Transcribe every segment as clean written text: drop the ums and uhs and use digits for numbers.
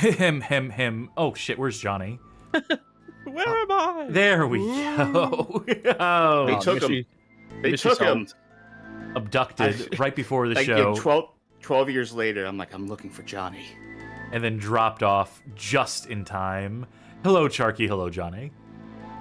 Him. Oh shit, where's Johnny? Where am I? There we go. Oh, They took him. They took him. Abducted right before the Like, show. 12 years later, I'm like, I'm looking for Johnny. And then dropped off just in time. Hello, Charky. Hello, Johnny.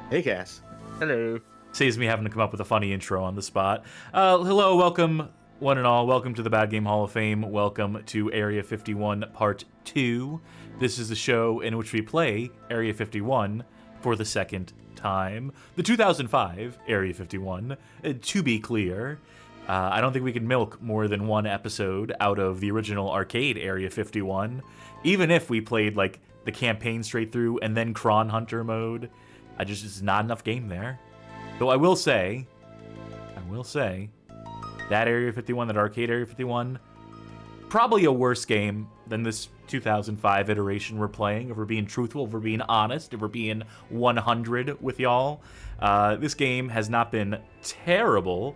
Hey, Cass. Hello. Saves me having to come up with a funny intro on the spot. Hello, welcome, one and all. Welcome to the Bad Game Hall of Fame. Welcome to Area 51 Part 2. This is the show in which we play Area 51 for the second time. The 2005 Area 51, to be clear. I don't think we could milk more than one episode out of the original arcade Area 51, even if we played like the campaign straight through and then Cron Hunter mode. It's not enough game there. Though I will say, that Area 51, that arcade Area 51, probably a worse game than this 2005 iteration we're playing, if we're being truthful, if we're being honest, if we're being 100 with y'all. This game has not been terrible,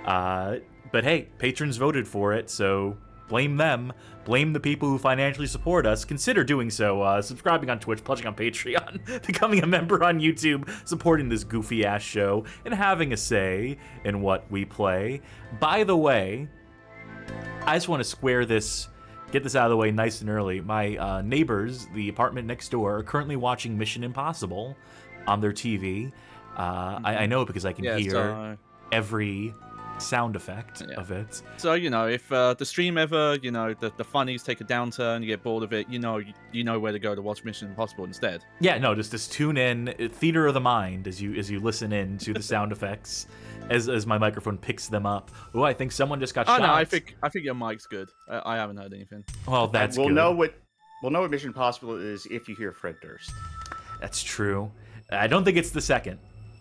but hey, patrons voted for it, so blame them. Blame the people who financially support us. Consider doing so. Subscribing on Twitch, pledging on Patreon, becoming a member on YouTube, supporting this goofy-ass show, and having a say in what we play. By the way, I just want to get this out of the way nice and early. My neighbors, the apartment next door, are currently watching Mission Impossible on their TV. I know because I can hear every sound effect of it. So, if the stream ever, the funnies take a downturn, you get bored of it, you know where to go to watch Mission Impossible instead. Yeah, no, just tune in, theater of the mind, as you listen in to the sound effects, as my microphone picks them up. Oh, I think someone just got shot. No, I think your mic's good. I haven't heard anything. Well, that's we'll good. know what Mission Impossible is if you hear Fred Durst. That's true. I don't think it's the second.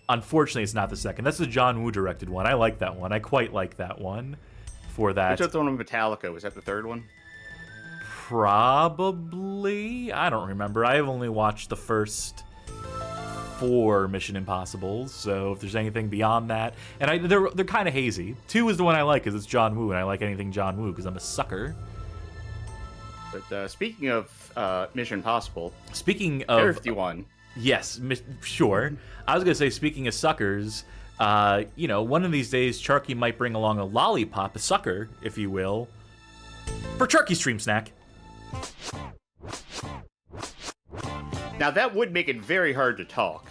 Unfortunately, it's not the second. That's the John Woo directed one. I like that one. I quite like that one. For that. Which is the one with Metallica? Was that the third one? Probably. I don't remember. I have only watched the first 4 Mission Impossibles, so if there's anything beyond that, and they're kind of hazy. 2 is the one I like because it's John Woo, and I like anything John Woo because I'm a sucker. But speaking of Mission Impossible, speaking of Area 51. Yes, sure. I was going to say, speaking of suckers, one of these days, Charky might bring along a lollipop, a sucker, if you will, for Charky's Stream Snack. Now, that would make it very hard to talk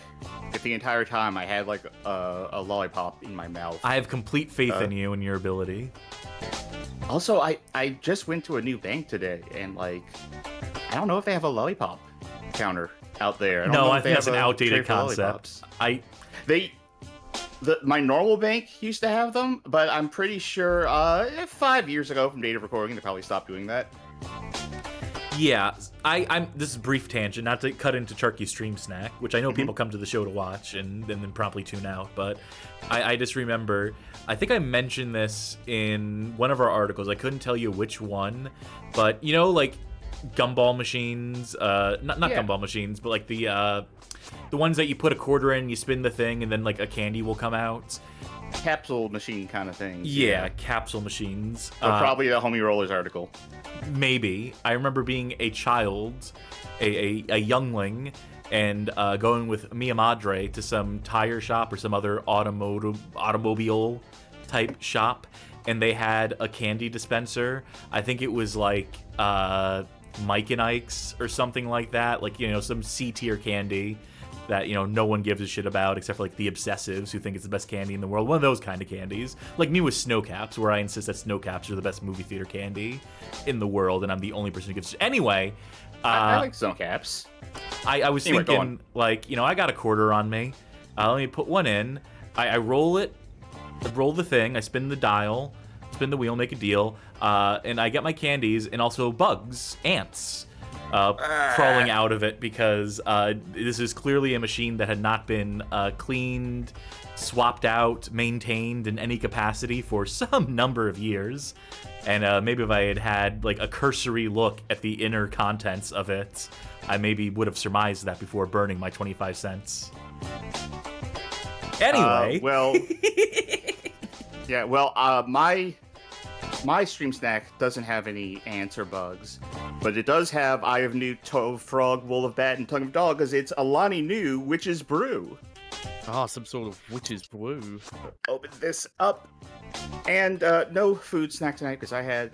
if the entire time I had, like, a lollipop in my mouth. I have complete faith in you and your ability. Also, I just went to a new bank today, and, like, I don't know if they have a lollipop counter out there. I think that's an outdated concept. My normal bank used to have them, but I'm pretty sure 5 years ago from date of recording, they probably stopped doing that. Yeah, this is a brief tangent, not to cut into Charky's Stream Snack, which I know people come to the show to watch and then promptly tune out, but I just remember, I think I mentioned this in one of our articles. I couldn't tell you which one, but like gumball machines, not gumball machines, but like the ones that you put a quarter in, you spin the thing, and then like a candy will come out. Capsule machine kind of thing. Yeah, capsule machines. Or probably the Homie Rollers article. Maybe. I remember being a child, a youngling, and going with Mia Madre to some tire shop or some other automobile type shop, and they had a candy dispenser. I think it was like Mike and Ike's or something like that, like some C-tier candy that no one gives a shit about except for like the obsessives who think it's the best candy in the world. One of those kind of candies, like me with Snow Caps, where I insist that Snow Caps are the best movie theater candy in the world, and I'm the only person who gives a shit. Anyway, I like Snow Caps. I was thinking, like, I got a quarter on me. Let me put one in. I roll it, roll the thing, I spin the dial, spin the wheel, make a deal, and I get my candies, and also bugs, ants, crawling out of it, because this is clearly a machine that had not been cleaned, swapped out, maintained in any capacity for some number of years. And maybe if I had had like a cursory look at the inner contents of it, I maybe would have surmised that before burning my 25 cents. Anyway. My Stream Snack doesn't have any ants or bugs, But it does have Eye of Newt, Toe of Frog, Wool of Bat, and Tongue of Dog, because it's Alani New Witch's Brew. Ah, some sort of witch's brew. Open this up. And no food snack tonight, because I had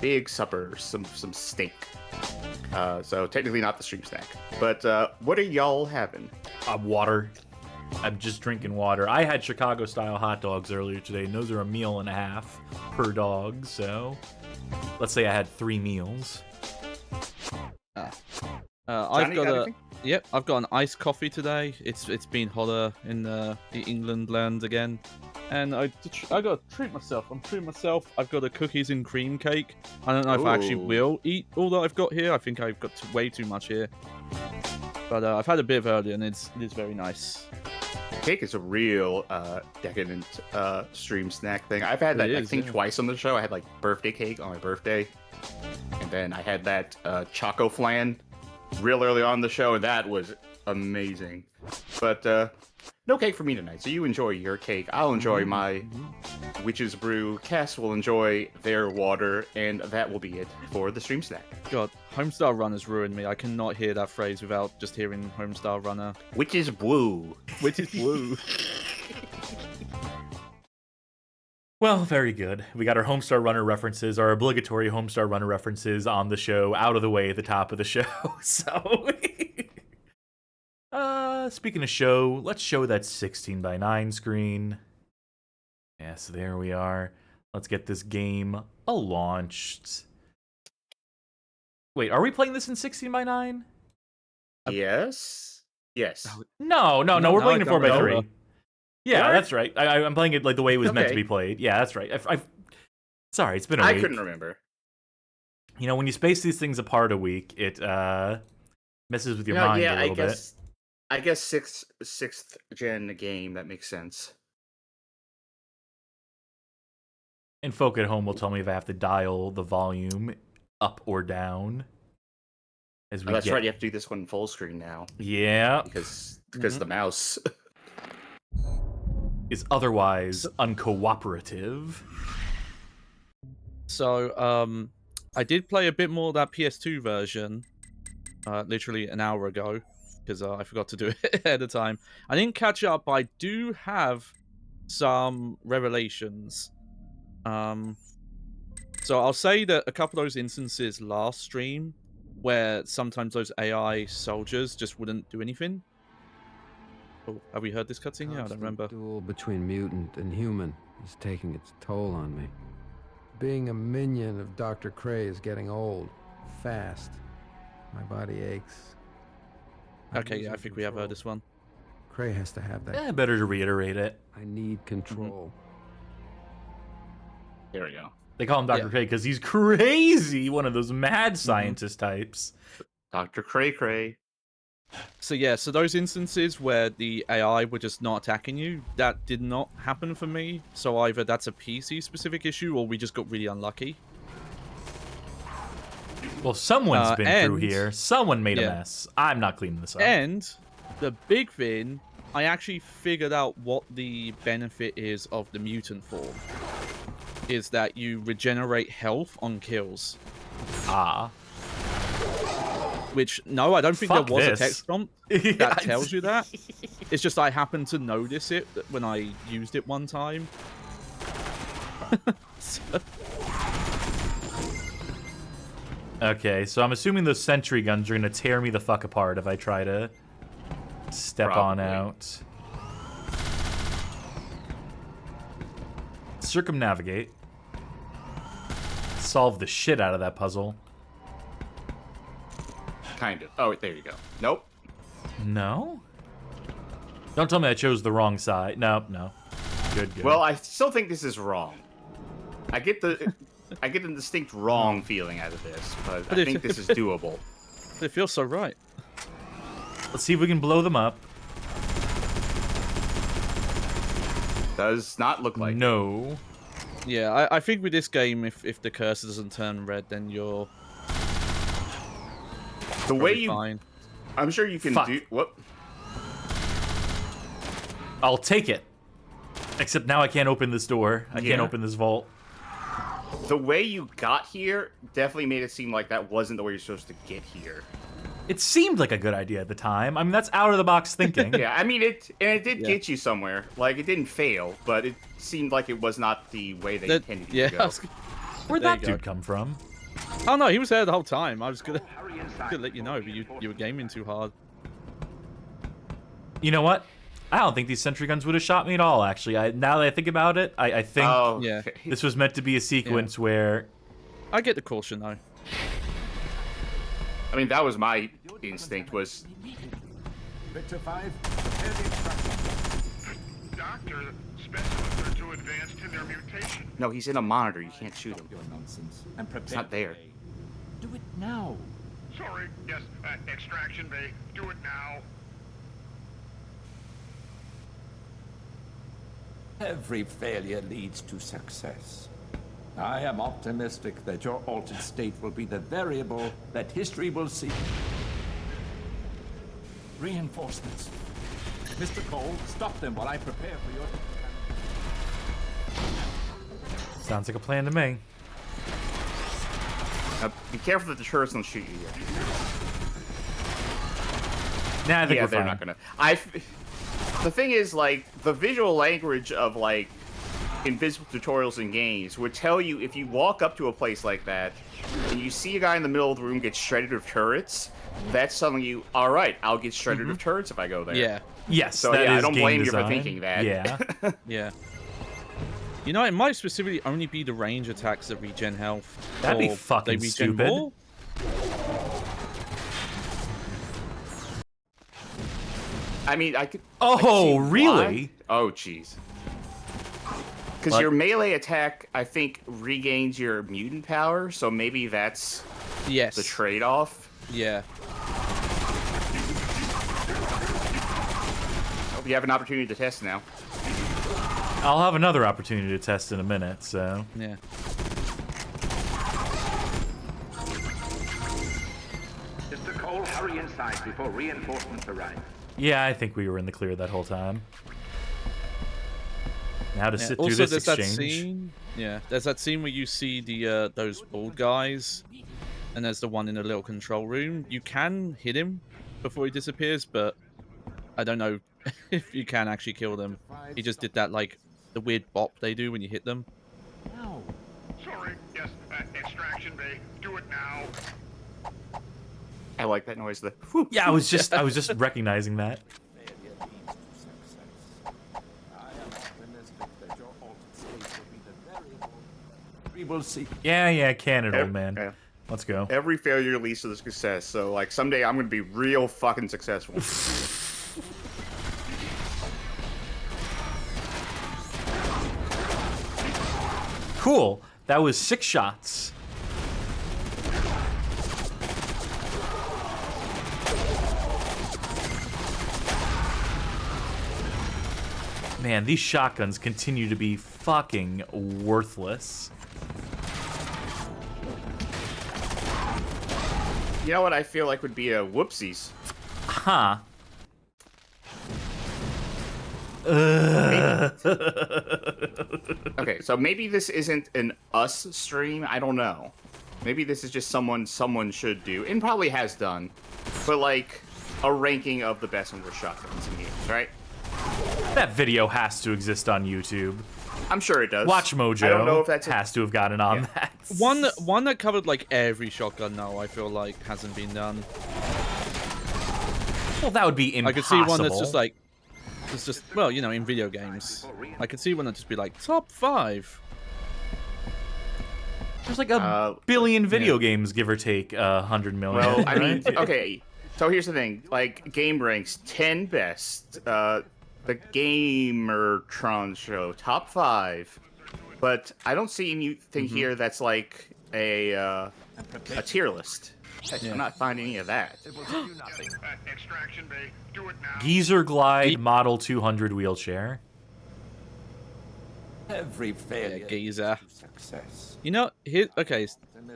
big supper, some steak. So technically not the stream snack. But what are y'all having? Water. I'm just drinking water. I had Chicago-style hot dogs earlier today, and those are a meal and a half per dog, so let's say I had 3 meals. I've got I've got an iced coffee today. It's been hotter in the England land again, and I gotta treat myself. I'm treating myself. I've got a cookies and cream cake. I don't know if I actually will eat all that I've got here. I think I've got way too much here, but I've had a bit earlier, and it is very nice. Cake is a real decadent stream snack thing. I've had that I think twice on the show. I had like birthday cake on my birthday, and then I had that choco flan real early on in the show, and that was amazing. But no cake for me tonight. So you enjoy your cake. I'll enjoy my witch's brew. Cass will enjoy their water, and that will be it for the stream snack. God, Homestar Runner's ruined me. I cannot hear that phrase without just hearing Homestar Runner. Witch's brew. Witch's brew. Well, very good. We got our Homestar Runner references, our obligatory Homestar Runner references on the show, out of the way at the top of the show. So, speaking of show, let's show that 16:9 screen. Yes, there we are. Let's get this game launched. Wait, are we playing this in 16:9? Yes. Yes. No, we're playing it 4:3. Yeah, What? that's right. I'm playing it like the way it was meant to be played. Yeah, that's right. Sorry, it's been a week. I couldn't remember. You know, when you space these things apart a week, it messes with your mind a little bit. I guess sixth gen game, that makes sense. And folk at home will tell me if I have to dial the volume up or down. As we That's right, you have to do this one full screen now. Yeah. Because the mouse is otherwise uncooperative. So, I did play a bit more of that PS2 version, literally an hour ago, because I forgot to do it ahead of time. I didn't catch up, but I do have some revelations. So I'll say that a couple of those instances last stream, where sometimes those AI soldiers just wouldn't do anything. Oh, have we heard this cutscene? Yeah, I don't remember. The duel between mutant and human is taking its toll on me. Being a minion of Dr. Cray is getting old, fast. My body aches. Okay, yeah, I think we have heard this one. Cray has to have that. Yeah, better to reiterate it. I need control. There we go. They call him Dr. Cray because he's crazy, one of those mad scientist types. Dr. Cray. So yeah, so those instances where the AI were just not attacking you, that did not happen for me. So either that's a PC specific issue or we just got really unlucky. Well, someone's been through here. Someone made a mess. I'm not cleaning this up. And the big thing, I actually figured out what the benefit is of the mutant form. Is that you regenerate health on kills. Ah. Which, no, I don't think there was a text prompt that Yeah, tells you that. It's just I happened to notice it when I used it one time. Okay, so I'm assuming those sentry guns are going to tear me the fuck apart if I try to step on out. Circumnavigate. Solve the shit out of that puzzle. Kind of. Oh, there you go. Nope. No? Don't tell me I chose the wrong side. No. Good. Well, I still think this is wrong. I get the distinct wrong feeling out of this, but I think this is doable. It feels so right. Let's see if we can blow them up. Does not look like No. Yeah, I think with this game, if the cursor doesn't turn red, then you're the way you. fine. I'm sure you can do. What? I'll take it. Except now I can't open this door. I can't open this vault. the way you got here definitely made it seem like that wasn't the way you're supposed to get here. It seemed like a good idea at the time. I mean, that's out of the box thinking. Yeah, I mean, it did get you somewhere. Like, it didn't fail, but it seemed like it was not the way they intended you to go. Where'd that dude come from? Oh no, he was there the whole time. I was gonna let you know, but you were gaming too hard. You know what? I don't think these sentry guns would have shot me at all, actually. Now that I think about it, I think this was meant to be a sequence where... I get the caution, though. I mean, that was my instinct, was... Victor 5, prepare the extraction. Doctor, specimens are too advanced in their mutation. No, he's in a monitor. You can't shoot him. Your nonsense. And prepare. It's not there. Do it now. Sorry, yes, extraction bay. Do it now. Every failure leads to success. I am optimistic that your altered state will be the variable that history will see. Reinforcements. Mr. Cole, stop them while I prepare for your... Sounds like a plan to me. Now, be careful that the turrets don't shoot you yet. Nah, I think we're they're fine. not gonna. The thing is, like, the visual language of, like, invisible tutorials in games would tell you if you walk up to a place like that and you see a guy in the middle of the room get shredded with turrets, that's telling you, all right, I'll get shredded with turrets if I go there. Yeah. Yes, So that yeah, I is don't game blame design. you for thinking that. Yeah. Yeah. You know, it might specifically only be the range attacks that regen health. That'd be or fucking they regen stupid. more. I mean, I could. Oh, I could see really? why. Oh, jeez. Because your melee attack, I think, regains your mutant power, so maybe that's Yes. the trade-off. Yeah. Hope you have an opportunity to test now. I'll have another opportunity to test in a minute, so... Yeah. Mr. Cole, hurry inside before reinforcements arrive. Yeah, I think we were in the clear that whole time. Now to sit through Also, this there's exchange. that scene. Yeah, there's that scene where you see the those bald guys, and there's the one in the little control room. You can hit him before he disappears, but I don't know if you can actually kill them. He just did that, like, the weird bop they do when you hit them. Now. Sorry, yes, extraction bay. Do it now. I like that noise. The whoop. Yeah, I was just recognizing that. Failure leads to success. I am optimistic that your altered state will be the variable we will see. Yeah, can it, old man. Yeah. Let's go. Every failure leads to the success, so, like, someday I'm gonna be real fucking successful. Cool. That was 6 shots. Man, these shotguns continue to be fucking worthless. You know what I feel like would be a whoopsies? Huh. Okay, so maybe this isn't an us stream. I don't know. Maybe this is just someone should do, and probably has done, but like a ranking of the best and worst shotguns in games, right? That video has to exist on YouTube. I'm sure it does. Watch Mojo I don't know if that's has to have gotten on that. One that covered like every shotgun now, I feel like hasn't been done. Well, that would be impossible. I could see one that's just like, it's just, well, you know, in video games. I could see one that'd just be like top 5. There's like a billion video games, give or take 100 million. Well, I mean, right? okay. So here's the thing: like game ranks 10 best, the Gamertron show top 5, but I don't see anything here that's like a tier list. I'm not finding any of that. Extraction bay. Do it now. Geezer Glide Model 200 wheelchair. Every failure geezer. leads to success. You know, here, okay,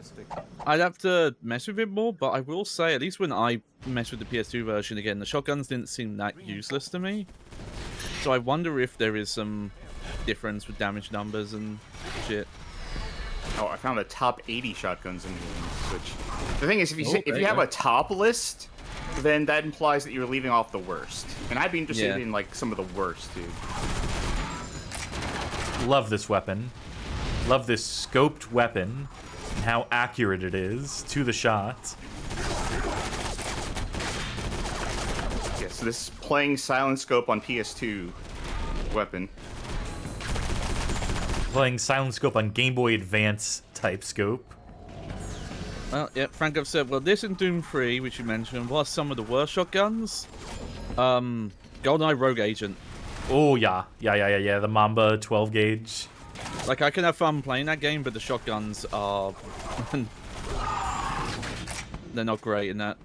Optimistic. I'd have to mess with it more, but I will say, at least when I messed with the PS2 version again, the shotguns didn't seem that useless to me. So I wonder if there is some difference with damage numbers and shit. Oh, I found a top 80 shotguns in the Switch. The thing is, if you have go. a top list, then that implies that you're leaving off the worst. And I'd be interested in like some of the worst, dude. Love this weapon. Love this scoped weapon and how accurate it is to the shot. Yeah, so this is playing silent scope on PS2 weapon. Playing silent scope on Game Boy Advance type scope. Well, yeah, Frank, I've said, well, this in Doom 3, which you mentioned, was some of the worst shotguns. GoldenEye Rogue Agent. Oh, yeah. The Mamba 12 gauge. Like, I can have fun playing that game, but the shotguns are... they're not great in that.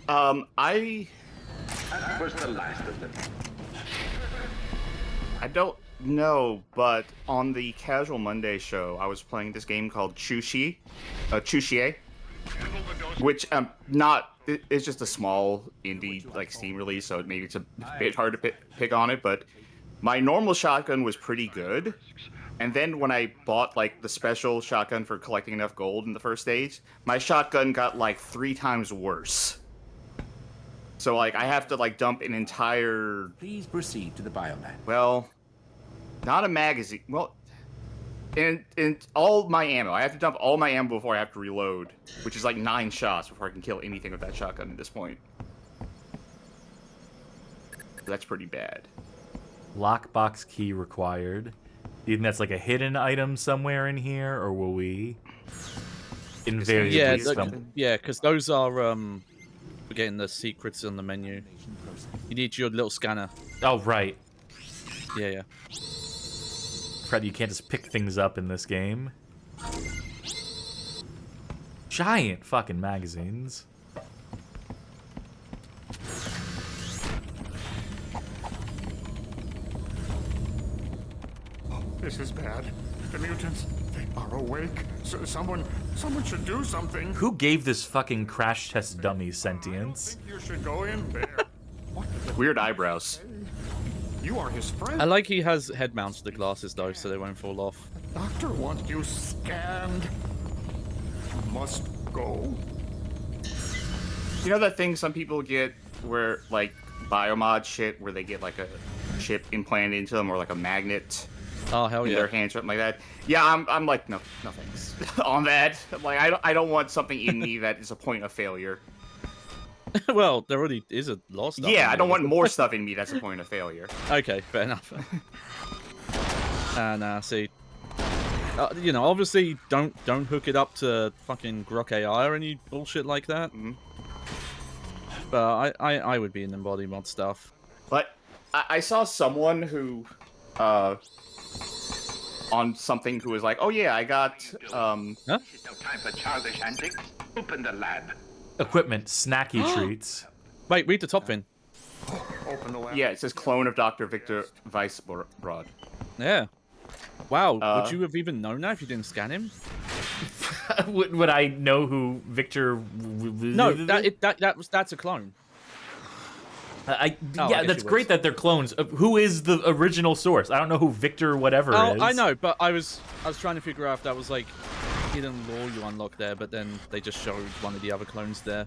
That was the last of them. I don't know, but on the Casual Monday show, I was playing this game called Chuxie, which it's just a small indie like Steam release, so maybe it's a bit hard to pick on it. But my normal shotgun was pretty good, and then when I bought like the special shotgun for collecting enough gold in the first stage, my shotgun got like 3 times worse. So, like, I have to, like, dump an entire... Please proceed to the bioman. Well, not a magazine. Well, in all my ammo. I have to dump all my ammo before I have to reload, which is, like, 9 shots before I can kill anything with that shotgun at this point. That's pretty bad. Lockbox key required. Do you think that's, like, a hidden item somewhere in here, or will we... invariably... Yeah, because those are, we're getting the secrets on the menu. You need your little scanner. Oh, right. Yeah. Fred, you can't just pick things up in this game. Giant fucking magazines. Oh, this is bad. The mutants, they are awake. So someone should do something. Who gave this fucking crash test dummy sentience? I don't think you should go in there. What? Weird eyebrows. You are his friend. I like he has head-mounted the glasses, though, so they won't fall off. The doctor wants you scanned. You must go. You know that thing some people get where, like, biomod shit, where they get, like, a chip implanted into them or, like, a magnet? Oh, hell yeah. Their hands or something like that. Yeah, I'm like, no thanks. On that. Like, I don't want something in me that is a point of failure. Well, there already is a lot of stuff. Yeah, I don't want more stuff in me that's a point of failure. Okay, fair enough. And see, you know, obviously don't hook it up to fucking Grok AI or any bullshit like that. Mm-hmm. But I would be in embody mod stuff. But I saw someone who, on something who was like, oh yeah, I got, Huh? No time for childish antics. Open the lab. Equipment, snacky treats. Wait, read the top thing. Open the lab. Yeah, it says clone of Dr. Victor Weisbrod. Yeah. Wow, would you have even known that if you didn't scan him? Would I know who Victor? No, that's a clone. Yeah, guess that's you great would. that they're clones. Who is the original source? I don't know who Victor whatever Oh, is. I know, but I was trying to figure out if that was like hidden lore you unlock there, but then they just showed one of the other clones there.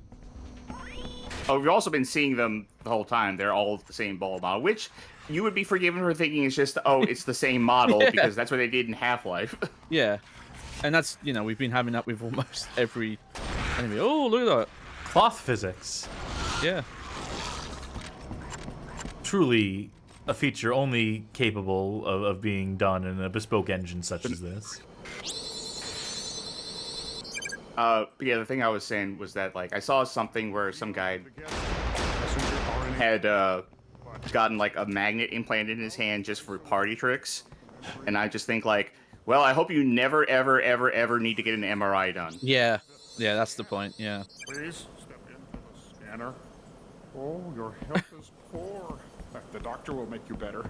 Oh, we've also been seeing them the whole time. They're all the same ball model, which you would be forgiven for thinking it's just, oh, it's the same model, Yeah. because that's what they did in Half-Life. Yeah, and that's, you know, we've been having that with almost every enemy. Oh, look at that. Cloth physics. Yeah. Truly a feature only capable of being done in a bespoke engine such as this. But yeah, the thing I was saying was that, like, I saw something where some guy had gotten, like, a magnet implanted in his hand just for party tricks. And I just think, like, well, I hope you never, ever, ever, ever need to get an MRI done. Yeah, that's the point, yeah. Please step into the scanner. Oh, your health is poor. The doctor will make you better.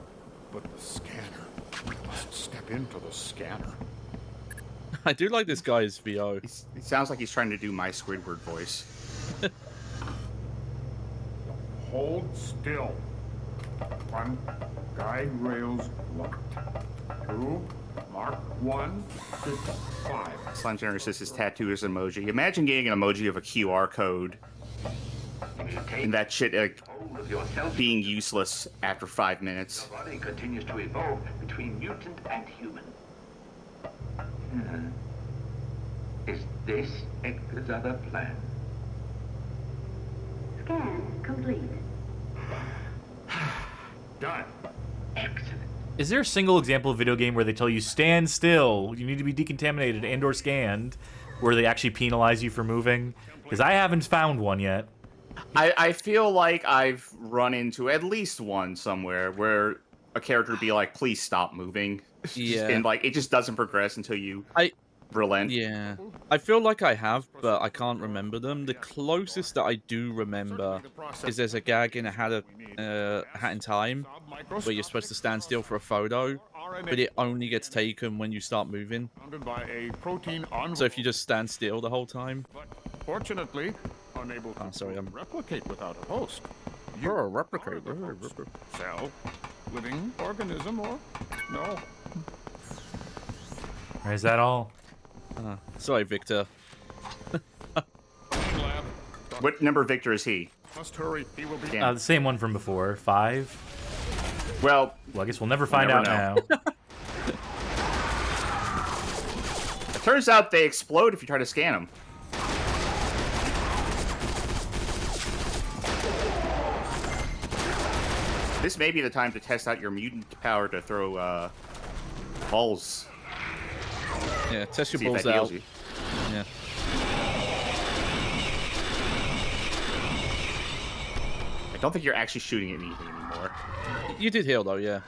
But the scanner. You must step into the scanner. I do like this guy's VO. It sounds like he's trying to do my Squidward voice. Hold still. 1. Guide rails locked. 2. 2, Mark 1, 5. Slime Genesis is tattoo as emoji. Imagine getting an emoji of a QR code and that shit being useless after 5 minutes. Your body continues to evolve between mutant and human. Is this Edgar's other plan? Scan complete. Done. Excellent. Is there a single example of video game where they tell you stand still, you need to be decontaminated and/or scanned, where they actually penalize you for moving? Because I haven't found one yet. I feel like I've run into at least one somewhere where a character would be like, "Please stop moving," Yeah. and like it just doesn't progress until you relent. Yeah, I feel like I have, but I can't remember them. The closest that I do remember is there's a gag in a Hat in Time where you're supposed to stand still for a photo, but it only gets taken when you start moving. By a protein on. So if you just stand still the whole time. But fortunately, unable to replicate without a host. You're a replicate. Cell, living organism, or no? Is that all? Sorry, Victor. What number Victor is he? Must hurry. He will be. The same one from before, 5. Well, I guess we'll never find out now. It turns out they explode if you try to scan them. This may be the time to test out your mutant power to throw balls. Yeah, test your See if balls that heals out. you. Yeah. I don't think you're actually shooting at anything anymore. You did heal though, yeah.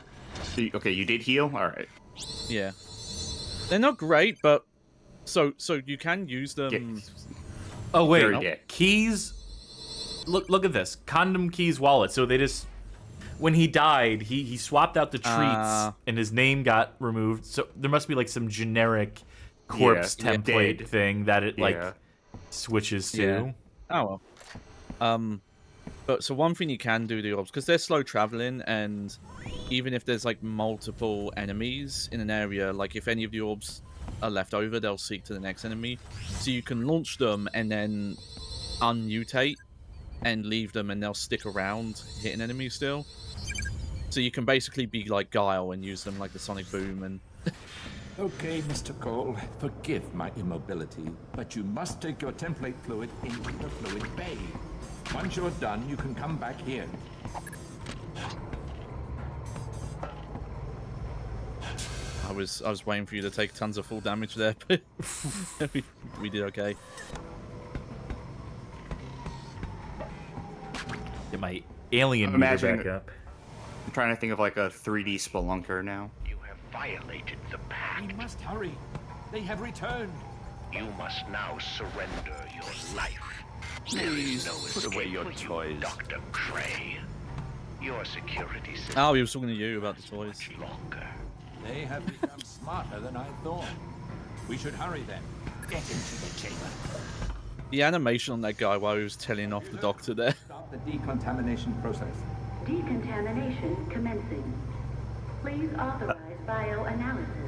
Okay, you did heal? Alright. Yeah. They're not great, but so you can use them. Oh wait, Very dead. keys. Look at this. Condom Keys wallet. So they just, when he died, he swapped out the treats and his name got removed. So there must be like some generic corpse template thing that it like switches to. Yeah. Oh well. But so one thing you can do the orbs, because they're slow traveling, and even if there's like multiple enemies in an area, like if any of the orbs are left over, they'll seek to the next enemy. So you can launch them and then unmutate and leave them, and they'll stick around hitting enemies still. So you can basically be like Guile and use them like the Sonic Boom and... Okay, Mr. Cole, forgive my immobility, but you must take your template fluid into the fluid bay. Once you're done, you can come back here. I was waiting for you to take tons of full damage there, but we did okay. Get my alien meter back up. I'm trying to think of like a 3D spelunker now. You have violated the pact. We must hurry. They have returned. You must now surrender your life. Please, there is no put away escape your for you, toys. Dr. Cray. Your security system Oh, he was talking to you about the toys. much longer. They have become smarter than I thought. We should hurry then. Get into the chamber. The animation on that guy while he was telling off the doctor there. Stop the decontamination process. Decontamination commencing. Please authorize bioanalysis.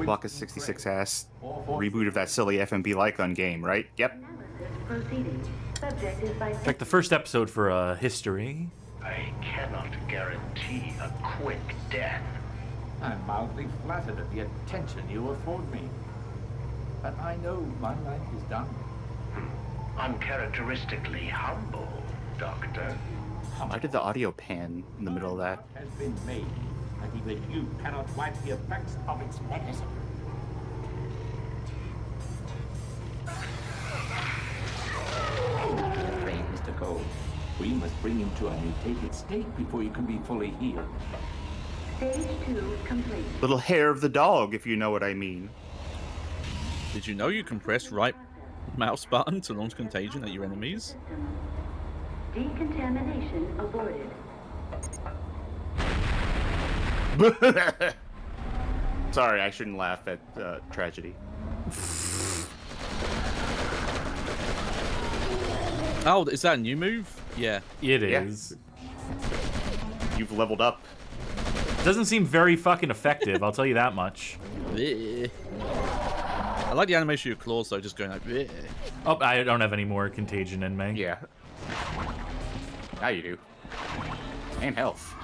Block of 66 ass reboot of that silly FMB light gun game, right? Yep. Analysis proceeding. Subject is by Check the first episode for history. I cannot guarantee a quick death. I'm mildly flattered at the attention you afford me. But I know my life is done. Uncharacteristically humble, Doctor. Why did the audio pan in the middle of that? Has been made, and even you cannot wipe the effects of its legacy. Afraid, Mr. Cole. We must bring him to a mutated state before he can be fully healed. Stage 2 complete. Little hair of the dog, if you know what I mean. Did you know you can press right mouse button to launch contagion at your enemies? Decontamination aborted. Sorry, I shouldn't laugh at tragedy. Oh, is that a new move? Yeah. It is. You've leveled up. Doesn't seem very fucking effective, I'll tell you that much. I like the animation of your claws, though, just going like... Oh, I don't have any more contagion in me. Yeah. Now you do. And health.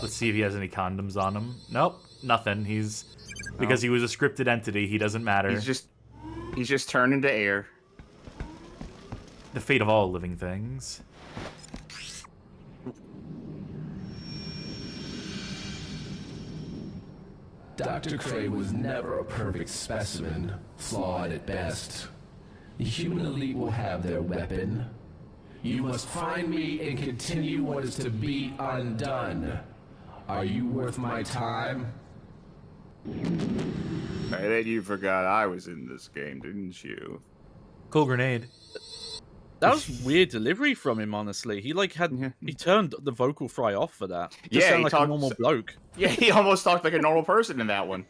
Let's see if he has any condoms on him. Nope, nothing. He's... Because he was a scripted entity, he doesn't matter. He's just turned into air. The fate of all living things. Dr. Cray was never a perfect specimen, flawed at best. The human elite will have their weapon. You must find me and continue what is to be undone. Are you worth my time? And then you forgot I was in this game, didn't you? Cool grenade. That was weird delivery from him, honestly. He like he turned the vocal fry off for that. Just sound like a normal bloke. Yeah, he almost talked like a normal person in that one.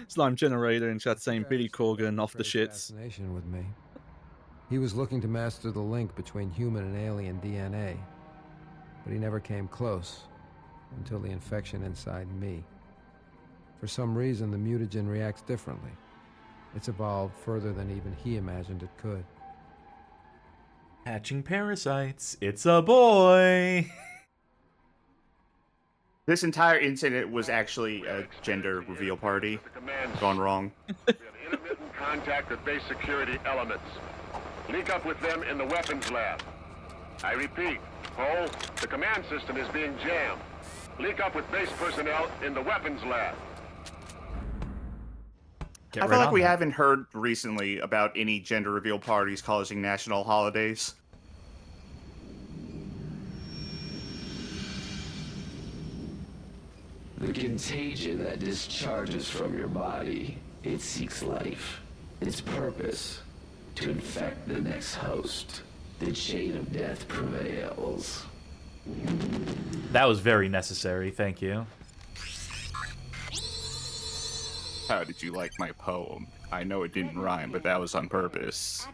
Slime generator in chat saying Billy Corgan off the shits. Fascination with me. He was looking to master the link between human and alien DNA, but he never came close until the infection inside me. For some reason, the mutagen reacts differently. It's evolved further than even he imagined it could. Hatching parasites. It's a boy. This entire incident was actually a gender reveal party gone wrong. We have intermittent contact with base security elements. Link up with them in the weapons lab. I repeat, Cole, the command system is being jammed. Link up with base personnel in the weapons lab. I feel like we haven't heard recently about any gender reveal parties causing national holidays. The contagion that discharges from your body, it seeks life. Its purpose, to infect the next host. The chain of death prevails. That was very necessary, thank you. How did you like my poem? I know it didn't rhyme, but that was on purpose.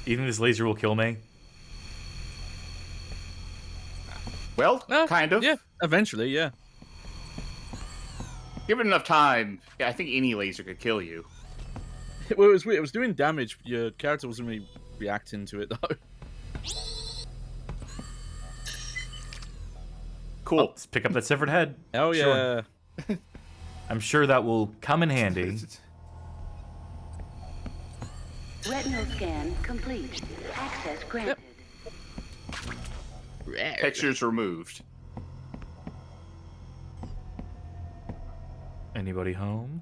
You think this laser will kill me? Well, kind of. Yeah, eventually, yeah. Given enough time, yeah, I think any laser could kill you. Well, it was weird. It was doing damage. Your character wasn't really reacting to it, though. Cool. Oh, let's pick up that severed head. Hell yeah. Sure. I'm sure that will come in handy. Retinal scan complete. Access granted. Textures removed. Anybody home?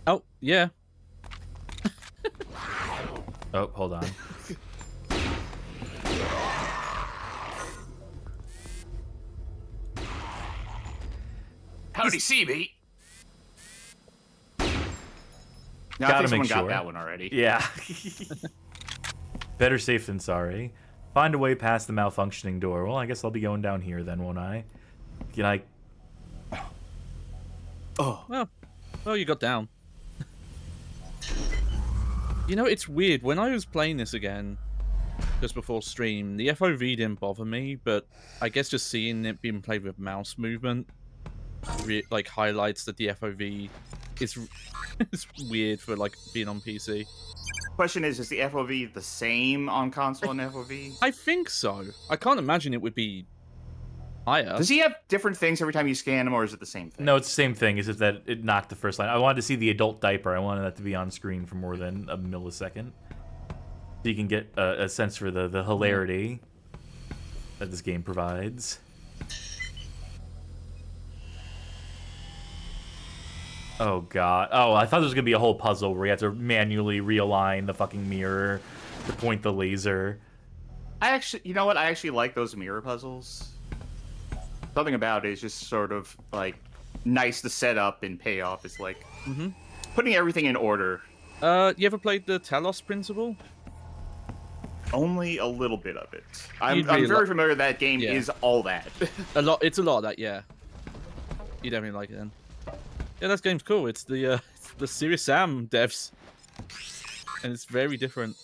Oh, yeah. Oh, hold on. Howdy, CB. Now, Gotta I think someone make got sure. that one already. Yeah. Better safe than sorry. Find a way past the malfunctioning door. Well, I guess I'll be going down here then, won't I? Can I... Oh. Well, you got down. You know, it's weird. When I was playing this again, just before stream, the FOV didn't bother me, but I guess just seeing it being played with mouse movement like highlights that the FOV is it's weird for like being on PC. Question is the FOV the same on console and FOV? I think so. I can't imagine it would be higher. Does he have different things every time you scan him, or is it the same thing? No, it's the same thing. It's just that it knocked the first line. I wanted to see the adult diaper. I wanted that to be on screen for more than a millisecond. So you can get a sense for the hilarity that this game provides. Oh, God. Oh, I thought there was going to be a whole puzzle where you have to manually realign the fucking mirror to point the laser. You know what? I actually like those mirror puzzles. Something about it is just sort of, like, nice to set up and pay off. It's like putting everything in order. You ever played the Talos Principle? Only a little bit of it. I'm very familiar that game is all that. It's a lot of that, yeah. You definitely like it then. Yeah, that game's cool. It's the Serious Sam devs, and it's very different.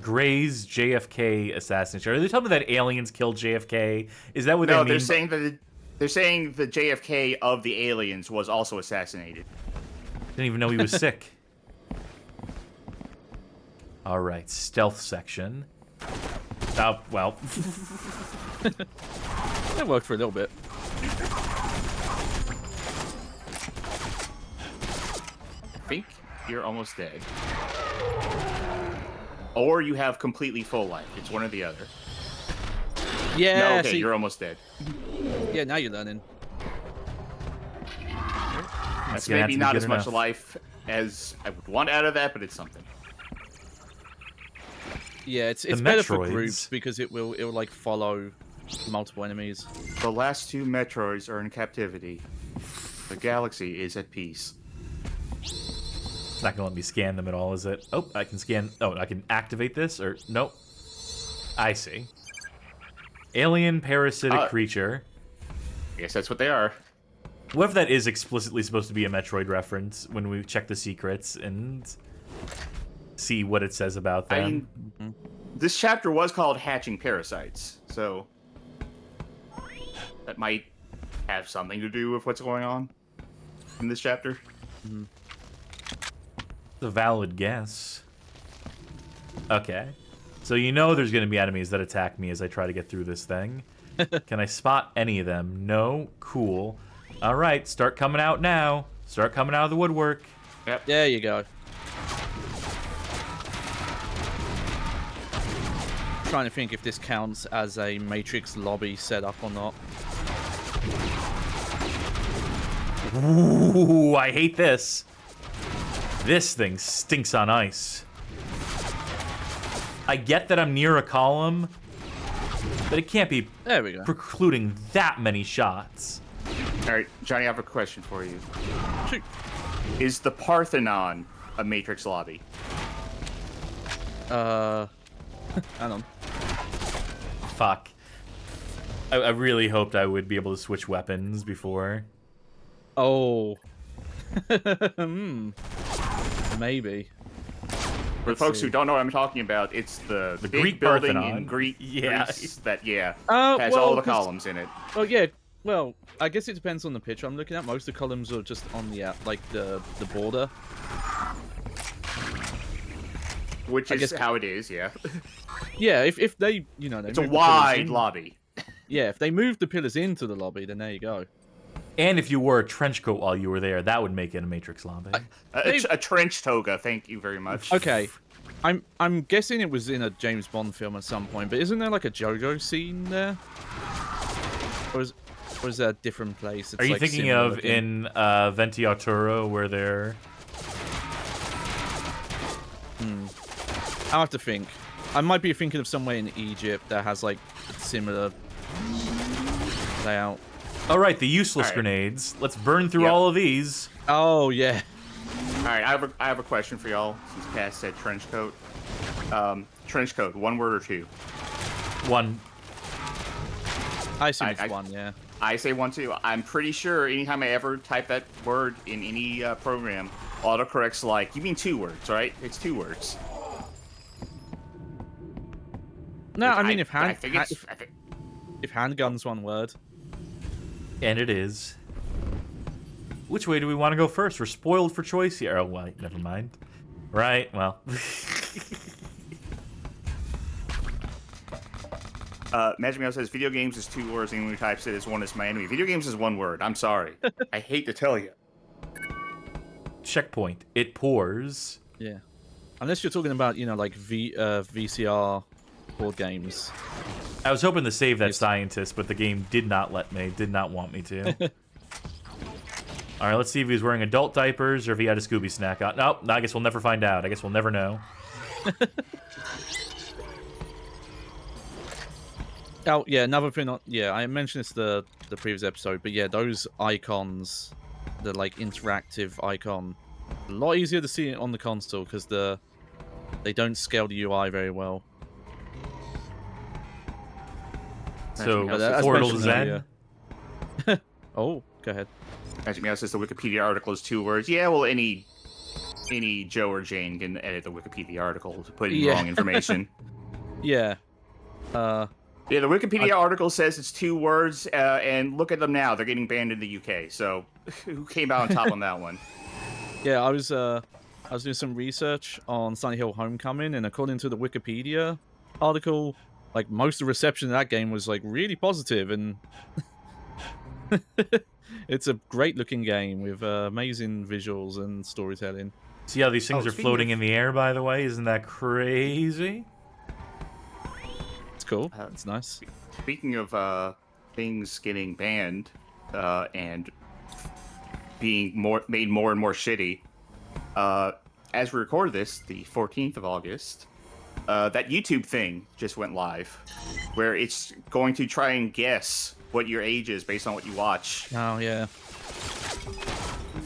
Gray's JFK assassination. Are they telling me that aliens killed JFK? Is that what they mean? No, they're saying the JFK of the aliens was also assassinated. Didn't even know he was sick. All right, stealth section. Oh, well. It worked for a little bit. I think you're almost dead. Or you have completely full life. It's one or the other. Yeah. No, okay, you're almost dead. Yeah, now you're learning. That's maybe not as much life as I would want out of that, but it's something. Yeah, it's better for groups because it will like follow multiple enemies. The last two Metroids are in captivity. The galaxy is at peace. It's not gonna let me scan them at all, is it? Oh, I can scan. Oh, I can activate this, or nope. I see. Alien parasitic creature. I guess that's what they are. What if that is explicitly supposed to be a Metroid reference when we check the secrets and see what it says about them? I mean, this chapter was called Hatching Parasites, so that might have something to do with what's going on in this chapter. Mm-hmm. It's a valid guess. Okay. So you know there's going to be enemies that attack me as I try to get through this thing. Can I spot any of them? No? Cool. All right, start coming out now. Start coming out of the woodwork. Yep. There you go. Trying to think if this counts as a Matrix lobby setup or not. Ooh, I hate this. This thing stinks on ice. I get that I'm near a column, but it can't be precluding that many shots. All right, Johnny, I have a question for you. Shoot. Is the Parthenon a Matrix lobby? Hang on. Fuck. I really hoped I would be able to switch weapons before. Oh. Maybe. For the folks who don't know what I'm talking about, it's the big Greek building Parthenon. in Greece that has well, all the columns in it. Oh yeah. Well, I guess it depends on the picture I'm looking at. Most of the columns are just on the the border. Which is how it is, yeah. Yeah, if they, you know, it's a wide lobby. Yeah, if they move the pillars into the lobby, then there you go. And if you wore a trench coat while you were there, that would make it a Matrix lobby. A trench toga, thank you very much. Okay. I'm guessing it was in a James Bond film at some point, but isn't there like a JoJo scene there? Or is that a different place? It's Are you like thinking of in Venti Arturo where they're... I'll have to think. I might be thinking of somewhere in Egypt that has like a similar layout. All right, the useless grenades. Let's burn through all of these. Oh yeah. All right, I have a question for y'all. Since Cass said trench coat, trench coat, one word or two? One. I assume it's one. Yeah. I say one too. I'm pretty sure anytime I ever type that word in any program, autocorrect's like, you mean two words, right? It's two words. No, I mean if handgun's one word. And it is. Which way do we want to go first? We're spoiled for choice here. Oh, well, never mind. Right, well. Magic Meow says, video games is two words, anyone who types it as one is my enemy. Video games is one word. I'm sorry. I hate to tell you. Checkpoint. It pours. Yeah. Unless you're talking about, you know, like VCR board games. I was hoping to save that scientist, but the game did not want me to. All right, let's see if he was wearing adult diapers or if he had a Scooby snack on. Nope, I guess we'll never find out. I guess we'll never know. Oh, yeah, another thing. I mentioned this the previous episode, but yeah, those icons, the like interactive icon, a lot easier to see it on the console because they don't scale the UI very well. So, Portal Zen? Oh, go ahead. Magic Meow says the Wikipedia article is 2 words. Yeah, well, any Joe or Jane can edit the Wikipedia article to put in wrong information. Yeah. Yeah, the Wikipedia article says it's 2 words, and look at them now. They're getting banned in the UK, so who came out on top on that one? Yeah, I was doing some research on Silent Hill Homecoming, and according to the Wikipedia article, like, most of the reception of that game was, like, really positive, and it's a great-looking game with amazing visuals and storytelling. See how these things are floating in the air, by the way? Isn't that crazy? It's cool. It's nice. Speaking of things getting banned and being made more and more shitty, as we record this, the 14th of August, that YouTube thing just went live, where it's going to try and guess what your age is based on what you watch. Oh, yeah.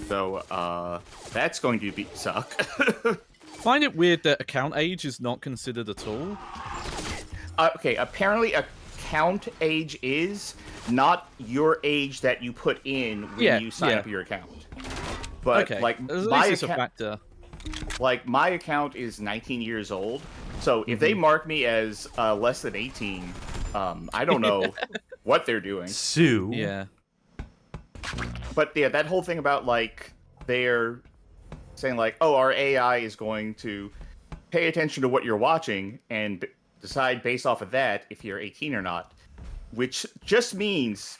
So, that's going to suck. Find it weird that account age is not considered at all. Okay, apparently account age is not your age that you put in when you sign up your account. But okay. like my account, a factor. Like my account is 19 years old, so if they mark me as less than 18, I don't know what they're doing. Sue. Yeah. But yeah, that whole thing about like they're saying like, oh, our AI is going to pay attention to what you're watching and decide based off of that if you're 18 or not, which just means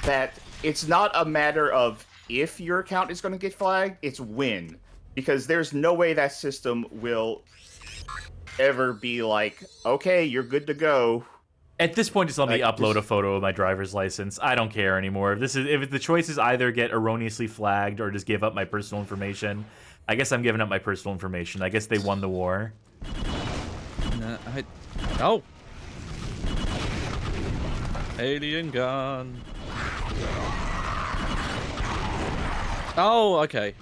that it's not a matter of if your account is going to get flagged, it's when. Because there's no way that system will ever be like, okay, you're good to go. At this point, just let me upload a photo of my driver's license. I don't care anymore. If the choice is either get erroneously flagged or just give up my personal information, I guess I'm giving up my personal information. I guess they won the war. Oh! Alien gun. Oh, okay.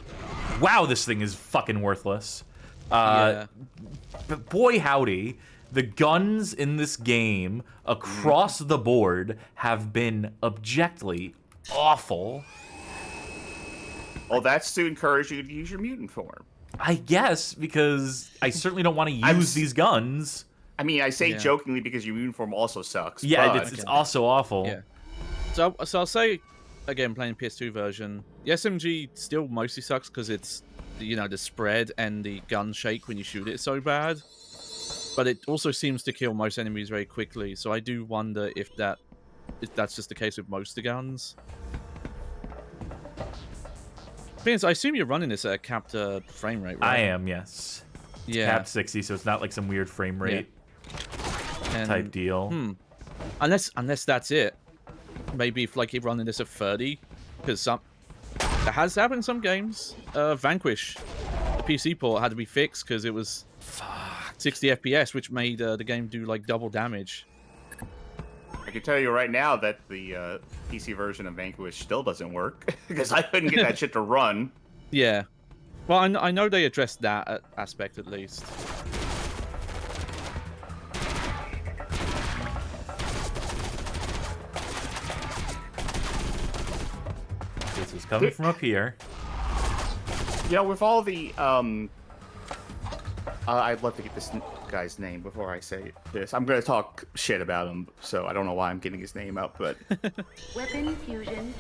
Wow, this thing is fucking worthless. Yeah. But boy howdy, the guns in this game across the board have been objectively awful. Well, that's to encourage you to use your mutant form. I guess, because I certainly don't want to use these guns. I mean, I say jokingly because your mutant form also sucks. Yeah, but... it's also awful. Yeah. So I'll say, again, playing PS2 version, the SMG still mostly sucks because it's, the spread and the gun shake when you shoot it so bad. But it also seems to kill most enemies very quickly, so I do wonder if that's just the case with most of the guns. Vince, I assume you're running this at a capped frame rate, right? I am, yes. It's capped 60, so it's not like some weird frame rate type deal. Unless that's it. Maybe if you're running this at 30, because that has happened in some games. Vanquish, the PC port had to be fixed because it was 60 FPS, which made the game do double damage. I can tell you right now that the PC version of Vanquish still doesn't work because I couldn't get that shit to run. Yeah. Well, I know they addressed that aspect at least. This is coming from up here. With all the I'd love to get this guy's name before I say this. I'm going to talk shit about him, so I don't know why I'm getting his name out, but... Weapon fusion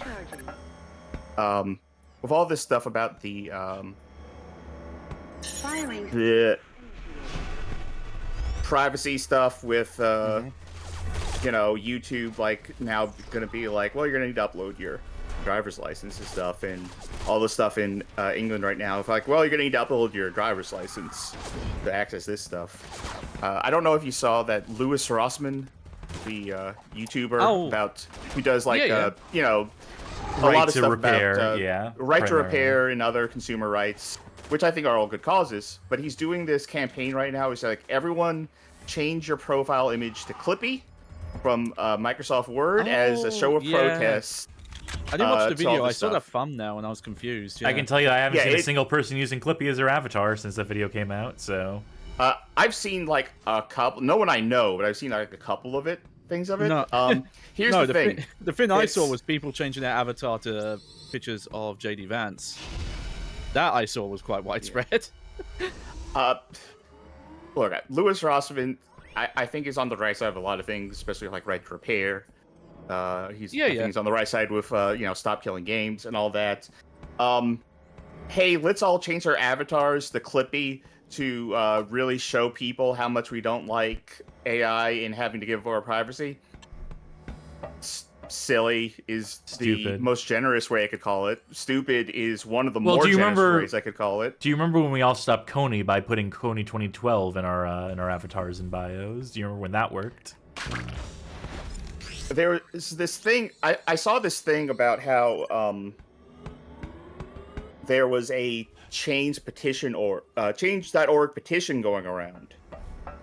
charging. With all this stuff about the, Firing. the privacy stuff with, YouTube, now going to be like, well, you're going to need to upload your driver's license and stuff, and all the stuff in England right now. It's like, well, you're gonna need to upload your driver's license to access this stuff. I don't know if you saw that Louis Rossmann, the YouTuber, about who does a lot of stuff about right to repair and other consumer rights, which I think are all good causes. But he's doing this campaign right now. He's like, everyone change your profile image to Clippy from Microsoft Word as a show of protest. I didn't watch the video. I saw the thumbnail and I was confused. Yeah. I can tell you I haven't seen a single person using Clippy as their avatar since that video came out, so... I've seen a couple, no one I know, but I've seen a couple of it, things of it. No. Here's the thing. The thing I saw was people changing their avatar to pictures of JD Vance. That I saw was quite widespread. Look, Louis Rossman, I think is on the right side of a lot of things, especially like right to repair. I think he's on the right side with stop killing games and all that. Hey, let's all change our avatars to Clippy to really show people how much we don't like AI and having to give our privacy. Silly is the most generous way I could call it. Stupid is one of the more generous ways I could call it. Do you remember when we all stopped Coney by putting Coney 2012 in our avatars and bios? Do you remember when that worked? There is this thing. I saw this thing about how there was a change petition or change.org petition going around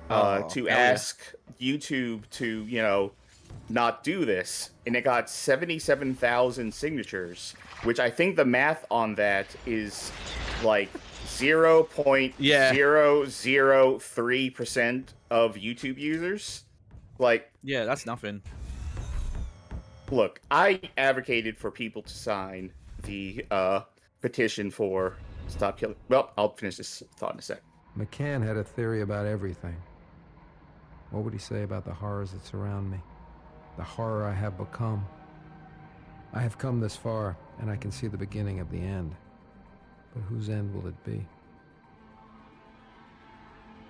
to ask YouTube to not do this, and it got 77,000 signatures, which I think the math on that is like 0.003% of YouTube users. Like, yeah, that's nothing. Look, I advocated for people to sign the petition for stop killing. Well, I'll finish this thought in a sec. McCann had a theory about everything. What would he say about the horrors that surround me? The horror I have become. I have come this far, and I can see the beginning of the end. But whose end will it be?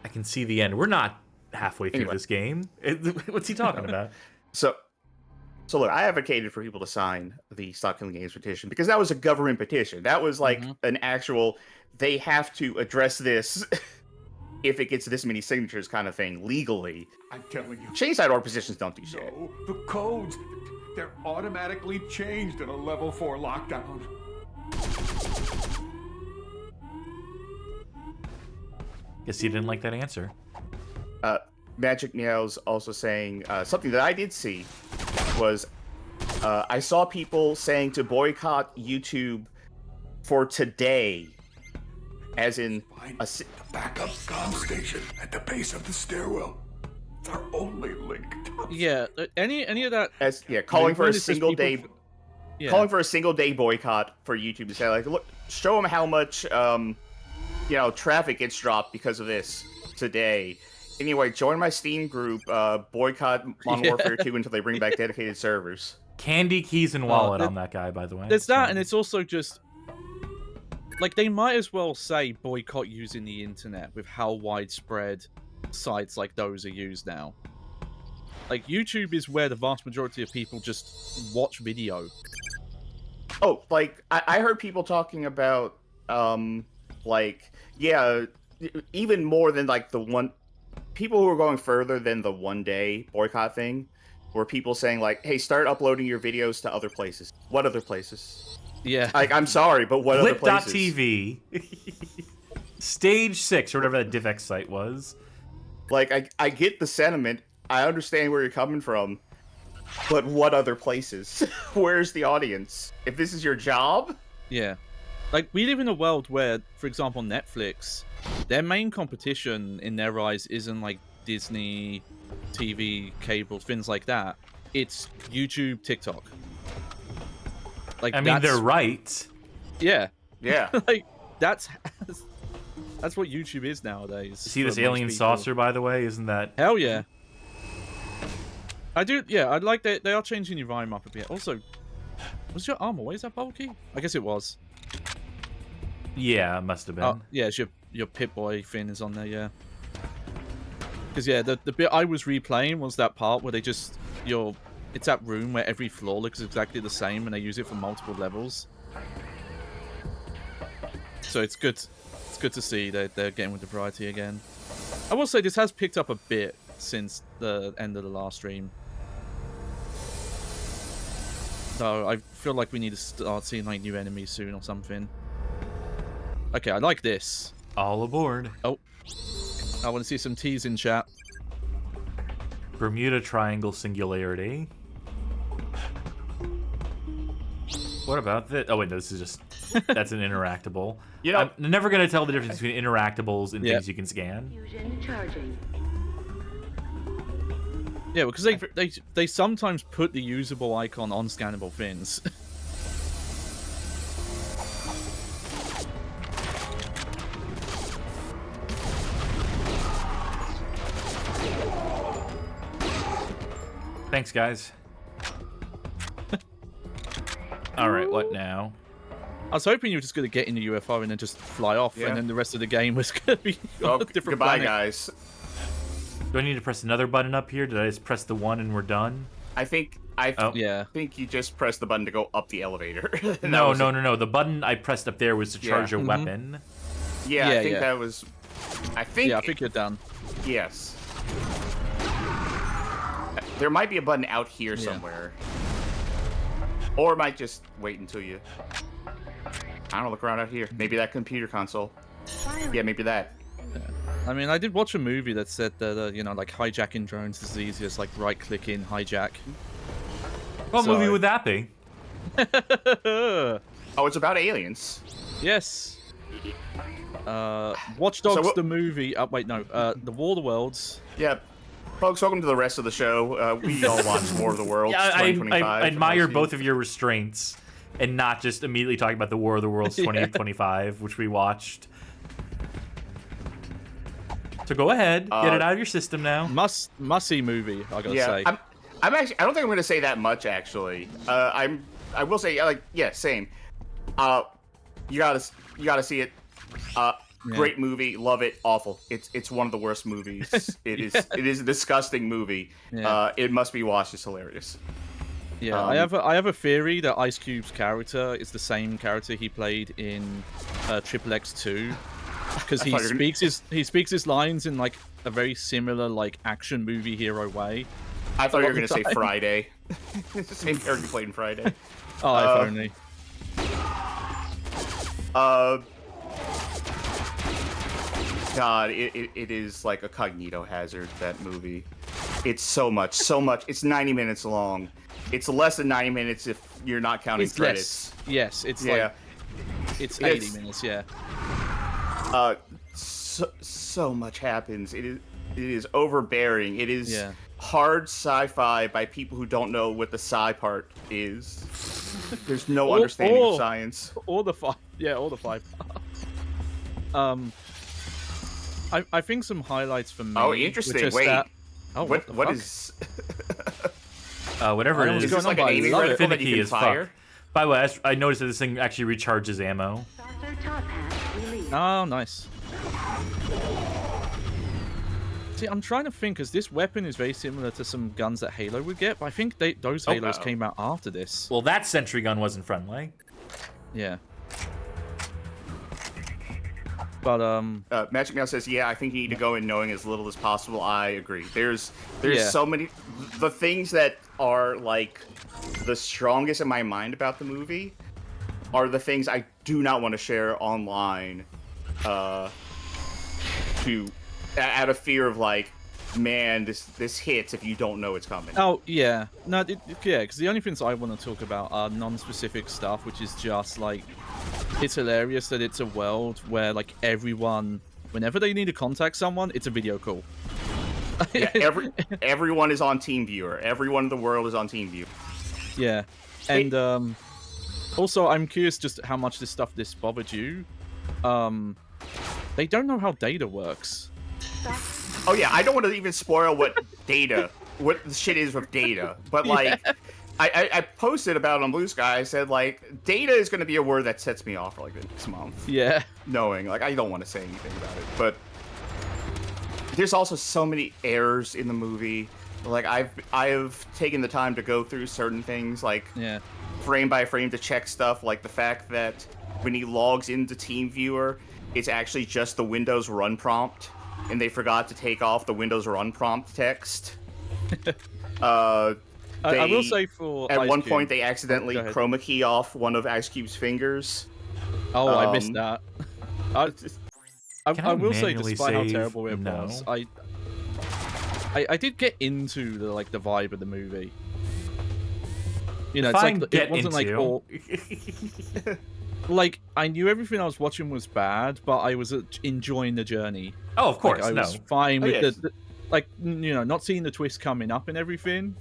I can see the end. We're not halfway through this game. What's he talking about? So look, I advocated for people to sign the Stop Killing Games petition because that was a government petition. That was like an actual, they have to address this if it gets this many signatures kind of thing legally. I'm telling you. Change.org petitions don't do shit. No, the codes, they're automatically changed in a level 4 lockdown. Guess he didn't like that answer. Magic Meow's also saying something that I did see was I saw people saying to boycott YouTube for today, as in the backup comm station at the base of the stairwell. It's our only link. Yeah, any of that. Calling for a single day. Calling for a single day boycott for YouTube to say like, look, show them how much traffic gets dropped because of this today. Anyway, join my Steam group, boycott Modern Warfare 2 until they bring back dedicated servers. Candy, keys, and wallet on that guy, by the way. There's that, and it's also just... Like, they might as well say boycott using the internet with how widespread sites like those are used now. Like, YouTube is where the vast majority of people just watch video. Oh, like, I heard people talking about, even more than, like, the one... People who are going further than the one-day boycott thing were people saying, like, hey, start uploading your videos to other places. What other places? Yeah. Like, I'm sorry, but what other places? Flip.tv. Stage 6, or whatever that DivX site was. Like, I get the sentiment. I understand where you're coming from. But what other places? Where's the audience? If this is your job? Yeah. Like, we live in a world where, for example, Netflix, their main competition in their eyes isn't like Disney, TV, cable, things like that. It's YouTube, TikTok. Like, I mean, they're right. Yeah. Yeah. Like, that's what YouTube is nowadays. See this alien saucer, by the way? Isn't that... Hell yeah. I do, yeah, I like that they are changing your volume up a bit. Also, was your armor, is that bulky? I guess it was. Yeah, it must have been. Oh, yeah, it's your Pip-Boy thing is on there, yeah. Because, yeah, the bit I was replaying was that part where they just... It's that room where every floor looks exactly the same and they use it for multiple levels. So it's good to see that they're getting with the variety again. I will say this has picked up a bit since the end of the last stream. So I feel like we need to start seeing like new enemies soon or something. Okay, I like this. All aboard. Oh. I want to see some T's in chat. Bermuda Triangle Singularity. What about this? Oh, wait, no, this is just... That's an interactable. I'm never going to tell the difference between interactables and things you can scan. Fusion charging. Yeah, because they sometimes put the usable icon on scannable fins. Thanks, guys. All right, what now? I was hoping you were just going to get in the UFO and then just fly off, and then the rest of the game was going to be on a different goodbye, planet. guys. Do I need to press another button up here? Did I just press the one and we're done? I think you just pressed the button to go up the elevator. No. The button I pressed up there was to charge a weapon. Yeah, I think that was. I think you're done. Yes. There might be a button out here somewhere. Or it might just wait until you... I don't know, look around out here. Maybe that computer console. Yeah, maybe that. Yeah. I mean, I did watch a movie that said that, like, hijacking drones is as easy as, like, right-clicking, hijack. What movie would that be? Oh, it's about aliens. Yes. Watch Dogs, the movie... wait, no. The War of the Worlds. Yeah. Folks, welcome to the rest of the show. We all watch War of the Worlds 2025. I admire both of your restraints and not just immediately talking about the War of the Worlds 2025, which we watched. So go ahead, get it out of your system now. Must-see movie, I gotta say. I'm actually. I don't think I'm gonna say that much actually. I will say same. You gotta see it. Great movie, love it, awful. It's one of the worst movies. It is a disgusting movie. Yeah. It must be watched. It's hilarious. Yeah, I have a theory that Ice Cube's character is the same character he played in XXX 2, because he speaks his lines in like a very similar like action movie hero way. I thought you were gonna say Friday. It's the same character played in Friday. Oh, if only. God, it is like a cognito hazard, that movie. It's so much. It's 90 minutes long. It's less than 90 minutes if you're not counting credits. Less. Yes, it's like... It's 80 minutes, yeah. So much happens. It is overbearing. It is hard sci-fi by people who don't know what the sci part is. There's no understanding of science. All the five parts. I think some highlights for me. Oh, interesting. Wait. What is... whatever it is. It's like an aiming rifle that you can fire? By the way, I noticed that this thing actually recharges ammo. Oh, nice. See, I'm trying to think, because this weapon is very similar to some guns that Halo would get, but I think those Halos came out after this. Well, that sentry gun wasn't friendly. Yeah. But Magic Meow says, I think you need to go in knowing as little as possible. I agree. There's so many... The things that are, like, the strongest in my mind about the movie are the things I do not want to share online out of fear of, like, man, this hits if you don't know it's coming. Oh, yeah. No, because the only things I want to talk about are non-specific stuff, which is just, like, it's hilarious that it's a world where, like, everyone, whenever they need to contact someone, it's a video call. Yeah, everyone is on TeamViewer. Everyone in the world is on TeamViewer. Yeah. And, also, I'm curious just how much this bothered you. They don't know how data works. Oh yeah, I don't want to even spoil what the shit is with data, but like, I posted about it on Blue Sky. I said like, data is going to be a word that sets me off for like the next month. Yeah. Knowing like I don't want to say anything about it, but there's also so many errors in the movie. Like I've taken the time to go through certain things, like frame by frame to check stuff, like the fact that when he logs into TeamViewer, it's actually just the Windows run prompt. And they forgot to take off the Windows Run prompt text. I will say at one point they accidentally chroma key off one of Ice Cube's fingers. Oh, I missed that. I will say, despite how terrible it was, I did get into the vibe of the movie. You know, it wasn't like all. Like, I knew everything I was watching was bad, but I was enjoying the journey. Oh, of course, I was fine with like, not seeing the twist coming up and everything.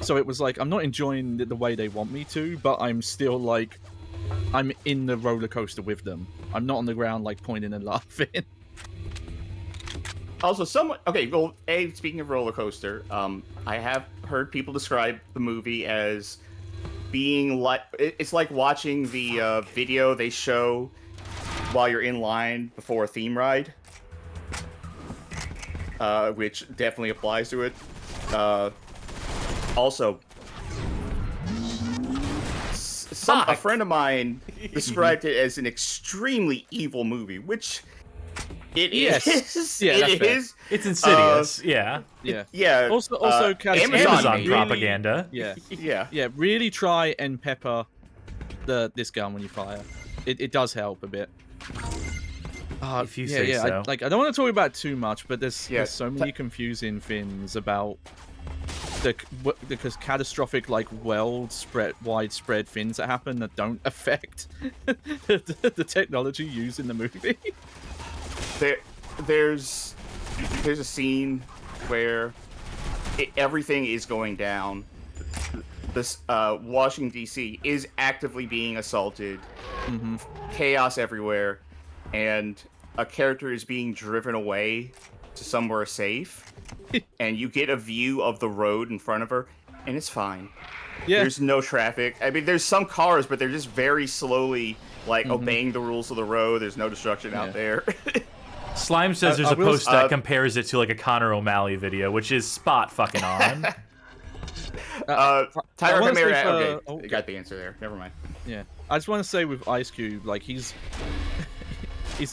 So it was like, I'm not enjoying it the way they want me to, but I'm still like, I'm in the roller coaster with them. I'm not on the ground like pointing and laughing. Also, speaking of roller coaster, I have heard people describe the movie as being like, it's like watching the video they show while you're in line before a theme ride, which definitely applies to it. Also, a friend of mine described it as an extremely evil movie, which it is. Yeah, it is. It's insidious. Yeah. Also, Amazon propaganda. Yeah. Really try and pepper this gun when you fire. It does help a bit. If you say so. I don't want to talk about it too much, but there's so many confusing things about because catastrophic widespread things that happen that don't affect the technology used in the movie. There's a scene where everything is going down. This Washington D.C. is actively being assaulted. Mm-hmm. Chaos everywhere, and a character is being driven away to somewhere safe. And you get a view of the road in front of her, and it's fine. Yeah. There's no traffic. I mean, there's some cars, but they're just very slowly, obeying the rules of the road. There's no destruction out there. Slime says there's a post that compares it to like a Connor O'Malley video, which is spot fucking on. Tyler Chimera, okay, got the answer there. Never mind. Yeah, I just want to say with Ice Cube, like he's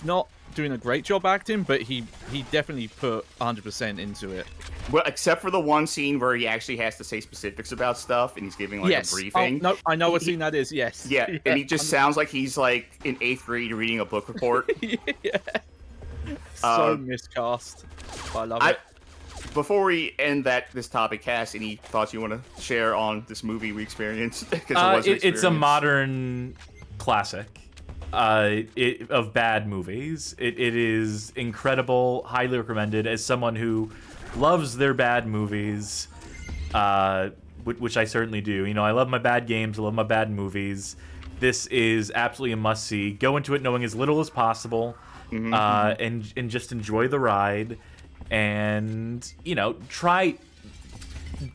not doing a great job acting, but he definitely put 100% into it. Well, except for the one scene where he actually has to say specifics about stuff, and he's giving a briefing. Oh, no, I know what scene that is. Yes. Yeah, and he just sounds like he's like in 8th grade reading a book report. Yeah. So miscast. I love it. Before we end this topic, Cass, any thoughts you want to share on this movie we experienced? It's a modern classic of bad movies. It is incredible, highly recommended. As someone who loves their bad movies, which I certainly do. I love my bad games. I love my bad movies. This is absolutely a must-see. Go into it knowing as little as possible, and just enjoy the ride. And,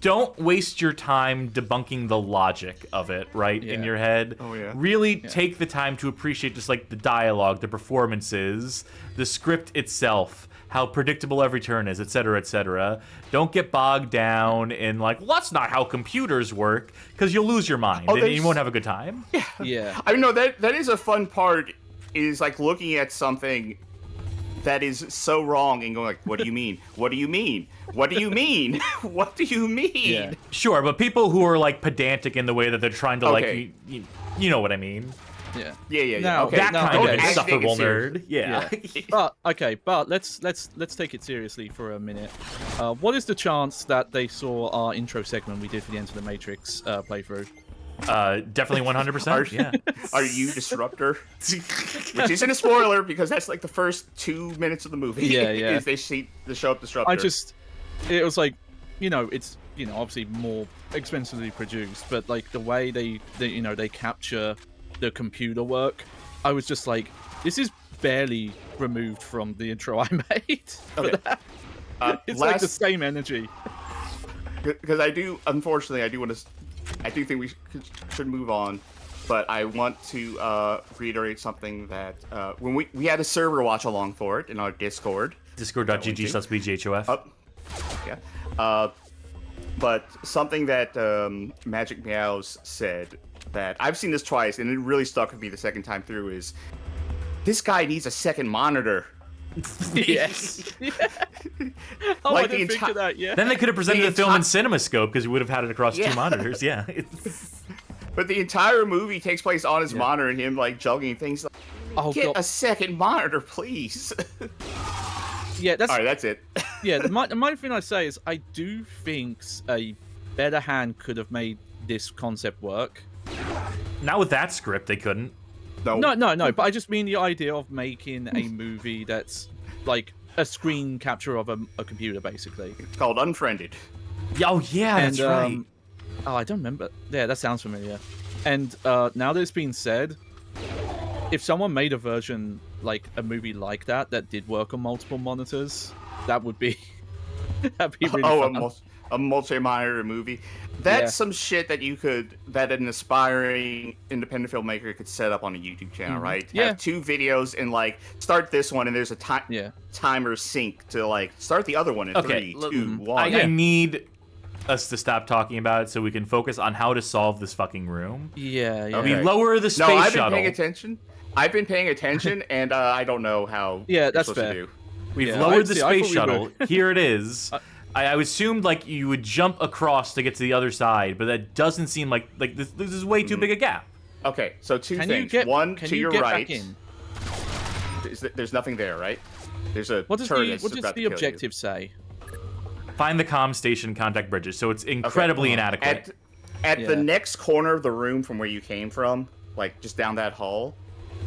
don't waste your time debunking the logic of it, right, in your head. Oh, yeah. Really take the time to appreciate just, like, the dialogue, the performances, the script itself, how predictable every turn is, etc., etc. Don't get bogged down in, like, well, that's not how computers work, because you'll lose your mind, and you won't have a good time. Yeah. I know that is a fun part, is, like, looking at something that is so wrong and going like, what do you mean? What do you mean? What do you mean? What do you mean? Yeah. Sure, but people who are like pedantic in the way that they're trying to like, you know what I mean? Yeah. Yeah. No, okay. That kind of insufferable nerd. Yeah. But let's take it seriously for a minute. What is the chance that they saw our intro segment we did for the Enter the Matrix playthrough? Definitely 100%. Yeah. Are you Disruptor? Which isn't a spoiler because that's like the first 2 minutes of the movie. Yeah. Is they show up Disruptor. It was like, it's obviously more expensively produced, but like the way they capture the computer work, I was just like, this is barely removed from the intro I made. Okay. It's like the same energy. Because I do think we should move on, but I want to reiterate something that when we had a server watch along for it in our Discord. Discord.gg/BGHOF. Yeah. But something that Magic Meows said that I've seen this twice and it really stuck with me the second time through is this guy needs a second monitor. Yes. Oh, I didn't think of that. Yeah. Then they could have presented the film in CinemaScope because we would have had it across 2 monitors. Yeah. But the entire movie takes place on his monitor and him like juggling things. Like, get a second monitor, please. Yeah, that's all right. That's it. Yeah, the main thing I say is I do think a better hand could have made this concept work. Not with that script, they couldn't. No, but I just mean the idea of making a movie that's like a screen capture of a computer, basically. It's called Unfriended. Oh yeah, that's right. Oh, I don't remember. Yeah, that sounds familiar. And now that it's been said, if someone made a version, like a movie like that did work on multiple monitors, that would be that'd be really fun. A multi-monitor movie. That's some shit that an aspiring independent filmmaker could set up on a YouTube channel, right? Yeah. Have 2 videos and like start this one and there's a timer sync to like start the other one in 3, 2, 1. I need us to stop talking about it so we can focus on how to solve this fucking room. Yeah. We lower the space shuttle. I've been paying attention, and I don't know how. Yeah, that's fair. We've lowered the space shuttle. Here it is. I assumed like you would jump across to get to the other side, but that doesn't seem like this is way too big a gap. Okay, so 2 things. One, to your right. There's nothing there, right? There's a what does the objective say? Find the comm station, contact bridges. So it's incredibly inadequate. At the next corner of the room from where you came from, like just down that hall,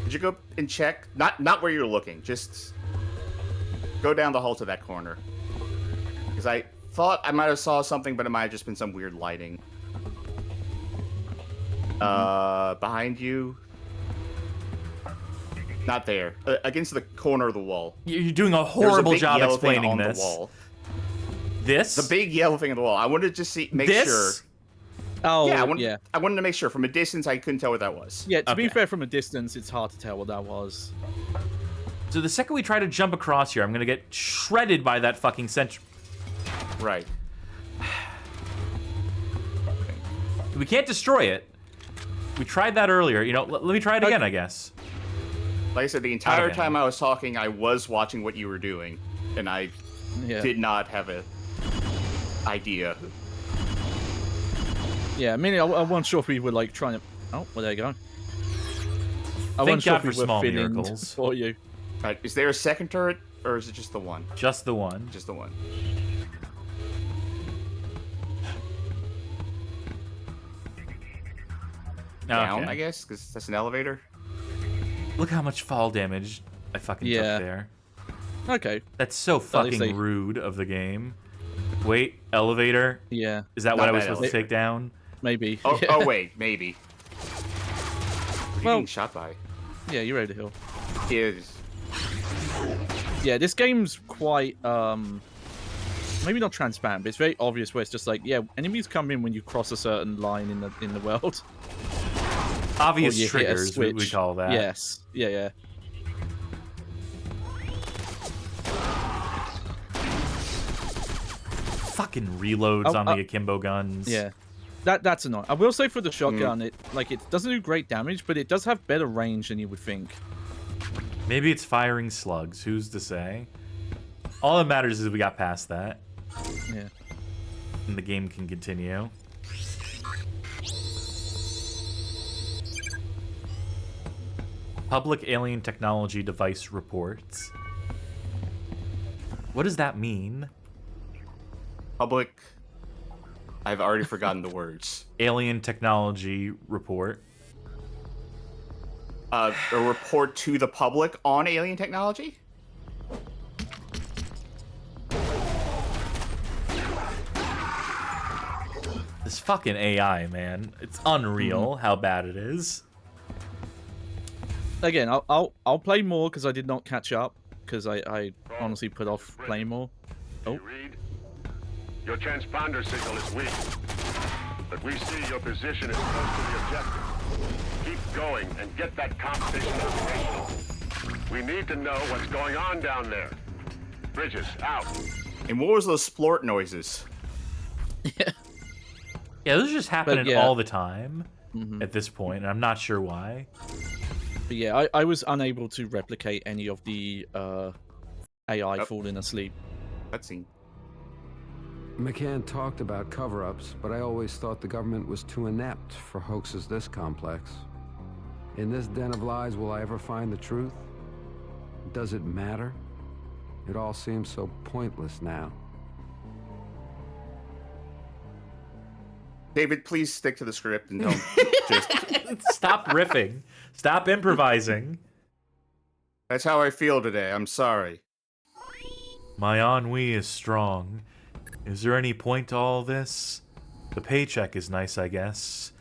did you go and check? Not where you're looking. Just go down the hall to that corner. Because I thought I might have saw something, but it might have just been some weird lighting. Behind you. Not there. Against the corner of the wall. You're doing a horrible job explaining this. The wall. This? The big yellow thing on the wall. I wanted to just make sure. Oh, yeah. I wanted to make sure. From a distance, I couldn't tell what that was. Yeah, to be fair, from a distance, it's hard to tell what that was. So the second we try to jump across here, I'm going to get shredded by that fucking sentry. Right. We can't destroy it. We tried that earlier. You know, let me try it again, I guess. Like I said, the entire time I was talking, I was watching what you were doing, and I did not have an idea. Yeah, I mean, I wasn't sure if we were like trying to. Oh, well, there you go. I Thank wasn't sure God if we for were small feeling miracles for you. Right, is there a second turret, or is it just the one? Just the one. Just the one. Down, I guess, because that's an elevator. Look how much fall damage I fucking took there. Okay. That's so fucking rude of the game. Wait, elevator? Yeah. Is that what I was supposed to take down? Maybe. Oh wait, maybe. What are you getting shot by? Yeah, you're over the hill. Yeah, this game's quite, maybe not transparent, but it's very obvious where it's just like, enemies come in when you cross a certain line in the world. Obvious triggers, we call that. Yes. Yeah. Fucking reloads on the akimbo guns. Yeah. That's annoying. I will say for the shotgun, it doesn't do great damage, but it does have better range than you would think. Maybe it's firing slugs. Who's to say? All that matters is we got past that. Yeah. And the game can continue. Public alien technology device reports. What does that mean? Public. I've already forgotten the words. Alien technology report. A report to the public on alien technology? This fucking AI, man. It's unreal how bad it is. Again, I'll play more because I did not catch up because I honestly put off playing more. Oh. Your transponder signal is weak, but we see your position is close to the objective. Keep going and get that comp station operational. We need to know what's going on down there. Bridges, out. And what was those splort noises? Yeah, those are just happening all the time at this point, and I'm not sure why. But yeah, I was unable to replicate any of the AI falling asleep. Cutscene. McCann talked about cover-ups, but I always thought the government was too inept for hoaxes this complex. In this den of lies, will I ever find the truth? Does it matter? It all seems so pointless now. David, please stick to the script and don't just... Stop riffing. Stop improvising. That's how I feel today. I'm sorry. My ennui is strong. Is there any point to all this? The paycheck is nice, I guess.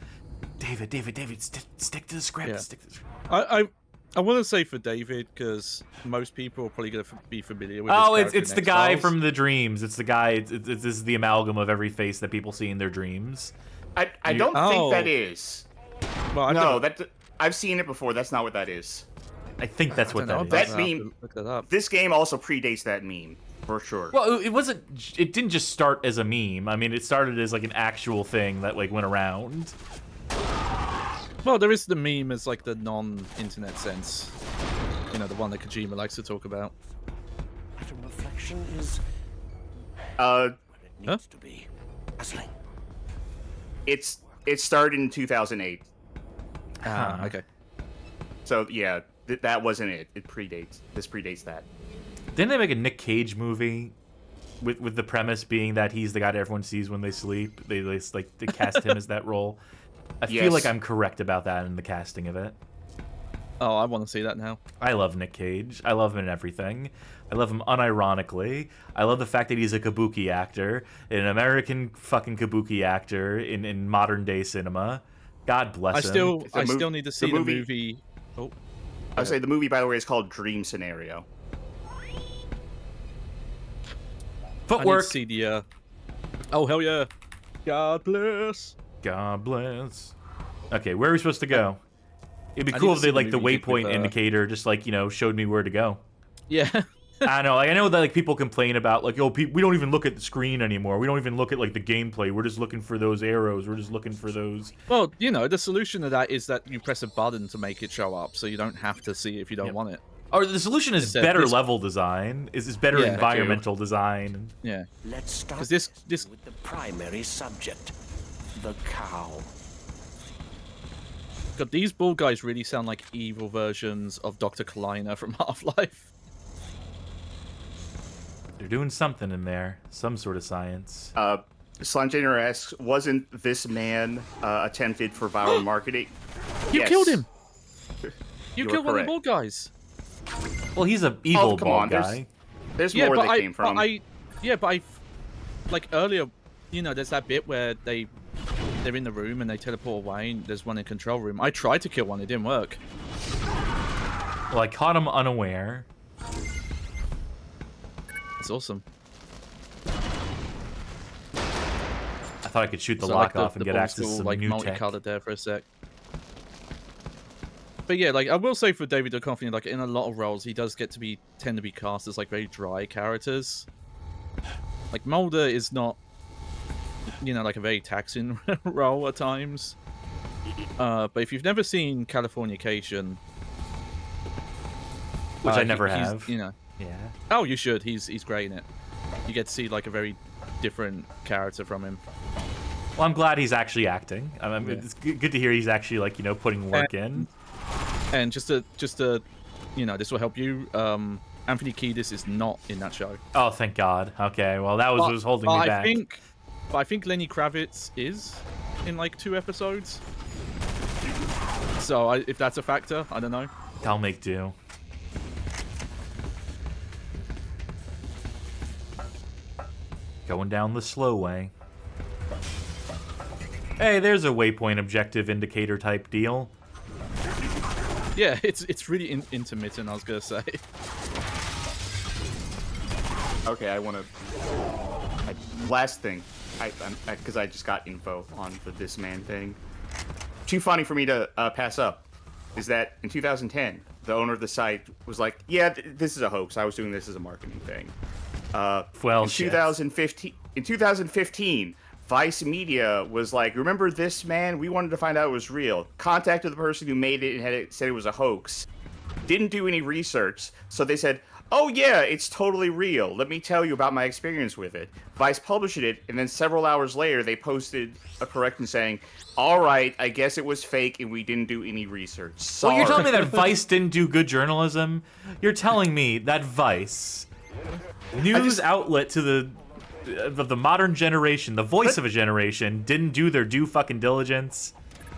David, stick to the script. Yeah. Stick to the script. I want to say for David, because most people are probably going to be familiar with his it's the in guy X-Files. from the dreams. It's the guy. This is the amalgam of every face that people see in their dreams. I don't think that is. Well, I've seen it before. That's not what that is. I think that's what that is. That meme. Look that up. This game also predates that meme, for sure. Well, it wasn't. It didn't just start as a meme. I mean, it started as like an actual thing that like went around. Well, there is the meme as like the non-internet sense. You know, the one that Kojima likes to talk about. Atom reflection is It needs to be. Puzzling. It started in 2008. Okay. So yeah, that wasn't it. It predates. This predates that. Didn't they make a Nick Cage movie with the premise being that he's the guy that everyone sees when they sleep? They cast him as that role. I feel like I'm correct about that in the casting of it. Oh, I want to see that now. I love Nick Cage. I love him in everything. I love him unironically. I love the fact that he's a kabuki actor, an American fucking kabuki actor in modern day cinema. God bless him. I still need to see the movie. Oh, I would say the movie, by the way, is called Dream Scenario. Footwork. I need to see the. Oh hell yeah! God bless. God bless. Okay, where are we supposed to go? It'd be I cool need if to they see like the the movie waypoint with, indicator just like showed me where to go. Yeah. I know, like I know that like people complain about like, oh, we don't even look at the screen anymore. We don't even look at like the gameplay. We're just looking for those arrows. We're just looking for those. Well, the solution to that is that you press a button to make it show up, so you don't have to see it if you don't want it. Or the solution is better level design. Is better environmental design. Yeah. Let's start this with the primary subject, the cow. God, these bald guys really sound like evil versions of Dr. Kleiner from Half-Life. They're doing something in there. Some sort of science. Slime Junior asks, wasn't this man attempted for viral marketing? You Yes. killed him! You are killed one of correct. the bald guys! Well, he's an evil come bald on, guy. There's more that came from. Like earlier, there's that bit where they're in the room and they teleport away, and there's one in control room. I tried to kill one, it didn't work. Well, I caught him unaware. That's awesome. I thought I could shoot the So, lock like, off and get access to some new tech. multicolored there for a sec. But yeah, like I will say for David Duchovny, like in a lot of roles, he does tend to be cast as like very dry characters. Like Mulder is not, like a very taxing role at times. But if you've never seen Californication, which I never have, Yeah. Oh, you should. He's great in it. You get to see like a very different character from him. Well, I'm glad he's actually acting. I mean, it's good to hear he's actually like putting work in. And just to this will help you. Anthony Kiedis is not in that show. Oh, thank God. Okay, well that was holding me back. I think Lenny Kravitz is in like 2 episodes. So if that's a factor, I don't know. I'll make do. Going down the slow way. Hey, there's a waypoint objective indicator type deal. Yeah, it's really intermittent, I was gonna say. Okay, last thing, because I just got info on the This Man thing. Too funny for me to pass up is that in 2010, the owner of the site was like, "Yeah, this is a hoax. I was doing this as a marketing thing." In 2015, Vice Media was like, "Remember This Man? We wanted to find out it was real. Contacted the person who made it and said it was a hoax. Didn't do any research, so they said." Oh yeah, it's totally real. Let me tell you about my experience with it. Vice published it, and then several hours later, they posted a correction saying, "All right, I guess it was fake, and we didn't do any research." Sorry. Well, you're telling me that Vice didn't do good journalism? You're telling me that Vice, news outlet to the modern generation, the voice of a generation, didn't do their due fucking diligence?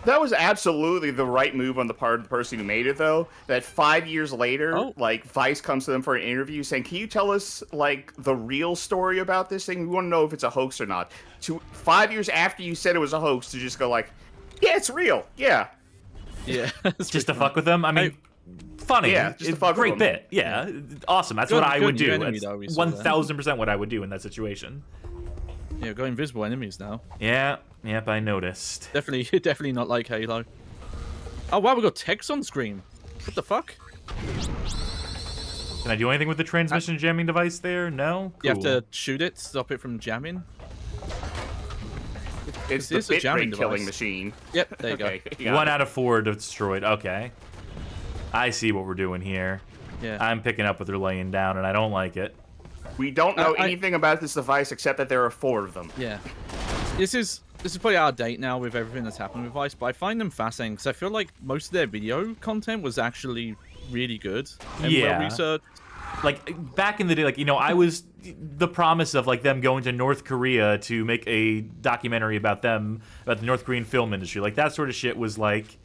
That was absolutely the right move on the part of the person who made it, though. That 5 years later, like, Vice comes to them for an interview saying, can you tell us, like, the real story about this thing? We want to know if it's a hoax or not. 5 years after you said it was a hoax, to just go like, yeah, it's real. Yeah. Yeah. Just to fuck with them? I mean, funny. Yeah, just to fuck with great them. bit. Yeah. Awesome. That's what I would do. Enemy, That's though, we saw that. 1000% what I would do in that situation. Yeah, got invisible enemies now. Yeah. Yep, I noticed. Definitely not like Halo. Oh wow, we got text on screen. What the fuck? Can I do anything with the transmission jamming device there? No? Cool. You have to shoot it, stop it from jamming. It's the bit rate killing machine. Yep, there you go. 1 out of 4 destroyed. Okay. I see what we're doing here. Yeah. I'm picking up what they're laying down, and I don't like it. We don't know anything about this device except that there are 4 of them. Yeah. This is probably out of date now with everything that's happened with Vice, but I find them fascinating because I feel like most of their video content was actually really good and well researched. Like, back in the day, like, you know, I was the promise of, like, them going to North Korea to make a documentary about them, about the North Korean film industry. Like, that sort of shit was, like,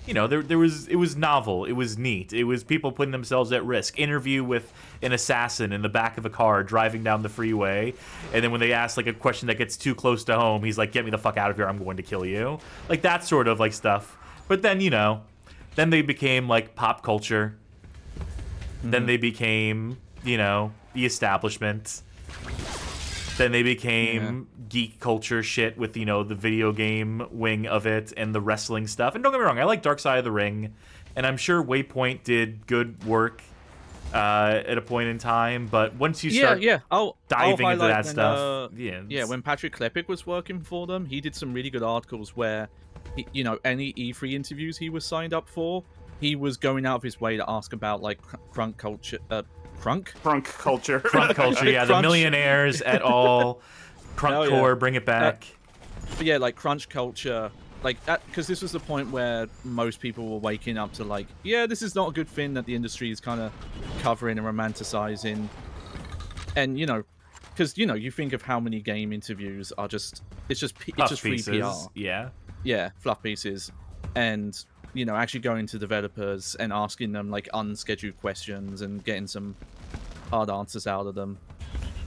you know, it was novel. It was neat. It was people putting themselves at risk. Interview with an assassin in the back of a car driving down the freeway. And then when they ask, like, a question that gets too close to home, he's like, get me the fuck out of here. I'm going to kill you. Like, that sort of, like, stuff. But then, you know, then they became, like, pop culture. Then they became, you know, the establishment. Then they became geek culture shit with, you know, the video game wing of it and the wrestling stuff. And don't get me wrong, I like Dark Side of the Ring. And I'm sure Waypoint did good work at a point in time. But once you start diving into that stuff... when Patrick Klepek was working for them, he did some really good articles where, you know, any E3 interviews he was signed up for, he was going out of his way to ask about, like, crunk culture... Crunk culture. Crunk culture, yeah. The millionaires et al. Crunk core, bring it back. But yeah, like, crunch culture. Like, because this was the point where most people were waking up to, like, yeah, this is not a good thing that the industry is kind of covering and romanticizing. And, you know, because, you know, you think of how many game interviews are just... It's just free PR. Yeah. Yeah, fluff pieces. And... you know, actually going to developers and asking them, like, unscheduled questions and getting some hard answers out of them.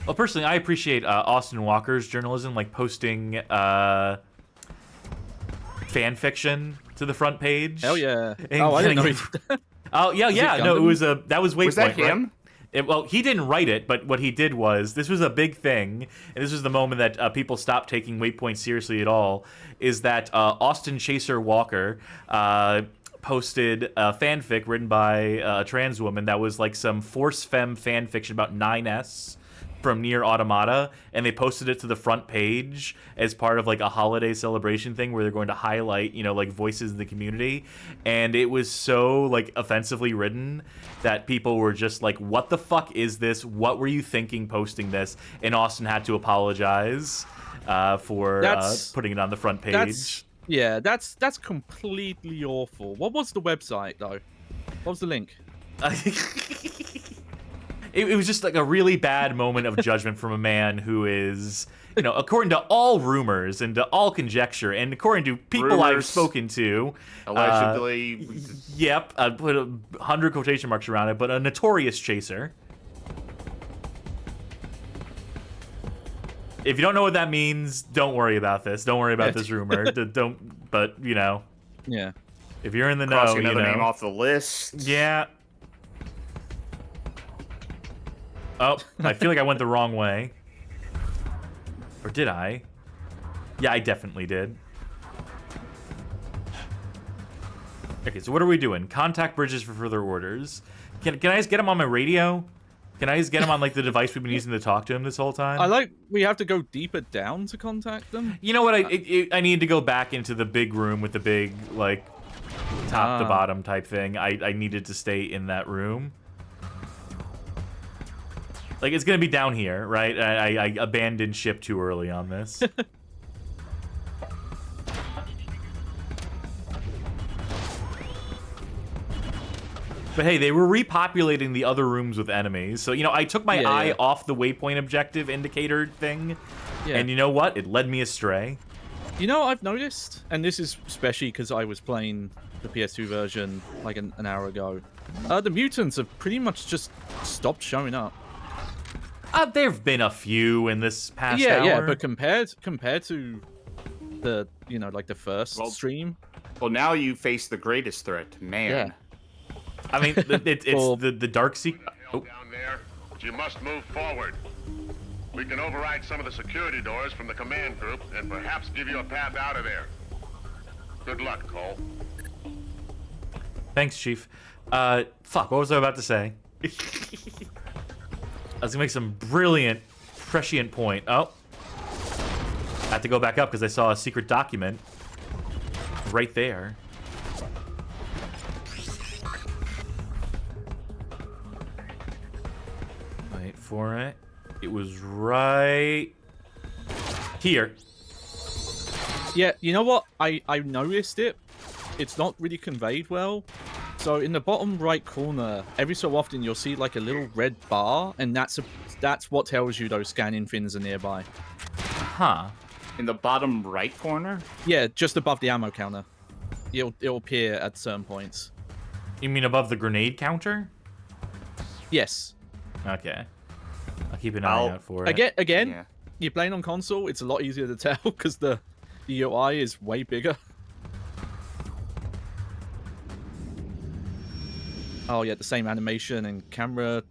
Well, personally, I appreciate Austin Walker's journalism, like posting fan fiction to the front page. Hell yeah! I didn't know he did that. Oh yeah. No, it was that was Waypoint. Was that him? Right? Well, he didn't write it, but what he did was, this was a big thing, and this was the moment that people stopped taking Waypoint seriously at all, is that Austin Chaser Walker posted a fanfic written by a trans woman that was like some Force Femme fanfiction about 9S from Nier Automata, and they posted it to the front page as part of like a holiday celebration thing where they're going to highlight, you know, like voices in the community. And it was so like offensively written that people were just like, what the fuck is this? What were you thinking posting this? And Austin had to apologize for putting it on the front page. That's completely awful. What was the website though? What was the link? It was just like a really bad moment of judgment from a man who is, you know, according to all rumors and to all conjecture and according to people I've spoken to, allegedly, yep, I put 100 quotation marks around it, but a notorious chaser. If you don't know what that means, don't worry about this. Don't worry about this rumor. But you know, if you're in the know, you know, name off the list. Yeah. Oh, I feel like I went the wrong way. Or did I? Yeah, I definitely did. Okay, so what are we doing? Contact bridges for further orders. Can I just get him on my radio? Can I just get him on like the device we've been using to talk to him this whole time? We have to go deeper down to contact them. You know what? I need to go back into the big room with the big like top to bottom type thing. I needed to stay in that room. Like, it's going to be down here, right? I abandoned ship too early on this. But hey, they were repopulating the other rooms with enemies. So, you know, I took my eye off the waypoint objective indicator thing. Yeah. And you know what? It led me astray. You know, I've noticed, and this is especially because I was playing the PS2 version like an hour ago. The mutants have pretty much just stopped showing up. There've been a few in this past hour. Yeah, but compared to the like the first stream. Well, now you face the greatest threat, man. Yeah. I mean, it's the dark secret. Down there, but you must move forward. We can override some of the security doors from the command group and perhaps give you a path out of there. Good luck, Cole. Thanks, Chief. Fuck, what was I about to say? I was gonna make some brilliant, prescient point. Oh. I had to go back up because I saw a secret document right there. Wait for it. It was right here. Yeah, you know what? I noticed it. It's not really conveyed well. So in the bottom right corner, every so often you'll see like a little red bar, and that's what tells you those scanning fins are nearby. Huh. In the bottom right corner? Yeah, just above the ammo counter. It'll appear at certain points. You mean above the grenade counter? Yes. Okay. I'll keep an eye out for it. Again, Yeah. you're playing on console, it's a lot easier to tell because the UI is way bigger. Oh yeah, the same animation and camera.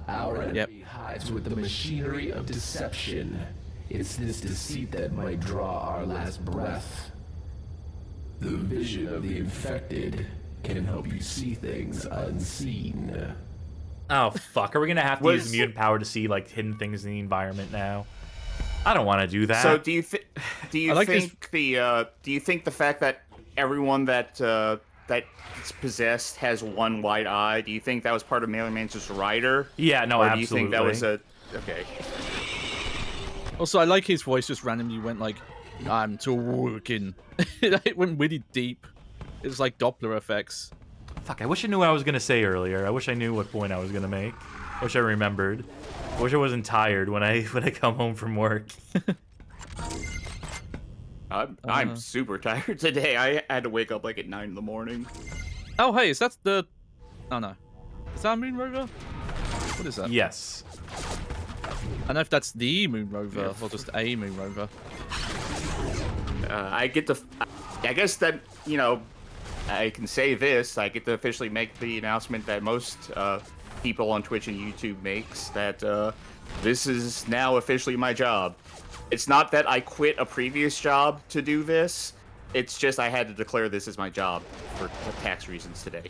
Our enemy hides with the machinery of deception. It's this deceit that might draw our last breath. The vision of the infected can help you see things unseen. Oh fuck! Are we gonna have to use mutant power to see like hidden things in the environment now? I don't want to do that. So do you think the fact that everyone that's possessed has one white eye? Do you think that was part of Mailer Mansion's rider? Yeah, no, or absolutely. Do you think that was okay? Also, I like his voice just randomly went like, "I'm talking." It went really deep. It was like Doppler effects. Fuck! I wish I knew what I was gonna say earlier. I wish I knew what point I was gonna make. I wish I remembered. I wish I wasn't tired when I come home from work. I'm super tired today. I had to wake up like at 9 in the morning. Oh hey, is that the? Oh no, is that a moon rover? What is that? Yes. I don't know if that's the moon rover or just a moon rover. I guess that I can say this. I get to officially make the announcement that most people on Twitch and YouTube makes that this is now officially my job. It's not that I quit a previous job to do this. It's just I had to declare this as my job for tax reasons today.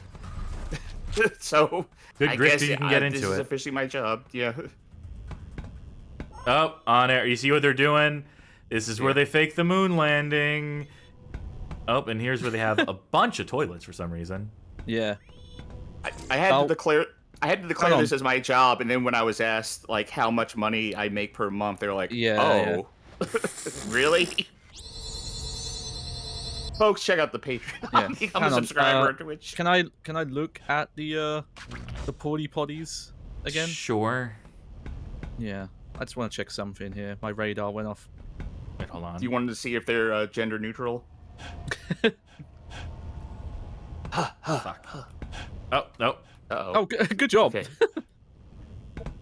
So good I grip, guess you can get into this is it. officially my job. Yeah. Oh, on air. You see what they're doing? This is where they fake the moon landing. Oh, and here's where they have a bunch of toilets for some reason. Yeah. I had to declare this as my job, and then when I was asked like how much money I make per month, they're like, really? Folks, check out the Patreon. Become a subscriber to Twitch. Can I look at the porty potties again? Sure. Yeah. I just want to check something here. My radar went off. Wait, hold on. You wanted to see if they're gender neutral? Fuck. Oh, no. Uh-oh. Oh, good job. Okay.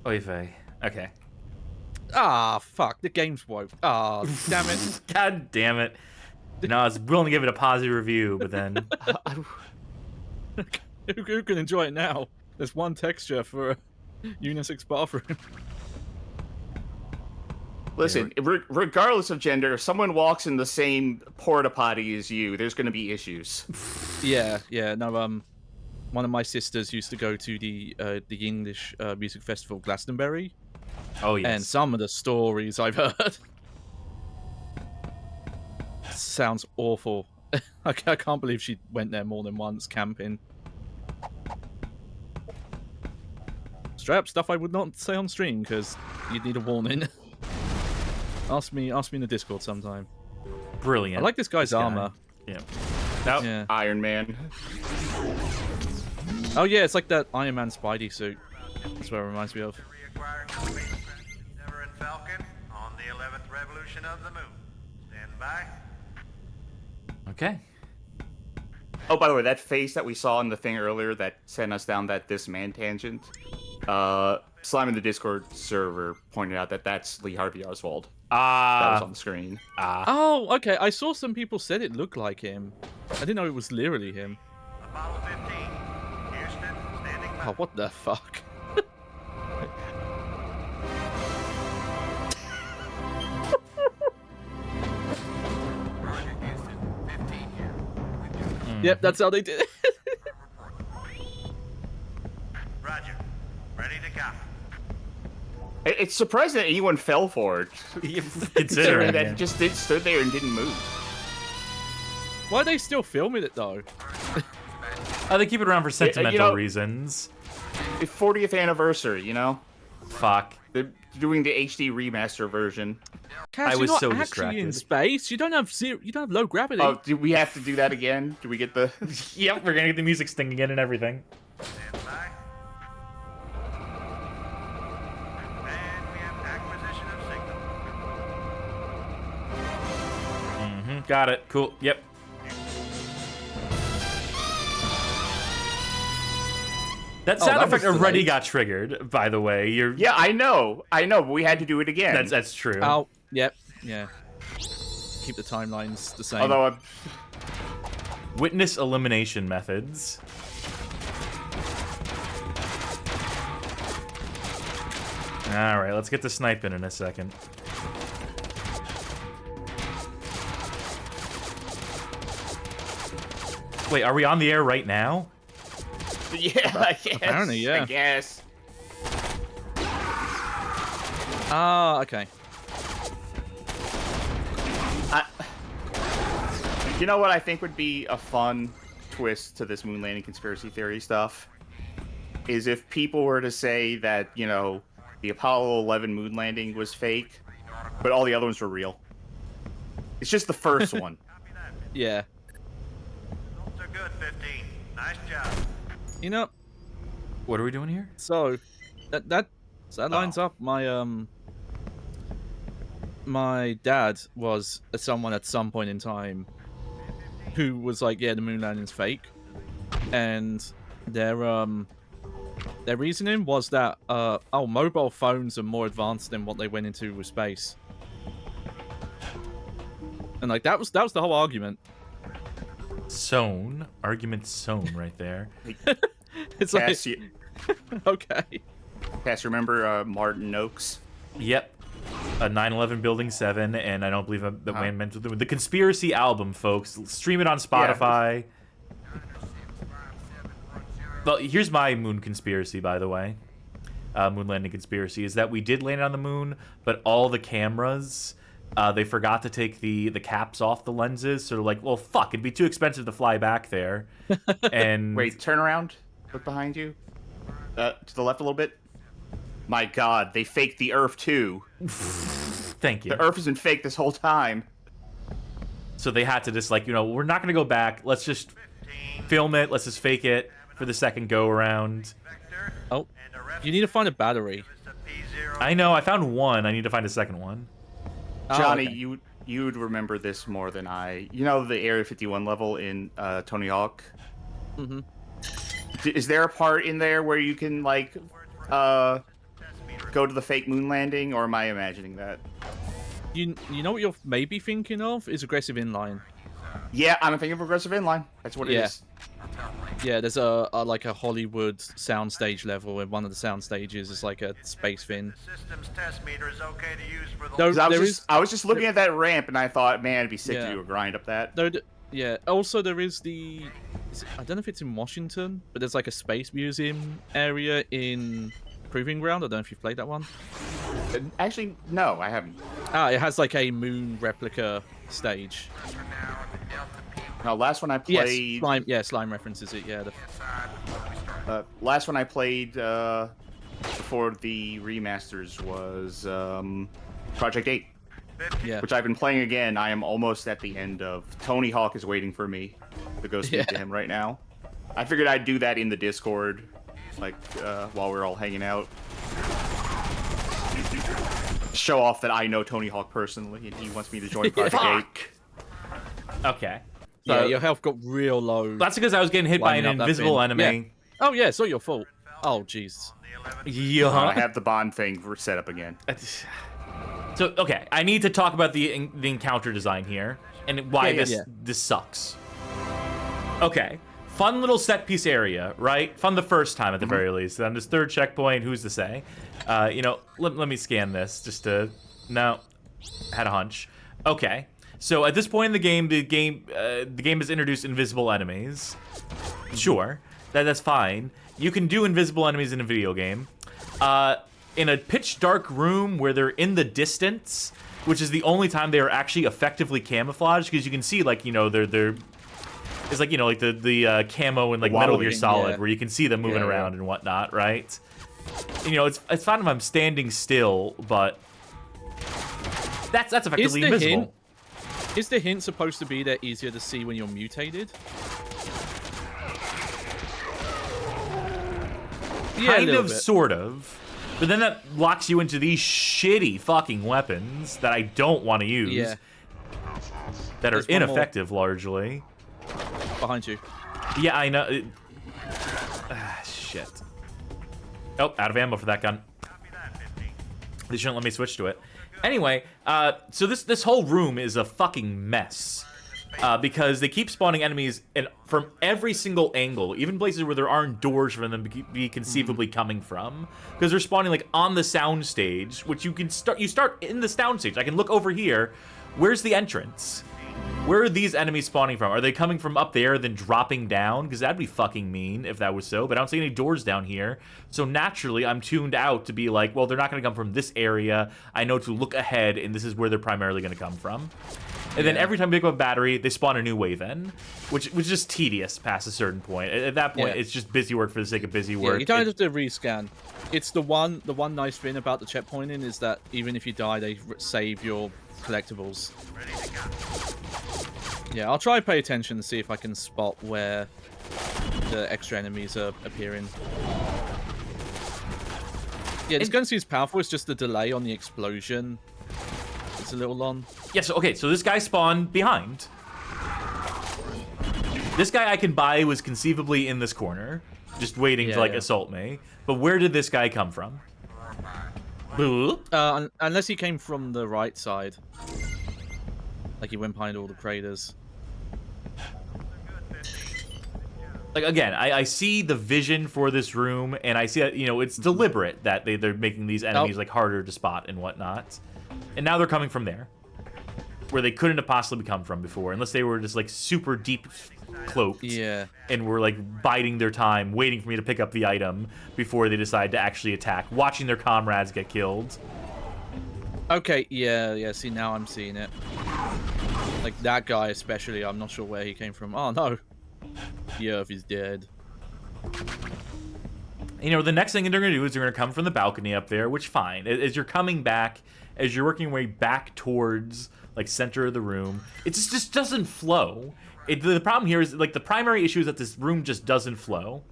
Oy vey. Okay. Ah, fuck. The game's woke. Ah, damn it. God damn it. No, I was willing to give it a positive review, but then... Who can enjoy it now? There's one texture for a unisex bathroom. Listen, regardless of gender, if someone walks in the same porta potty as you, there's going to be issues. Yeah. No, one of my sisters used to go to the English music festival Glastonbury. Oh, yes. And some of the stories I've heard sounds awful. I can't believe she went there more than once camping. Straight up stuff I would not say on stream because you'd need a warning. Ask me in the Discord sometime. Brilliant. I like this guy's armor. Yeah. Nope. Yeah. Iron Man. Oh yeah, it's like that Iron Man Spidey suit. That's what it reminds me of. Falcon on the 11th revolution of the moon. Stand Okay. Oh, by the way, that face that we saw in the thing earlier that sent us down that this man tangent, Slime in the Discord server pointed out that that's Lee Harvey Oswald. That was on the screen. Oh, okay. I saw some people said it looked like him. I didn't know it was literally him. Apollo 15, Houston, standing by. Oh, what the fuck? Roger, Houston, 15 here. Yep, that's how they did it. Roger, ready to go. It's surprising that anyone fell for it. Considering that it just stood there and didn't move. Why are they still filming it though? They keep it around for sentimental reasons. The 40th anniversary, you know? Fuck. They're doing the HD remaster version. Cass, I was you're not so actually distracted. in space. You don't have low gravity. Oh, do we have to do that again? Do we get the... Yep, we're gonna get the music sting again and everything. Stand by. And we have acquisition of signal. Got it. Cool. Yep. That sound that effect was already delayed. got triggered, by the way. Yeah, I know, but we had to do it again. That's true. Oh, yep, yeah. Keep the timelines the same. Although, Witness elimination methods. Alright, let's get to sniping in a second. Wait, are we on the air right now? yeah, I guess. Apparently, yeah. I guess. Ah, okay. You know what I think would be a fun twist to this moon landing conspiracy theory stuff? Is if people were to say that, you know, the Apollo 11 moon landing was fake, but all the other ones were real. It's just the first one. Yeah. Results are good, 15. Nice job. You know, What are we doing here? so that lines up. My dad was someone at some point in time who was like, yeah, the moon landing's fake, and their reasoning was that mobile phones are more advanced than what they went into with space, and like that was the whole argument. Argument sown right there. It's Cass, like okay. Cass, remember Martin Oakes? Yep. A 9/11 Building 7, and I don't believe that man meant to do the Conspiracy album, folks. Stream it on Spotify. Well, here's my moon conspiracy, by the way. Moon landing conspiracy is that we did land on the moon, but all the cameras, they forgot to take the caps off the lenses. So they're like, well, fuck, it'd be too expensive to fly back there. And Wait, turn around. Look behind you. To the left a little bit. My God, they faked the Earth too. Thank you. The Earth has been fake this whole time. So they had to just like, you know, we're not gonna go back. Let's just film it. Let's just fake it for the second go around. Oh, you need to find a battery. I know. I found one. I need to find a second one. Johnny, okay. you'd remember this more than I. You know the Area 51 level in Tony Hawk? Mm-hmm. Is there a part in there where you can, like, go to the fake moon landing, or am I imagining that? You know what you're maybe thinking of is aggressive inline. Yeah, I'm thinking of aggressive inline. That's what it is. Yeah, there's a like a Hollywood soundstage level, and one of the sound stages is like a space fin. The system's test meter is okay to use for the... No, 'Cause I was just looking at that ramp, and I thought, man, it'd be sick Yeah. to do a grind up that. Yeah. Also, there is I don't know if it's in Washington, but there's like a space museum area in Proving Ground. I don't know if you've played that one. Actually, no, I haven't. It has like a moon replica stage. No, last one I played. Yes, Slime references it. Yeah. Last one I played before the remasters was Project 8. Yeah. Which I've been playing again. I am almost at the end of. Tony Hawk is waiting for me to go speak to him right now. I figured I'd do that in the Discord, like while we're all hanging out. Show off that I know Tony Hawk personally, and he wants me to join Project 8. Okay. So, yeah, So your health got real low. that's because I was getting hit by an invisible enemy. Yeah. Oh, yeah, it's all your fault. Oh, jeez. Yeah. I have the bond thing set up again. So, okay, I need to talk about the encounter design here and why this sucks. Okay, fun little set piece area, right? Fun the first time at the very least. Then this third checkpoint, who's to say? You know, let me scan this just to... No, had a hunch. Okay, so at this point in the game has introduced invisible enemies. Sure, that's fine. You can do invisible enemies in a video game. In a pitch dark room where they're in the distance, which is the only time they are actually effectively camouflaged, because you can see, like, you know, they're it's like, you know, like the camo in like Metal Gear Solid, where you can see them moving around and whatnot, right? You know, it's fine if I'm standing still, but that's effectively invisible. Is the hint supposed to be they're easier to see when you're mutated? Yeah, kind of, sort of. But then that locks you into these shitty fucking weapons that I don't want to use. Yeah. That are ineffective, largely. Behind you. Yeah, I know. Shit. Oh, out of ammo for that gun. They shouldn't let me switch to it. Anyway, so this whole room is a fucking mess. Because they keep spawning enemies from every single angle, even places where there aren't doors for them to be conceivably coming from. Because they're spawning like on the sound stage, which you start in the sound stage. I can look over here. Where's the entrance? Where are these enemies spawning from? Are they coming from up there, then dropping down? Because that'd be fucking mean if that was so. But I don't see any doors down here. So naturally, I'm tuned out to be like, well, they're not going to come from this area. I know to look ahead, and this is where they're primarily going to come from. And then every time they pick up a battery, they spawn a new wave in, which is just tedious past a certain point. At that point, it's just busy work for the sake of busy work. Yeah, you don't have to rescan. It's the one nice thing about the checkpointing is that even if you die, they save your collectibles. Yeah, I'll try to pay attention to see if I can spot where the extra enemies are appearing. Yeah, this gun seems powerful. It's just the delay on the explosion. It's a little long. Yes, okay, so this guy spawned behind. This guy I can buy was conceivably in this corner, just waiting to, like, assault me. But where did this guy come from? Unless he came from the right side. Like he went behind all the craters. Like, again, I see the vision for this room, and I see that, you know, it's deliberate that they're making these enemies, like, harder to spot and whatnot. And now they're coming from there, where they couldn't have possibly come from before, unless they were just, like, super deep cloaked. Yeah. And were, like, biding their time, waiting for me to pick up the item before they decide to actually attack, watching their comrades get killed. Okay, yeah, see, now I'm seeing it. Like, that guy especially, I'm not sure where he came from. Oh, no. The Earth is dead. You know, the next thing they're going to do is they're going to come from the balcony up there, which, fine. As you're coming back, as you're working your way back towards, like, center of the room, it just doesn't flow. The problem here is, like, the primary issue is that this room just doesn't flow.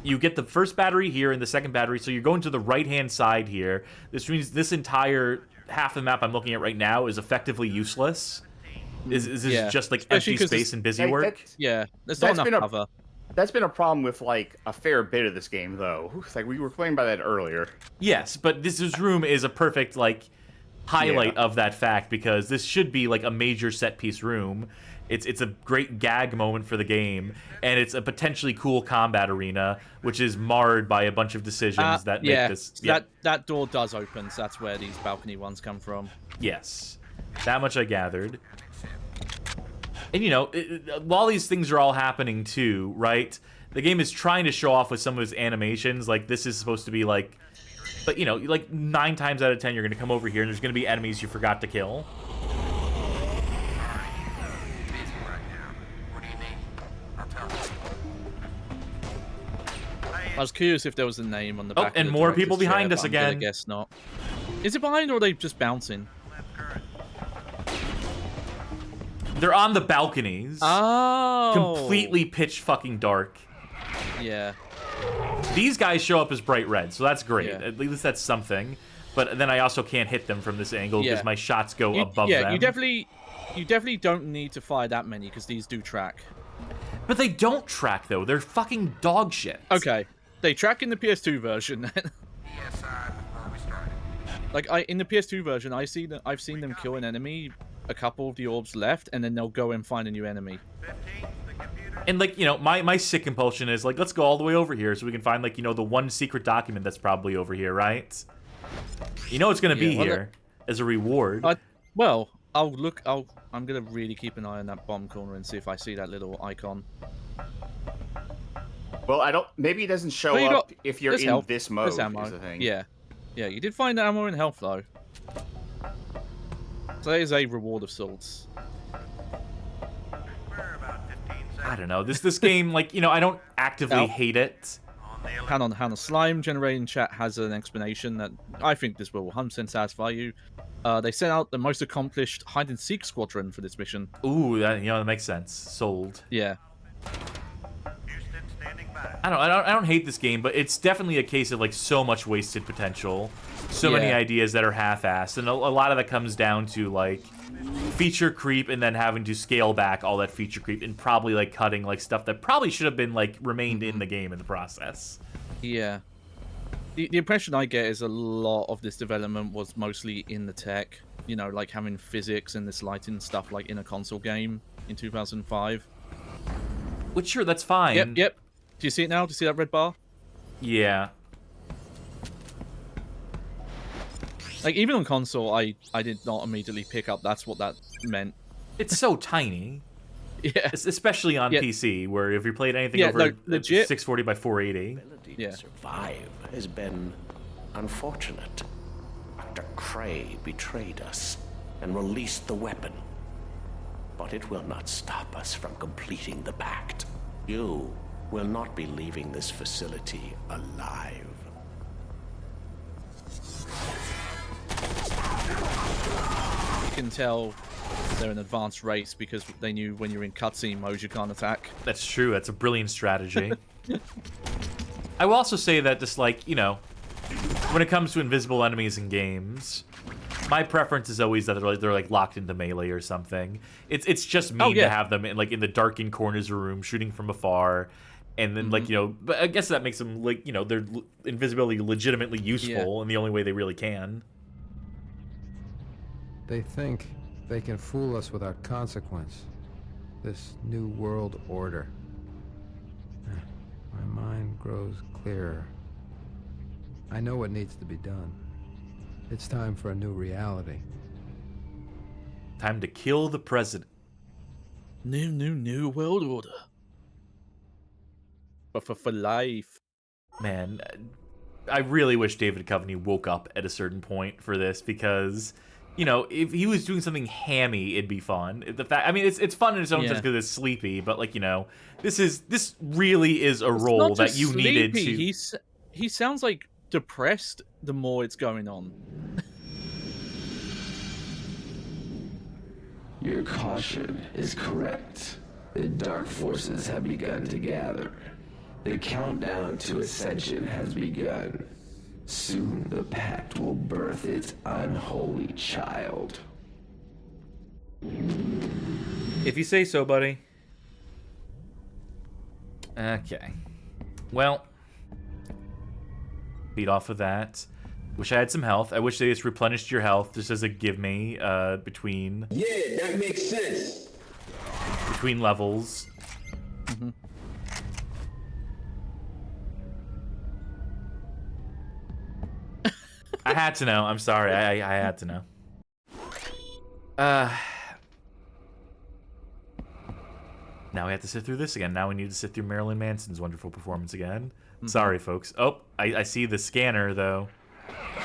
You get the first battery here and the second battery, so you're going to the right-hand side here. This means this entire half the map I'm looking at right now is effectively useless. Is just, like, empty space and busy work? There's not enough cover. That's been a problem with, like, a fair bit of this game, though. It's like, we were playing by that earlier. Yes, but this room is a perfect, like, highlight of that fact, because this should be, like, a major set-piece room. It's a great gag moment for the game, and it's a potentially cool combat arena, which is marred by a bunch of decisions that make this... That door does open, so that's where these balcony ones come from. Yes. That much I gathered. And, you know, while these things are all happening, too, right, the game is trying to show off with some of its animations. Like, this is supposed to be, like... But, you know, like, 9 times out of 10, you're going to come over here, and there's going to be enemies you forgot to kill. I was curious if there was a name on the back. Oh, and more people behind us again. I guess not. Is it behind, or are they just bouncing? They're on the balconies. Oh. Completely pitch fucking dark. Yeah. These guys show up as bright red, so that's great. Yeah. At least that's something. But then I also can't hit them from this angle because my shots go above them. You you definitely don't need to fire that many because these do track. But they don't track though. They're fucking dog shit. Okay, they track in the PS2 version. Like in the PS2 version, I've seen them kill an enemy, a couple of the orbs left, and then they'll go and find a new enemy. And like, you know, my sick compulsion is like, let's go all the way over here so we can find like, you know, the one secret document that's probably over here, right? You know it's gonna be here as a reward. Well, I'm gonna really keep an eye on that bomb corner and see if I see that little icon. Well, I don't. Maybe it doesn't show up if you're in this mode. Is the thing. Yeah, you did find ammo and health though. So that is a reward of sorts. I don't know. This game, like, you know, I don't actively hate it. Hang on. Slime generating chat has an explanation that I think this will 100% satisfy you. They sent out the most accomplished hide and seek squadron for this mission. Ooh, that makes sense. Sold. Yeah. I don't hate this game, but it's definitely a case of like so much wasted potential, so many ideas that are half-assed, and a lot of that comes down to like feature creep and then having to scale back all that feature creep and probably like cutting like stuff that probably should have been like remained in the game in the process. Yeah. The impression I get is a lot of this development was mostly in the tech, you know, like having physics and this lighting stuff like in a console game in 2005. Which, sure, that's fine. Yep. Do you see it now? Do you see that red bar? Yeah. Like, even on console, I did not immediately pick up that's what that meant. It's so tiny. Yeah. Especially on PC, where if you played anything over legit 640 by 480. To survive has been unfortunate. Dr. Cray betrayed us and released the weapon. But it will not stop us from completing the pact. You will not be leaving this facility alive. You can tell they're an advanced race because they knew when you're in cutscene mode you can't attack. That's true. That's a brilliant strategy. I will also say that just like, you know, when it comes to invisible enemies in games, my preference is always that they're like locked into melee or something. It's just mean to have them in like in the darkened corners of a room shooting from afar, and then like, you know, but I guess that makes them like, you know, their invisibility legitimately useful in the only way they really can. They think they can fool us without consequence. This new world order. My mind grows clearer. I know what needs to be done. It's time for a new reality. Time to kill the president. New world order. But for life. Man, I really wish David Duchovny woke up at a certain point for this, because, you know, if he was doing something hammy, it'd be fun. I mean, it's fun in its own sense because it's sleepy, but like, you know, this really is a role that you needed to. He sounds like depressed the more it's going on. Your caution is correct. The dark forces have begun to gather. The countdown to Ascension has begun. Soon the pact will birth its unholy child. If you say so, buddy. Okay. Well, beat off of that. Wish I had some health. I wish they just replenished your health just as a give me between. Yeah, that makes sense. Between levels. Mm-hmm. I had to know. I'm sorry. I had to know. Now we have to sit through this again. Now we need to sit through Marilyn Manson's wonderful performance again. Sorry, folks. Oh, I see the scanner, though.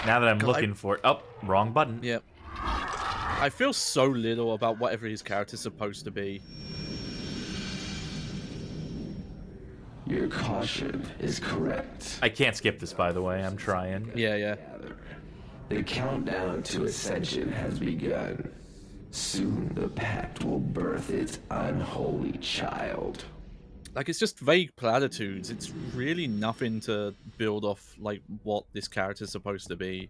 Now that I'm looking for it. Oh, wrong button. Yep. I feel so little about whatever his character's supposed to be. Your caution is correct. I can't skip this, by the way. I'm trying. Yeah. The countdown to Ascension has begun. Soon the pact will birth its unholy child. Like, it's just vague platitudes. It's really nothing to build off, like, what this character's supposed to be.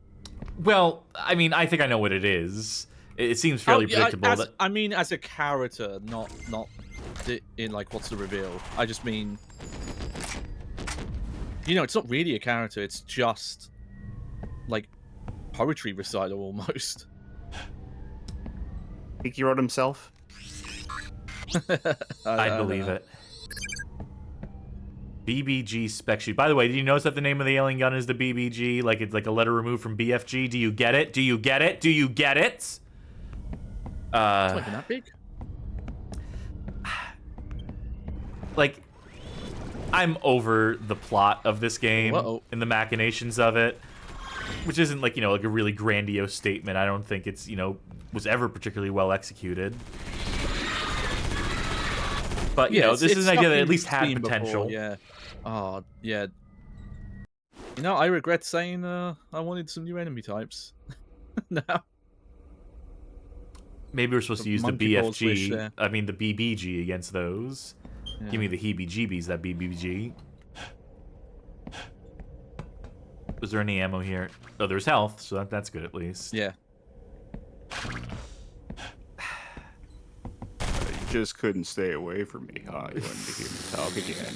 Well, I mean, I think I know what it is. It seems fairly predictable. I mean, as a character, not in like what's the reveal. I just mean, you know, it's not really a character. It's just like poetry recital almost. Think he wrote himself? I believe it. BBG spec sheet. By the way, did you notice that the name of the alien gun is the BBG? Like it's like a letter removed from BFG? Do you get it? Do you get it? Do you get it? It's not even that big. Like, I'm over the plot of this game and the machinations of it, which isn't like, you know, like a really grandiose statement. I don't think it's, you know, was ever particularly well executed. But, you know, this is an idea that at least had potential. Before, yeah. Oh, yeah. You know, I regret saying I wanted some new enemy types. No. Maybe we're supposed to use the BFG, I mean the BBG against those. Yeah. Give me the heebie-jeebies, that BBG. Was there any ammo here? Oh, there's health, so that's good at least. Yeah. You just couldn't stay away from me, huh? You wanted to hear me talk again.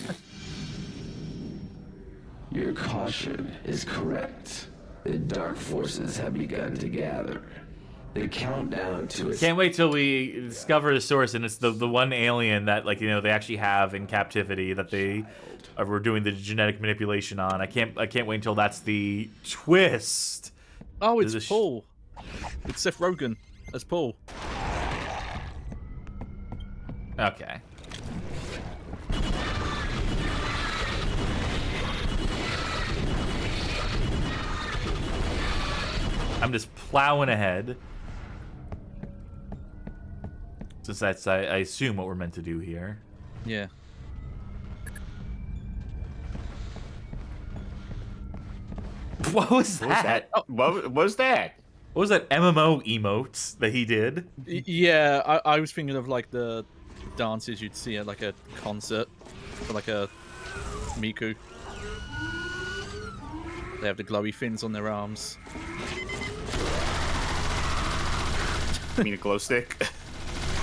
Your caution is correct. The dark forces have begun to gather. The countdown to it. Can't wait till we discover the source, and it's the one alien that, like, you know, they actually have in captivity that they were doing the genetic manipulation on. I can't wait until that's the twist. Oh, it's Paul. It's Seth Rogen as Paul. Okay. I'm just plowing ahead. Since that's, I assume, what we're meant to do here. Yeah. What was that? What was that? What was that MMO emotes that he did? Yeah, I was thinking of like the dances you'd see at like a concert, or like a Miku. They have the glowy fins on their arms. You mean a glow stick?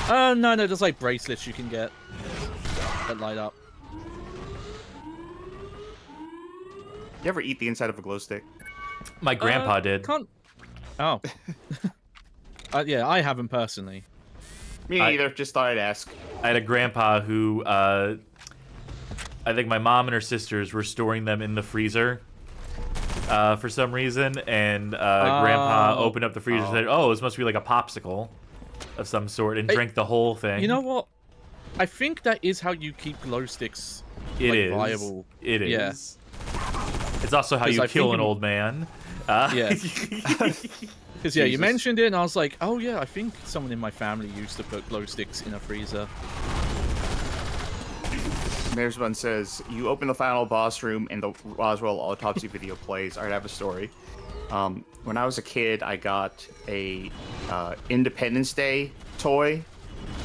No, there's like bracelets you can get that light up. You ever eat the inside of a glow stick? My grandpa did. Oh. Yeah, I haven't personally. Me neither, just thought I'd ask. I had a grandpa who, I think my mom and her sisters were storing them in the freezer for some reason, and Grandpa opened up the freezer and said, "Oh, this must be like a popsicle of some sort," and drank the whole thing. You know what? I think that is how you keep glow sticks viable. It is. Yeah. It's also how you kill an old man. Yeah. Because, yeah, you mentioned it, and I was like, oh, yeah, I think someone in my family used to put glow sticks in a freezer. Mayor's Bun says, you open the final boss room and the Roswell autopsy video plays. Alright, I have a story. When I was a kid, I got a Independence Day toy.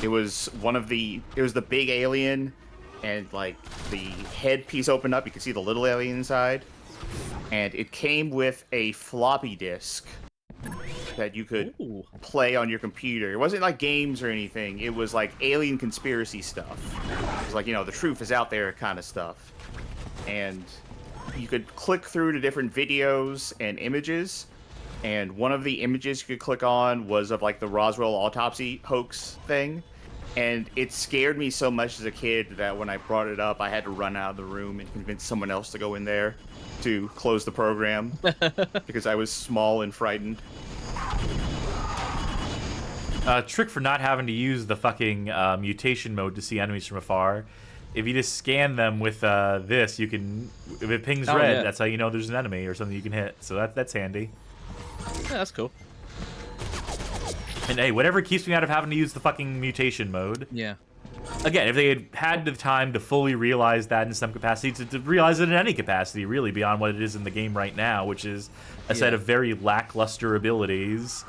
It was it was the big alien, and like the head piece opened up, you could see the little alien inside. And it came with a floppy disk that you could play on your computer. It wasn't like games or anything. It was like alien conspiracy stuff. It was like, you know, the truth is out there kind of stuff. And you could click through to different videos and images. And one of the images you could click on was of like the Roswell autopsy hoax thing. And it scared me so much as a kid that when I brought it up, I had to run out of the room and convince someone else to go in there to close the program because I was small and frightened. Trick for not having to use the fucking mutation mode to see enemies from afar. If you just scan them with this, you can. If it pings red, that's how you know there's an enemy or something you can hit. So that's handy. Yeah, that's cool. And hey, whatever keeps me out of having to use the fucking mutation mode. Yeah. Again, if they had the time to fully realize that in some capacity, to realize it in any capacity, really, beyond what it is in the game right now, which is a set of very lackluster abilities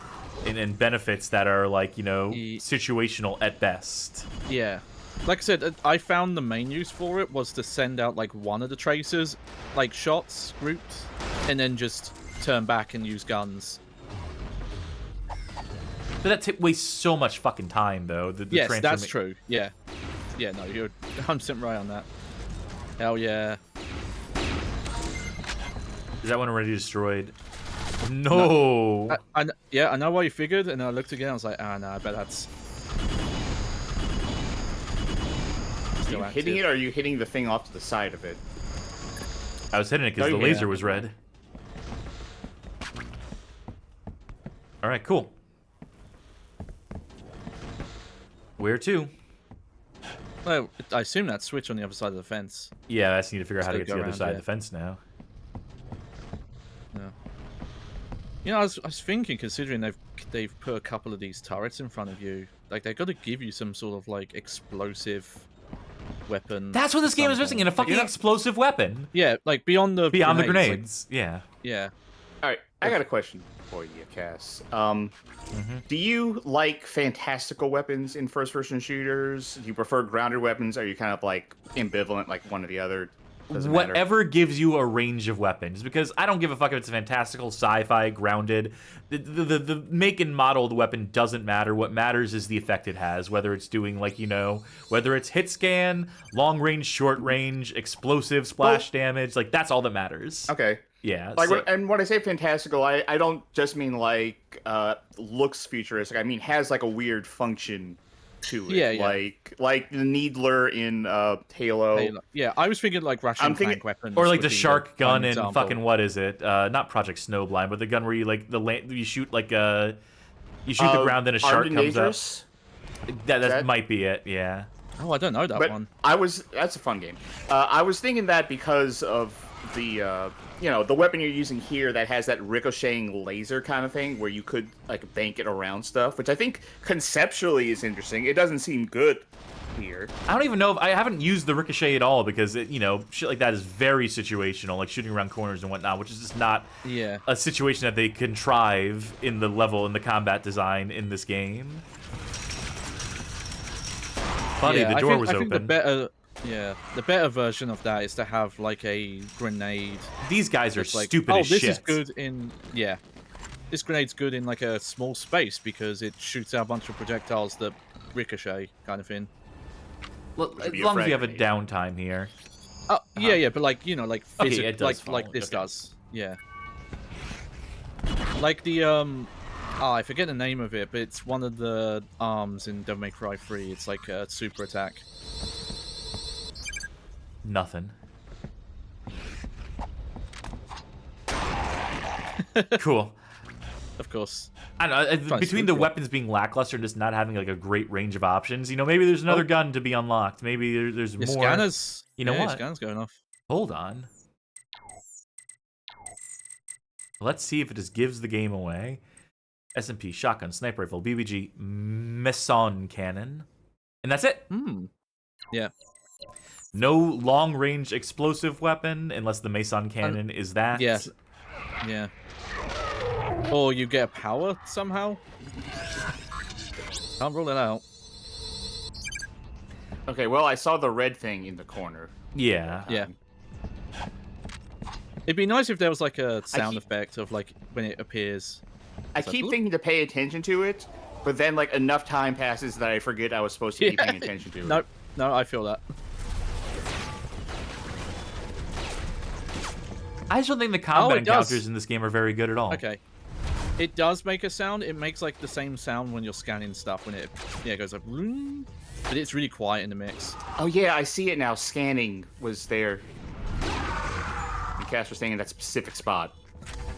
and benefits that are, like, you know, situational at best. Yeah. Like I said, I found the main use for it was to send out, like, one of the tracers, like, shots, grouped, and then just turn back and use guns. But that wastes so much fucking time, though. Yes, that's true. Yeah. Yeah, no, you're 100% right on that. Hell yeah. Is that one already destroyed? No. I know why you figured, and I looked again, I was like, no, I bet that's... Are you hitting it, or are you hitting the thing off to the side of it? I was hitting it because the laser was red. Alright, cool. Where to? Well, I assume that switch on the other side of the fence. Yeah, I just need to figure out how to get to the other side of the fence now. Yeah. You know, I was thinking, considering they've put a couple of these turrets in front of you, like they've got to give you some sort of like explosive weapon. That's what this game is missing, in a fucking explosive weapon. Yeah, like beyond the grenades. Like, yeah. Yeah. All right, I got a question for you, Cass. Do you like fantastical weapons in first-person shooters? Do you prefer grounded weapons? Or are you kind of like ambivalent, like one or the other? Whatever gives you a range of weapons, because I don't give a fuck if it's fantastical, sci-fi, grounded. The make and model of the weapon doesn't matter. What matters is the effect it has, whether it's doing, like, you know, whether it's hit scan, long range, short range, explosive, splash damage, like, that's all that matters. Okay. Yeah. Like, and when I say fantastical, I don't just mean like looks futuristic. I mean has like a weird function to it. Yeah. Like the Needler in Halo. Yeah, I was thinking like Russian tank weapons. Or like the shark gun in fucking, what is it? Not Project Snowblind, but the gun where you like you shoot like you shoot the ground and a shark comes up. That might be it. Yeah. Oh, I don't know that one. That's a fun game. I was thinking that because of the the weapon you're using here that has that ricocheting laser kind of thing where you could like bank it around stuff, which I think conceptually is interesting. It doesn't seem good here. I don't even know if I haven't used the ricochet at all, because shit like that is very situational, like shooting around corners and whatnot, which is just not a situation that they contrive in the combat design in this game. Buddy, the door was open. The better version of that is to have like a grenade. These guys are stupid as shit. This is good in this grenade's good in like a small space because it shoots out a bunch of projectiles that ricochet, kind of thing. Well, as long as you have a downtime here. Yeah, but like like physics, like this does. Yeah. Like the I forget the name of it, but it's one of the arms in Devil May Cry 3. It's like a super attack. Nothing. Cool. Of course. I don't know, between the weapons being lackluster and just not having like a great range of options, maybe there's another gun to be unlocked. Maybe there's more. Scanners. You know what? Scanners going off. Hold on. Let's see if it just gives the game away. SMP, shotgun, sniper rifle, BBG, Meson cannon, and that's it. Yeah. No long-range explosive weapon, unless the Meson cannon is that. Yeah. Yeah. Or you get a power somehow. Can't rule it out. Okay, well, I saw the red thing in the corner. Yeah. Yeah. It'd be nice if there was like a sound effect of like when it appears. I keep thinking to pay attention to it, but then like enough time passes that I forget I was supposed to be paying attention to it. No, I feel that. I just don't think the combat encounters in this game are very good at all. Okay. It does make a sound. It makes like the same sound when you're scanning stuff when it goes like, but it's really quiet in the mix. Oh yeah, I see it now. Scanning was there. And Cass was staying in that specific spot.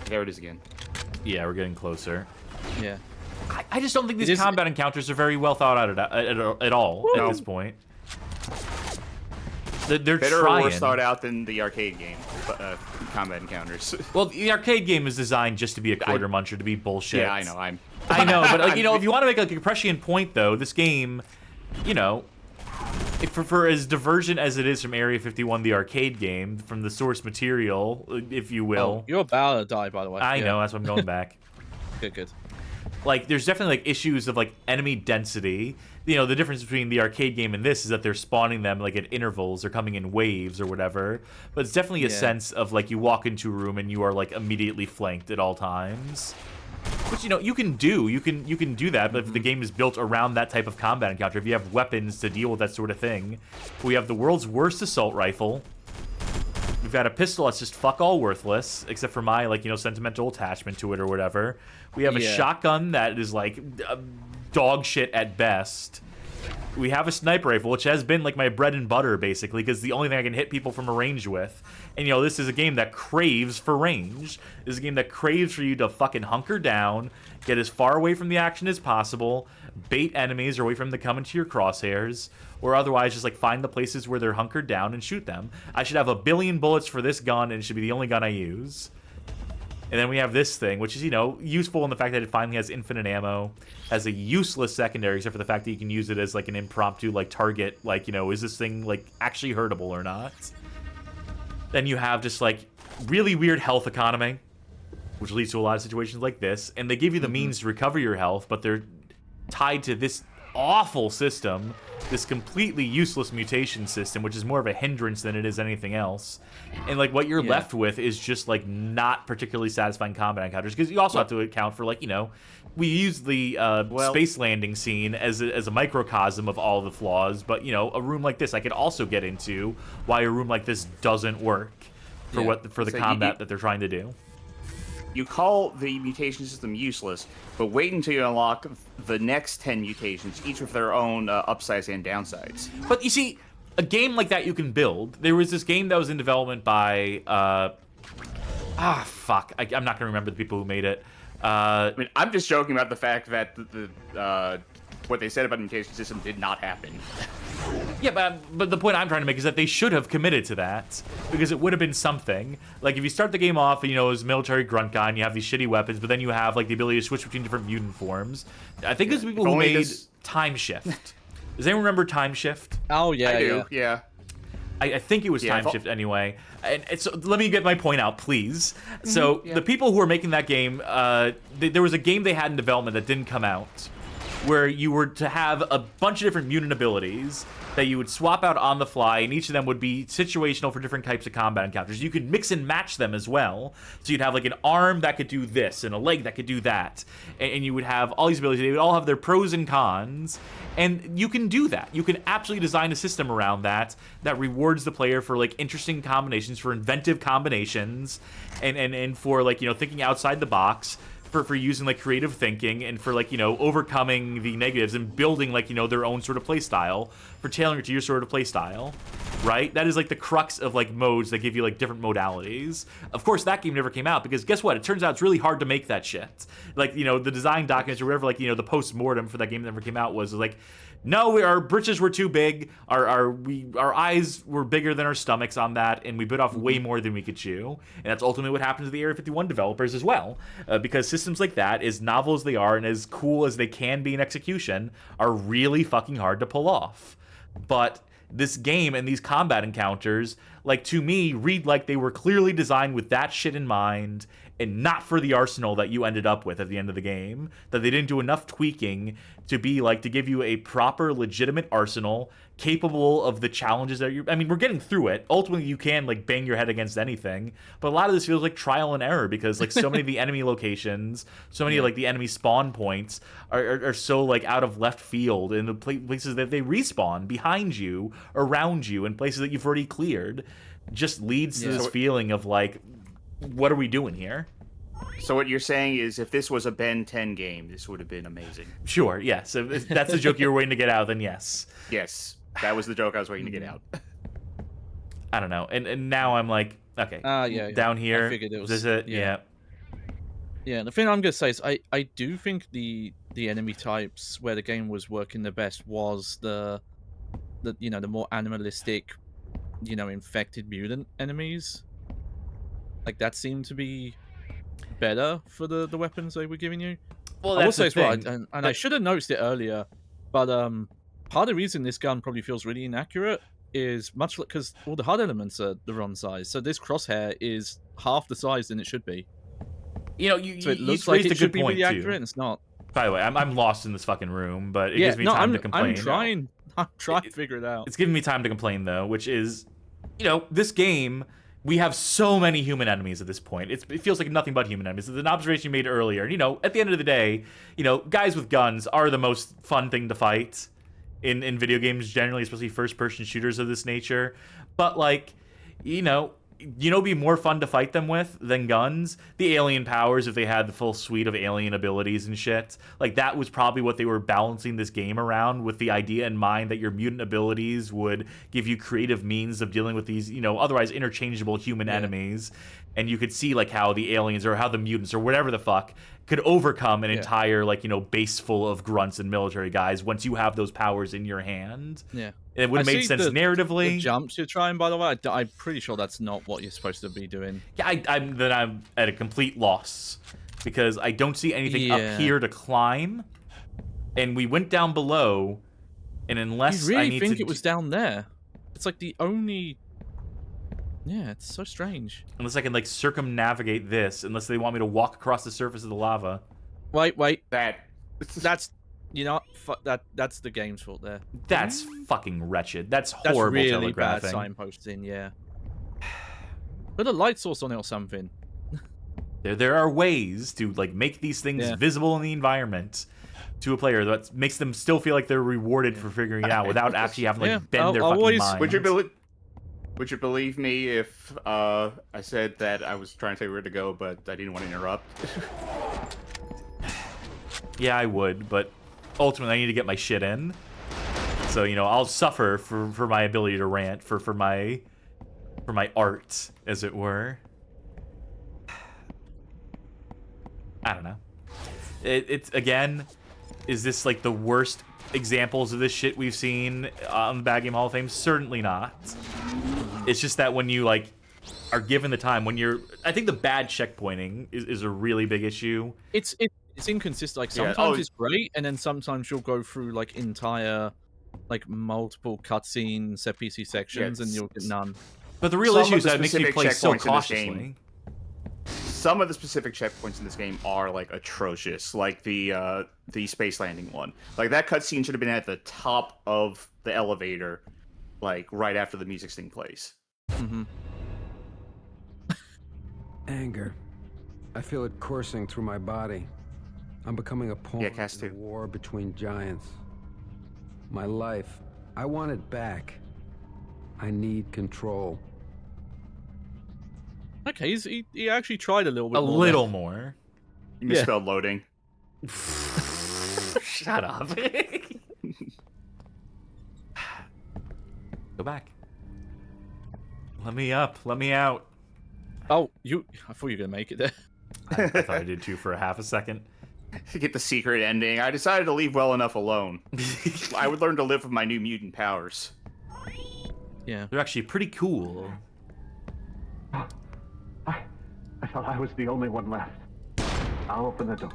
There it is again. Yeah, we're getting closer. Yeah. I just don't think these combat encounters are very well thought out at all at this point. They're better trying. or worse thought out than the arcade game combat encounters. Well, the arcade game is designed just to be a quarter muncher, to be bullshit. Yeah, I know. I know, but like, if you want to make like a prescient point, though, this game, for as divergent as it is from Area 51, the arcade game, from the source material, if you will. Oh, you're about to die, by the way. I know, that's why I'm going back. Good. Like, there's definitely like issues of like enemy density. The difference between the arcade game and this is that they're spawning them like at intervals or coming in waves or whatever. But it's definitely a sense of like you walk into a room and you are like immediately flanked at all times. Which, you know, you can do. You can do that, but if the game is built around that type of combat encounter, if you have weapons to deal with that sort of thing, we have the world's worst assault rifle. We've got a pistol that's just fuck all worthless, except for my, like, you know, sentimental attachment to it or whatever. We have a shotgun that is, like, dog shit at best. We have a sniper rifle, which has been, like, my bread and butter, basically, because the only thing I can hit people from a range with. And, you know, this is a game that craves for range. This is a game that craves for you to fucking hunker down, get as far away from the action as possible, bait enemies or wait for them to come into your crosshairs, or otherwise just, like, find the places where they're hunkered down and shoot them. I should have 1 billion bullets for this gun, and it should be the only gun I use. And then we have this thing, which is, you know, useful in the fact that it finally has infinite ammo, has a useless secondary, except for the fact that you can use it as, like, an impromptu, like, target, like, you know, is this thing, like, actually hurtable or not? Then you have just, like, really weird health economy, which leads to a lot of situations like this, and they give you the means to recover your health, but they're tied to this awful system, this completely useless mutation system, which is more of a hindrance than it is anything else. And, like, what you're left with is just, like, not particularly satisfying combat encounters, because you also have to account for, like, you know, we use the space landing scene as a microcosm of all the flaws, but, you know, a room like this I could also get into why a room like this doesn't work for the combat that they're trying to do. You call the mutation system useless, but wait until you unlock the next 10 mutations, each with their own upsides and downsides. But you see, a game like that you can build. There was this game that was in development by... fuck. I'm not going to remember the people who made it. I mean, I'm just joking about the fact that what they said about the mutation system did not happen. Yeah, but the point I'm trying to make is that they should have committed to that, because it would have been something. Like, if you start the game off, you know, as military grunt guy, and you have these shitty weapons, but then you have, like, the ability to switch between different mutant forms. I think it's people who made Time Shift. Does anyone remember Time Shift? Oh, yeah, I do, yeah. I think it was Time Shift anyway. And so let me get my point out, please. So the people who were making that game, there was a game they had in development that didn't come out, where you were to have a bunch of different mutant abilities that you would swap out on the fly, and each of them would be situational for different types of combat encounters. You could mix and match them as well. So you'd have, like, an arm that could do this, and a leg that could do that. And you would have all these abilities. They would all have their pros and cons, and you can do that. You can absolutely design a system around that rewards the player for, like, interesting combinations, for inventive combinations, and for, like, you know, thinking outside the box, for using, like, creative thinking, and for, like, you know, overcoming the negatives and building, like, you know, their own sort of play style, for tailoring it to your sort of play style, right? That is, like, the crux of, like, modes that give you, like, different modalities. Of course, that game never came out, because guess what? It turns out it's really hard to make that shit. Like, you know, the design documents or whatever, like, you know, the post-mortem for that game that never came out was like, no, our britches were too big, our eyes were bigger than our stomachs on that, and we bit off way more than we could chew. And that's ultimately what happened to the Area 51 developers as well, because systems like that, as novel as they are and as cool as they can be in execution, are really fucking hard to pull off. But this game and these combat encounters, like, to me, read like they were clearly designed with that shit in mind, and not for the arsenal that you ended up with at the end of the game. That they didn't do enough tweaking to be, like, to give you a proper, legitimate arsenal capable of the challenges that you're... I mean, we're getting through it. Ultimately, you can, like, bang your head against anything. But a lot of this feels like trial and error, because, like, so many of the enemy locations, so many of, like, the enemy spawn points are so, like, out of left field in the places that they respawn behind you, around you, in places that you've already cleared. Just leads to this feeling of, like, what are we doing here? So what you're saying is, if this was a Ben 10 game, this would have been amazing. Sure, yes. If that's the joke you were waiting to get out, then yes. Yes, that was the joke I was waiting to get out. I don't know. And now I'm like, okay, down here, I figured it was, is it? Yeah. Yeah, the thing I'm going to say is I do think the enemy types where the game was working the best was the you know, the more animalistic, you know, infected mutant enemies. Like, that seemed to be better for the weapons they were giving you. Well, I will that's say the as well, thing. and I should have noticed it earlier, but part of the reason this gun probably feels really inaccurate is much like because all the HUD elements are the wrong size. So this crosshair is half the size than it should be. You know, so it looks like it should be really accurate, and it's not. By the way, I'm lost in this fucking room, but it gives me time to complain. I'm trying to figure it out. It's giving me time to complain, though, which is, you know, this game we have so many human enemies at this point. It feels like nothing but human enemies. It's an observation you made earlier. You know, at the end of the day, you know, guys with guns are the most fun thing to fight in video games generally, especially first-person shooters of this nature. But, like, you know, be more fun to fight them with than guns? The alien powers, if they had the full suite of alien abilities and shit. Like, that was probably what they were balancing this game around, with the idea in mind that your mutant abilities would give you creative means of dealing with these, you know, otherwise interchangeable human enemies. And you could see, like, how the aliens or how the mutants or whatever the fuck could overcome an entire, like, you know, base full of grunts and military guys once you have those powers in your hand. Yeah. It would have made sense narratively. The jumps you're trying, by the way, I'm pretty sure that's not what you're supposed to be doing. Yeah, I'm at a complete loss because I don't see anything up here to climb, and we went down below, and unless you really I need think to it was down there, it's like the only. Yeah, it's so strange. Unless I can like circumnavigate this, unless they want me to walk across the surface of the lava. Wait. That's. You know, that's the game's fault there. That's fucking wretched. That's horrible really telegraphing. Bad signposting, yeah. Put a light source on it or something. There are ways to like make these things visible in the environment to a player that makes them still feel like they're rewarded for figuring it out without actually having to like bend their fucking mind. Would you believe me if I said that I was trying to tell you where to go, but I didn't want to interrupt? Yeah, I would, but ultimately I need to get my shit in. So, you know, I'll suffer for my ability to rant, for my art, as it were. I don't know. It's again, is this like the worst examples of this shit we've seen on the Bad Game Hall of Fame? Certainly not. It's just that when you like are given the time, I think the bad checkpointing is a really big issue. It's inconsistent. Like sometimes it's great, and then sometimes you'll go through like entire, like multiple cutscene set PC sections, and you'll get none. But the real issue is that it makes me play so cautiously. Some of the specific checkpoints in this game are like atrocious, like the space landing one. Like that cutscene should have been at the top of the elevator, like right after the music sting plays. Mm-hmm. Anger. I feel it coursing through my body. I'm becoming a pawn in the war between giants. My life, I want it back. I need control. Okay, he actually tried a little bit more. A little more. You misspelled loading. Shut up. Go back. Let me up. Let me out. Oh, I thought you were going to make it there. I thought I did too for a half a second. To get the secret ending, I decided to leave well enough alone. I would learn to live with my new mutant powers. Yeah. They're actually pretty cool. I thought I was the only one left. I'll open the door.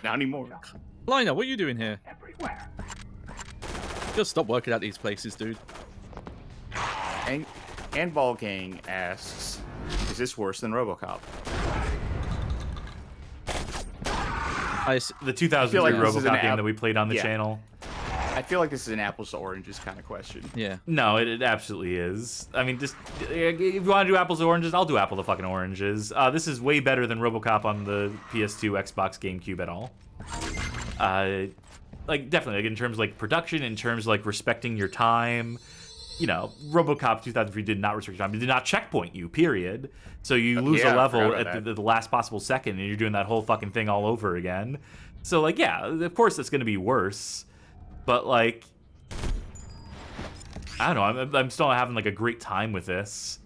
Not anymore. Liner, what are you doing here? Everywhere. Just stop working at these places, dude. And Ball Gang asks, is this worse than RoboCop? The 2003 RoboCop game that we played on the channel. I feel like this is an apples to oranges kind of question. Yeah. No, it absolutely is. I mean, just if you want to do apples to oranges, I'll do apple to fucking oranges. This is way better than RoboCop on the PS2, Xbox, GameCube at all. Like definitely, like in terms of like production, in terms of like respecting your time. You know, RoboCop 2003 did not respect your time. It did not checkpoint you. Period. So you lose a level at the last possible second, and you're doing that whole fucking thing all over again. So like, yeah, of course it's going to be worse. But like, I don't know. I'm still having like a great time with this,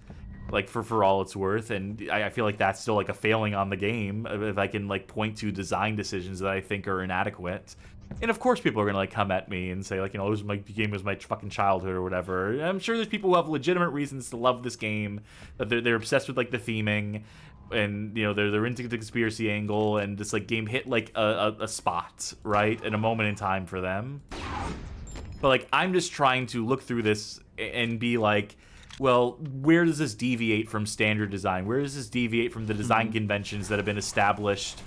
like for all it's worth, and I feel like that's still like a failing on the game if I can like point to design decisions that I think are inadequate. And of course, people are gonna like come at me and say like, you know, this game was my fucking childhood or whatever. And I'm sure there's people who have legitimate reasons to love this game, that they're obsessed with like the theming, and you know they're into the conspiracy angle, and this like game hit like a spot, right, at a moment in time for them. But like, I'm just trying to look through this and be like, well, where does this deviate from standard design? Where does this deviate from the design conventions that have been established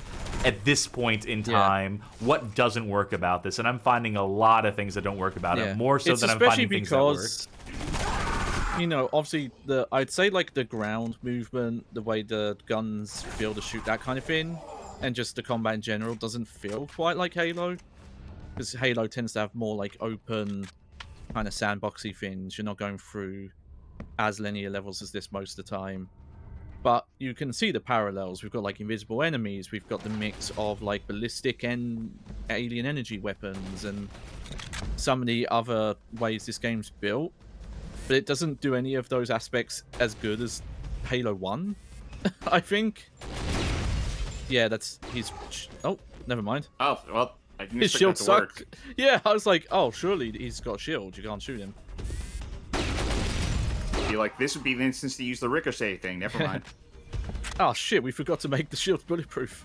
at this point in time? What doesn't work about this? And I'm finding a lot of things that don't work about it, more so than I'm finding things that work. You know, obviously, I'd say like the ground movement, the way the guns feel to shoot, that kind of thing, and just the combat in general doesn't feel quite like Halo. Because Halo tends to have more like open, kind of sandboxy things. You're not going through as linear levels as this most of the time. But you can see the parallels. We've got like invisible enemies. We've got the mix of like ballistic and alien energy weapons and some of the other ways this game's built. But it doesn't do any of those aspects as good as Halo 1, I think. Yeah, oh, never mind. Oh, well, I didn't his expect shield that to sucked. work. Yeah, I was like, oh, surely he's got a shield. You can't shoot him. Be like, this would be the instance to use the ricochet thing. Never mind. Oh, shit, we forgot to make the shield bulletproof.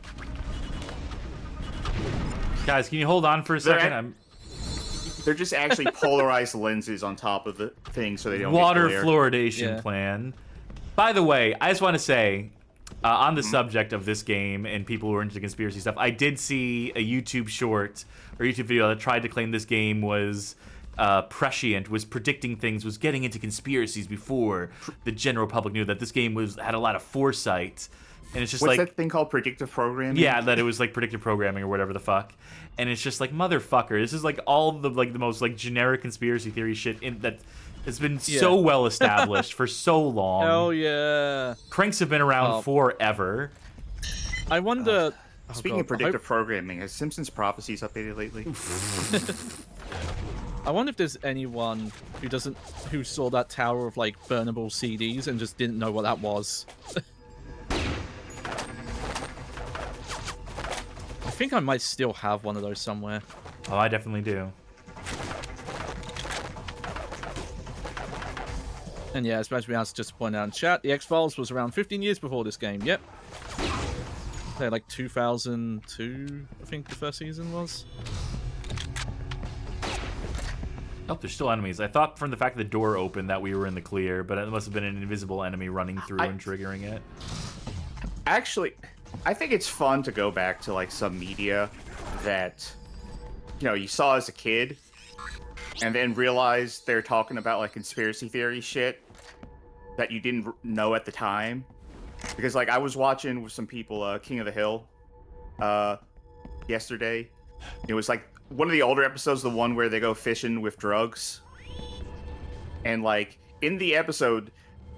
Guys, can you hold on for a second? They're just actually polarized lenses on top of the thing so they don't water get fluoridation plan. By the way, I just want to say, on the subject of this game and people who are into conspiracy stuff, I did see a YouTube short or YouTube video that tried to claim this game was prescient, was predicting things, was getting into conspiracies before the general public knew, that this game had a lot of foresight. And it's just What's like that thing called, predictive programming? Yeah, that it was like predictive programming or whatever the fuck. And it's just like, motherfucker, this is like all the most like generic conspiracy theory shit that has been so well established for so long. Hell yeah. Cranks have been around forever. I wonder. Speaking of predictive programming, has Simpsons Prophecies updated lately? I wonder if there's anyone who saw that tower of like burnable CDs and just didn't know what that was. I think I might still have one of those somewhere. Oh, I definitely do. And yeah, as we asked just to point out in chat, the X-Files was around 15 years before this game. Yep. They're like 2002, I think the first season was. Oh, there's still enemies. I thought from the fact that the door opened that we were in the clear, but it must have been an invisible enemy running through and triggering it. Actually, I think it's fun to go back to like some media that, you know, you saw as a kid and then realize they're talking about like conspiracy theory shit that you didn't know at the time. Because like I was watching with some people King of the Hill yesterday. It was like one of the older episodes, the one where they go fishing with drugs. And like in the episode,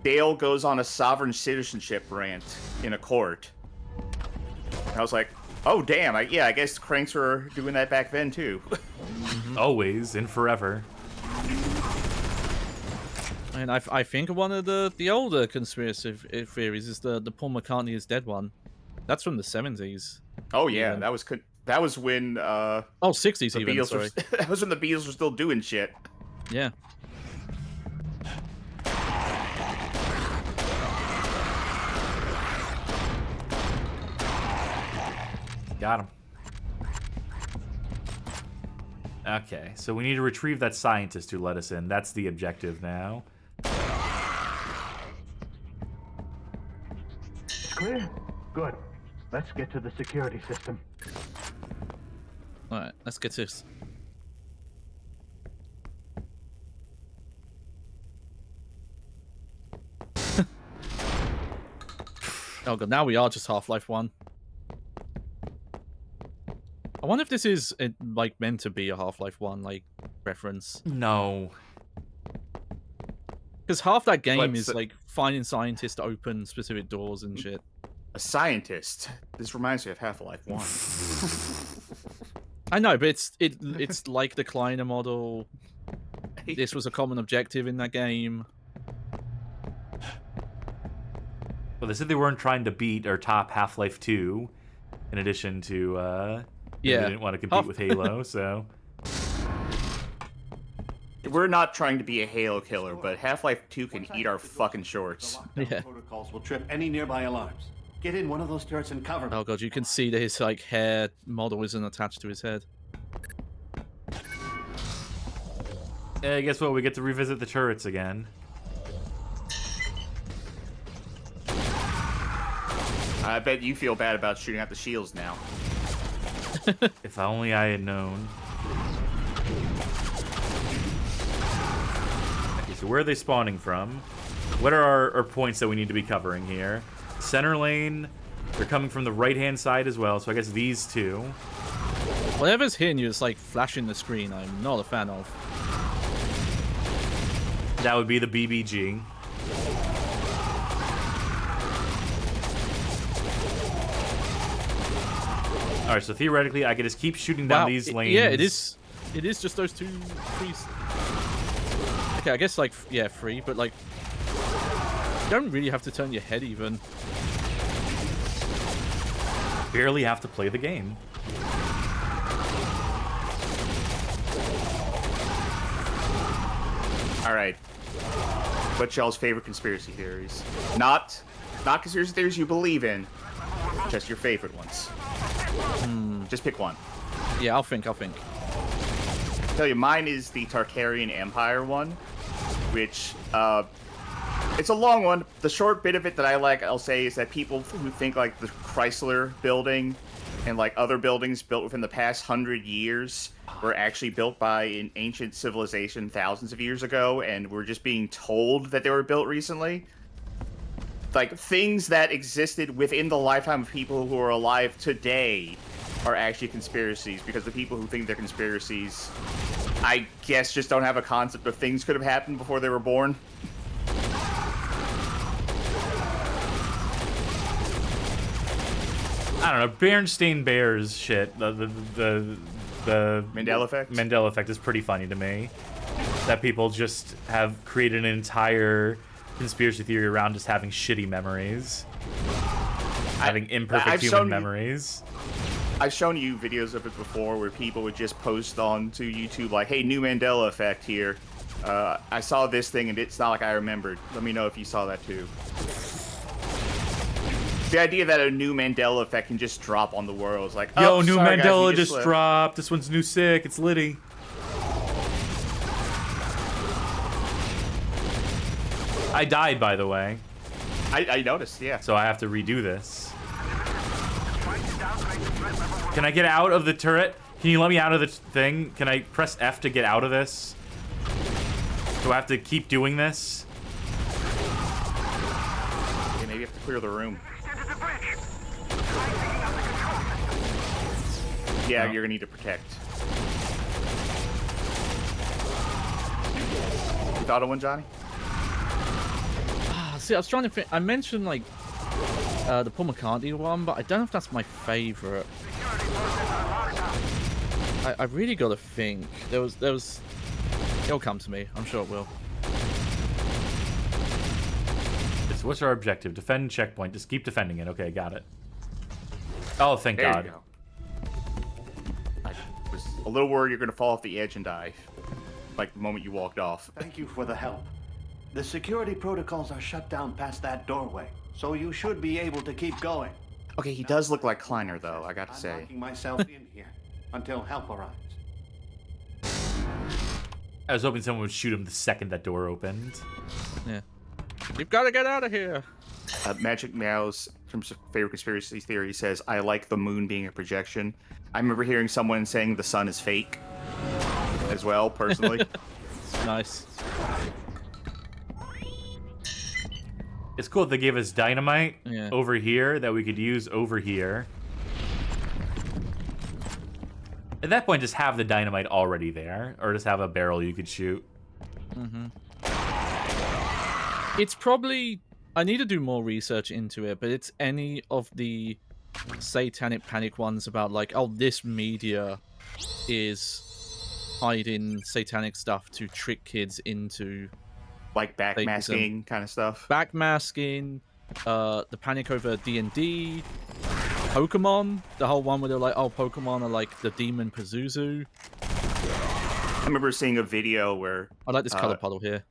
Dale goes on a sovereign citizenship rant in a court. I was like, oh, damn. I guess cranks were doing that back then, too. Always and forever. And I think one of the older conspiracy theories is the Paul McCartney is dead one. That's from the 70s. Oh, yeah. That was when... 60s even, sorry. That was when the Beatles were still doing shit. Yeah. Got him. Okay, so we need to retrieve that scientist who let us in. That's the objective now. Clear? Good. Let's get to the security system. Alright, let's get this. Oh god, now we are just Half-Life 1. I wonder if this is like meant to be a Half-Life 1 like reference. No. Because half that game is like finding scientists to open specific doors and shit. A scientist? This reminds me of Half-Life 1. I know, but it's like the Kleiner model. This was a common objective in that game. Well, they said they weren't trying to beat or top Half-Life 2, in addition to, they didn't want to compete with Halo, so... We're not trying to be a Halo killer, but Half-Life 2 can eat our fucking shorts. Yeah. Protocols will trip any nearby alarms. Get in one of those turrets and cover. Oh god, you can see that his like hair model isn't attached to his head. Guess what? We get to revisit the turrets again. I bet you feel bad about shooting out the shields now. If only I had known. So where are they spawning from? What are our points that we need to be covering here? Center lane. They're coming from the right-hand side as well, so I guess these two. Whatever's hitting you is like flashing the screen. I'm not a fan of. That would be the BBG. Alright, so theoretically, I could just keep shooting down these lanes. Yeah, it is. It is just those 2 trees. Okay, I guess, like, yeah, 3, but, like, you don't really have to turn your head, even. Barely have to play the game. Alright. What's y'all's favorite conspiracy theories? Not conspiracy theories you believe in, just your favorite ones. Just pick one. Yeah, I'll think. I'll tell you, mine is the Tarkarian Empire one, which, it's a long one. The short bit of it that I like, I'll say, is that people who think, like, the Chrysler building and, like, other buildings built within the past 100 years were actually built by an ancient civilization thousands of years ago, and we're just being told that they were built recently. Like, things that existed within the lifetime of people who are alive today are actually conspiracies, because the people who think they're conspiracies, I guess, just don't have a concept of things could have happened before they were born. I don't know, Berenstain Bears shit. The Mandela effect? Mandela effect is pretty funny to me. That people just have created an entire conspiracy theory around just having shitty memories. Having imperfect human memories. I've shown you videos of it before where people would just post onto YouTube like, hey, new Mandela effect here. I saw this thing and it's not like I remembered. Let me know if you saw that too. The idea that a new Mandela effect can just drop on the world is like, yo, oh, new sorry, Mandela guys, just dropped. This one's new sick. It's litty. I died, by the way. I noticed, yeah. So I have to redo this. Can I get out of the turret? Can you let me out of the thing? Can I press F to get out of this? Do I have to keep doing this? Okay, maybe you have to clear the room. Yeah, no. You're gonna need to protect. You thought of one, Johnny? See, I was trying to think. I mentioned, like, the Paul McCartney one, but I don't know if that's my favorite. I really got to think. There was. It'll come to me. I'm sure it will. What's our objective? Defend checkpoint. Just keep defending it. Okay, got it. Oh, thank God. You go. I was a little worried you're going to fall off the edge and die. Like the moment you walked off. Thank you for the help. The security protocols are shut down past that doorway, so you should be able to keep going. Okay, he does look like Kleiner, though, I gotta say. I'm locking myself in here until help arrives. I was hoping someone would shoot him the second that door opened. Yeah. You've got to get out of here. Magic Meow's, in terms of favorite conspiracy theory, says, I like the moon being a projection. I remember hearing someone saying the sun is fake as well, personally. Nice. It's cool that they gave us dynamite over here that we could use over here. At that point, just have the dynamite already there, or just have a barrel you could shoot. Mm-hmm. It's probably... I need to do more research into it, but it's any of the satanic panic ones about, like, oh, this media is hiding satanic stuff to trick kids into... Like backmasking kind of stuff. Backmasking, the panic over D&D, Pokemon, the whole one where they're like, oh, Pokemon are like the demon Pazuzu. I remember seeing a video where... I like this color puddle here.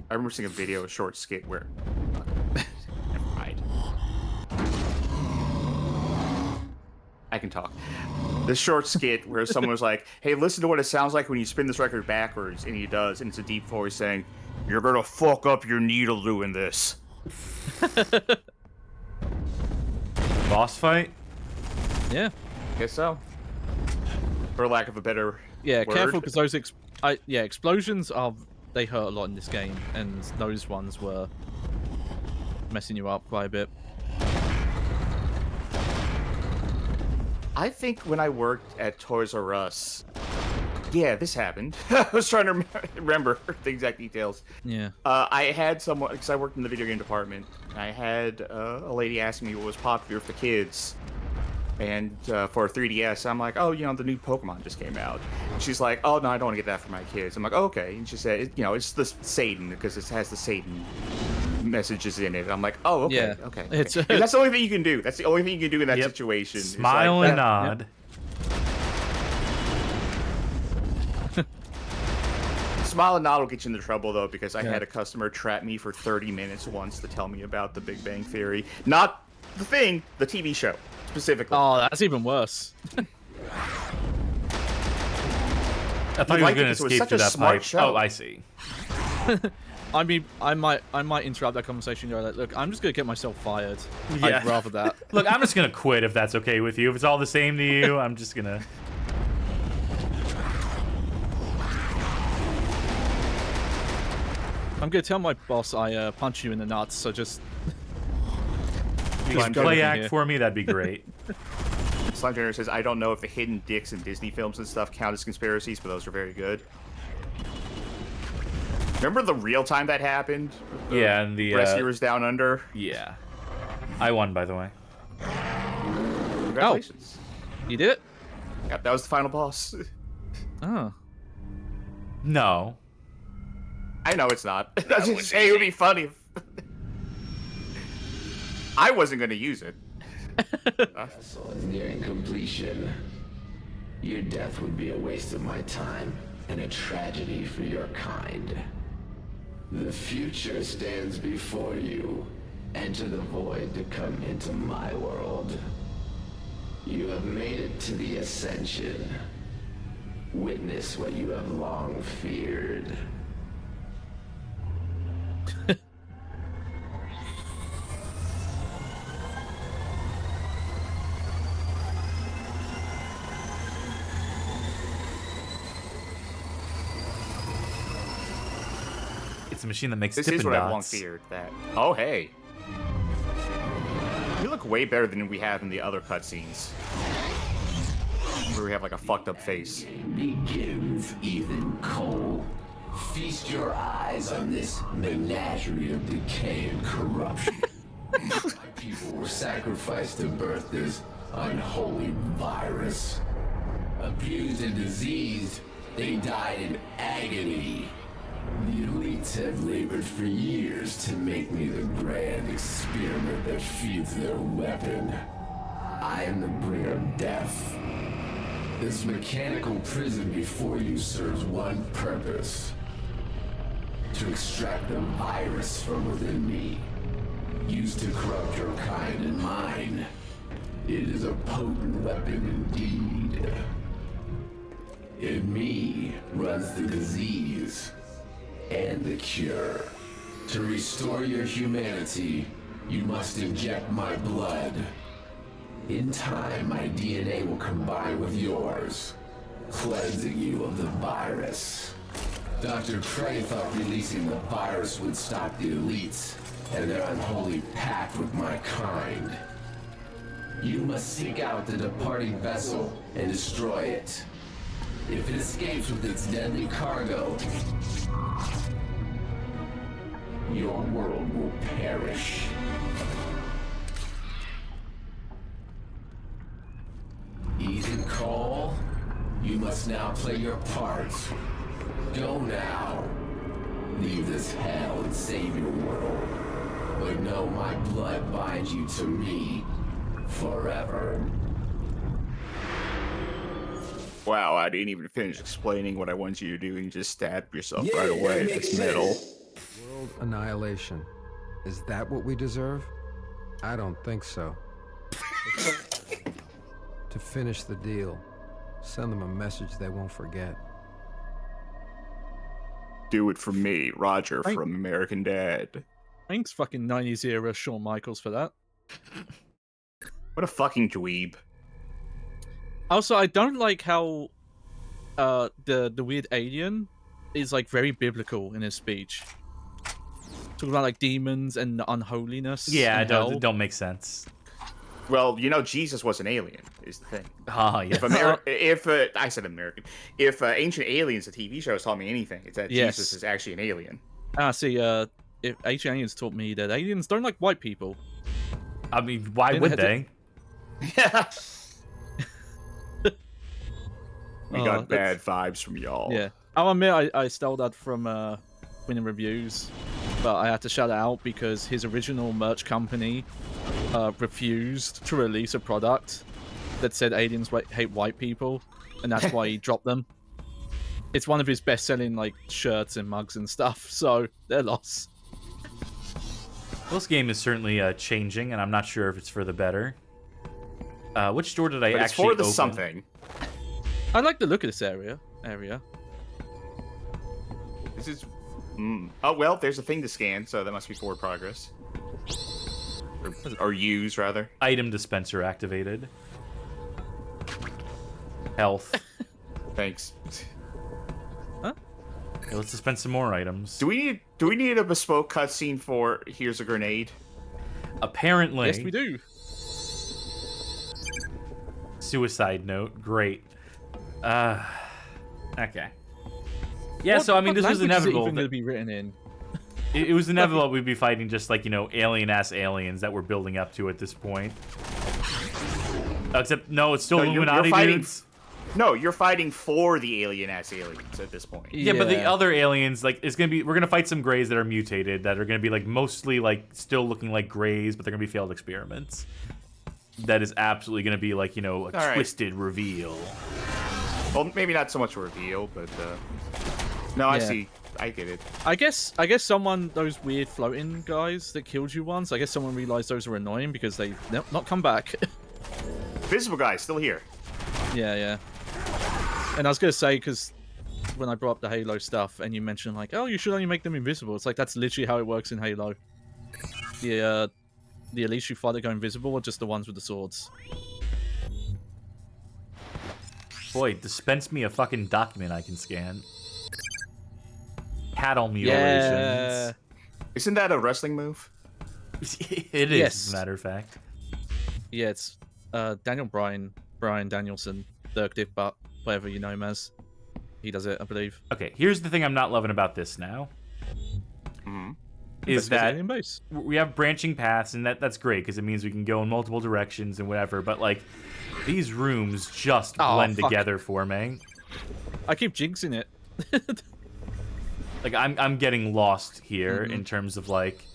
I remember seeing a video, a short skit where... Never mind. I can talk. This short skit where someone was like, hey, listen to what it sounds like when you spin this record backwards, and he does, and it's a deep voice saying, you're gonna fuck up your needle doing this. Boss fight? Yeah. Guess so. For lack of a better word. Careful, because those explosions are they hurt a lot in this game, and those ones were messing you up quite a bit. I think when I worked at Toys R Us, yeah, this happened. I was trying to remember the exact details. Yeah. I had someone, because I worked in the video game department, I had a lady asking me what was popular with the kids. And for 3DS, I'm like, oh, the new Pokemon just came out. And she's like, oh, no, I don't want to get that for my kids. I'm like, oh, okay. And she said, it's the Satan, because it has the Satan messages in it. I'm like, oh, okay, Yeah. okay. It's that's the only thing you can do. That's the only thing you can do in that situation. Smile and nod. Smile and nod will get you into trouble, though, because I had a customer trap me for 30 minutes once to tell me about the Big Bang Theory. Not the thing, the TV show, specifically. Oh, that's even worse. I thought you were going to escape to that pipe. Show. Oh, I see. I mean, I might interrupt that conversation. Go like, look, I'm just gonna get myself fired. Yeah. I'd rather that. Look, I'm just gonna quit if that's okay with you. If it's all the same to you, I'm just gonna. I'm gonna tell my boss I punch you in the nuts. So just. You can play act for me. That'd be great. Slime Junior says, I don't know if the hidden dicks in Disney films and stuff count as conspiracies, but those are very good. Remember the real time that happened? Yeah, and the Rescuers Down Under? Yeah. I won, by the way. Congratulations. Oh. You did it? Yep, that was the final boss. Oh. No. I know it's not. I was just saying it would be funny if... I wasn't going to use it. Vessel is nearing completion. Your death would be a waste of my time and a tragedy for your kind. The future stands before you. Enter the void to come into my world. You have made it to the Ascension. Witness what you have long feared. It's a machine that makes This Dippin' is what Dots. I've long feared. That. Oh, hey. You look way better than we have in the other cutscenes. Where we have like a fucked up face. Begins, Ethan Cole. Feast your eyes on this menagerie of decay and corruption. My people were sacrificed to birth this unholy virus. Abused and diseased, they died in agony. The elites have labored for years to make me the grand experiment that feeds their weapon. I am the bringer of death. This mechanical prison before you serves one purpose. To extract the virus from within me. Used to corrupt your kind and mine. It is a potent weapon indeed. In me runs the disease. And the cure. To restore your humanity, you must inject my blood. In time, my DNA will combine with yours, cleansing you of the virus. Dr. Cray thought releasing the virus would stop the elites and their unholy pact with my kind. You must seek out the departing vessel and destroy it. If it escapes with its deadly cargo, your world will perish. Ethan Cole, you must now play your part. Go now. Leave this hell and save your world. But know my blood binds you to me forever. Wow, I didn't even finish explaining what I wanted you to do and you just stabbed yourself right away. That's metal. World annihilation. Is that what we deserve? I don't think so. To finish the deal, send them a message they won't forget. Do it for me, Roger from American Dad. Thanks, fucking 90s era Shawn Michaels for that. What a fucking dweeb. Also, I don't like how the weird alien is like very biblical in his speech. Talking about like demons and unholiness. Yeah, and it don't make sense. Well, Jesus was an alien, is the thing. Ah, yes. I said American. If Ancient Aliens, the TV show, has taught me anything, it's that Jesus is actually an alien. See, if Ancient Aliens taught me that aliens don't like white people. I mean, why would they? Yeah. We got bad vibes from y'all. Yeah. I'll admit I stole that from Winning Reviews, but I had to shout it out because his original merch company refused to release a product that said aliens hate white people, and that's why he dropped them. It's one of his best-selling like shirts and mugs and stuff, so they're lost. Well, this game is certainly changing, and I'm not sure if it's for the better. Which door did I actually it's for the open? something. I like the look of this area. This is... Oh, well, there's a thing to scan, so that must be forward progress. Or use, rather. Item dispenser activated. Health. Thanks. Huh? Okay, let's dispense some more items. Do we need a bespoke cutscene for here's a grenade? Apparently. Yes, we do. Suicide note. Great. Okay. Yeah, so I mean, this was inevitable. Even to be written in. It was inevitable we'd be fighting just like, alien-ass aliens that we're building up to at this point. Except, no, it's still Illuminati dudes. No, you're fighting for the alien-ass aliens at this point. Yeah, but the other aliens, like, we're gonna fight some Greys that are mutated, that are gonna be, like, mostly, like, still looking like Greys, but they're gonna be failed experiments. That is absolutely gonna be, like, a twisted reveal. Well, maybe not so much a reveal, but, no, I see. I get it. I guess those weird floating guys that killed you once, I guess someone realized those were annoying because they've not come back. Visible guy, still here. Yeah. And I was going to say, because when I brought up the Halo stuff and you mentioned like, oh, you should only make them invisible. It's like, that's literally how it works in Halo. The elites you fight that go invisible are just the ones with the swords. Boy, dispense me a fucking document I can scan. Cattle mutilations. Yeah. Isn't that a wrestling move? It is, as a matter of fact. Yeah, it's Brian Danielson, Dirk Dick Butt, whatever you know him as. He does it, I believe. Okay, here's the thing I'm not loving about this now. Is that we have branching paths, and that's great because it means we can go in multiple directions and whatever. But like, these rooms just blend together for me. I keep jinxing it. Like I'm getting lost here in terms of like,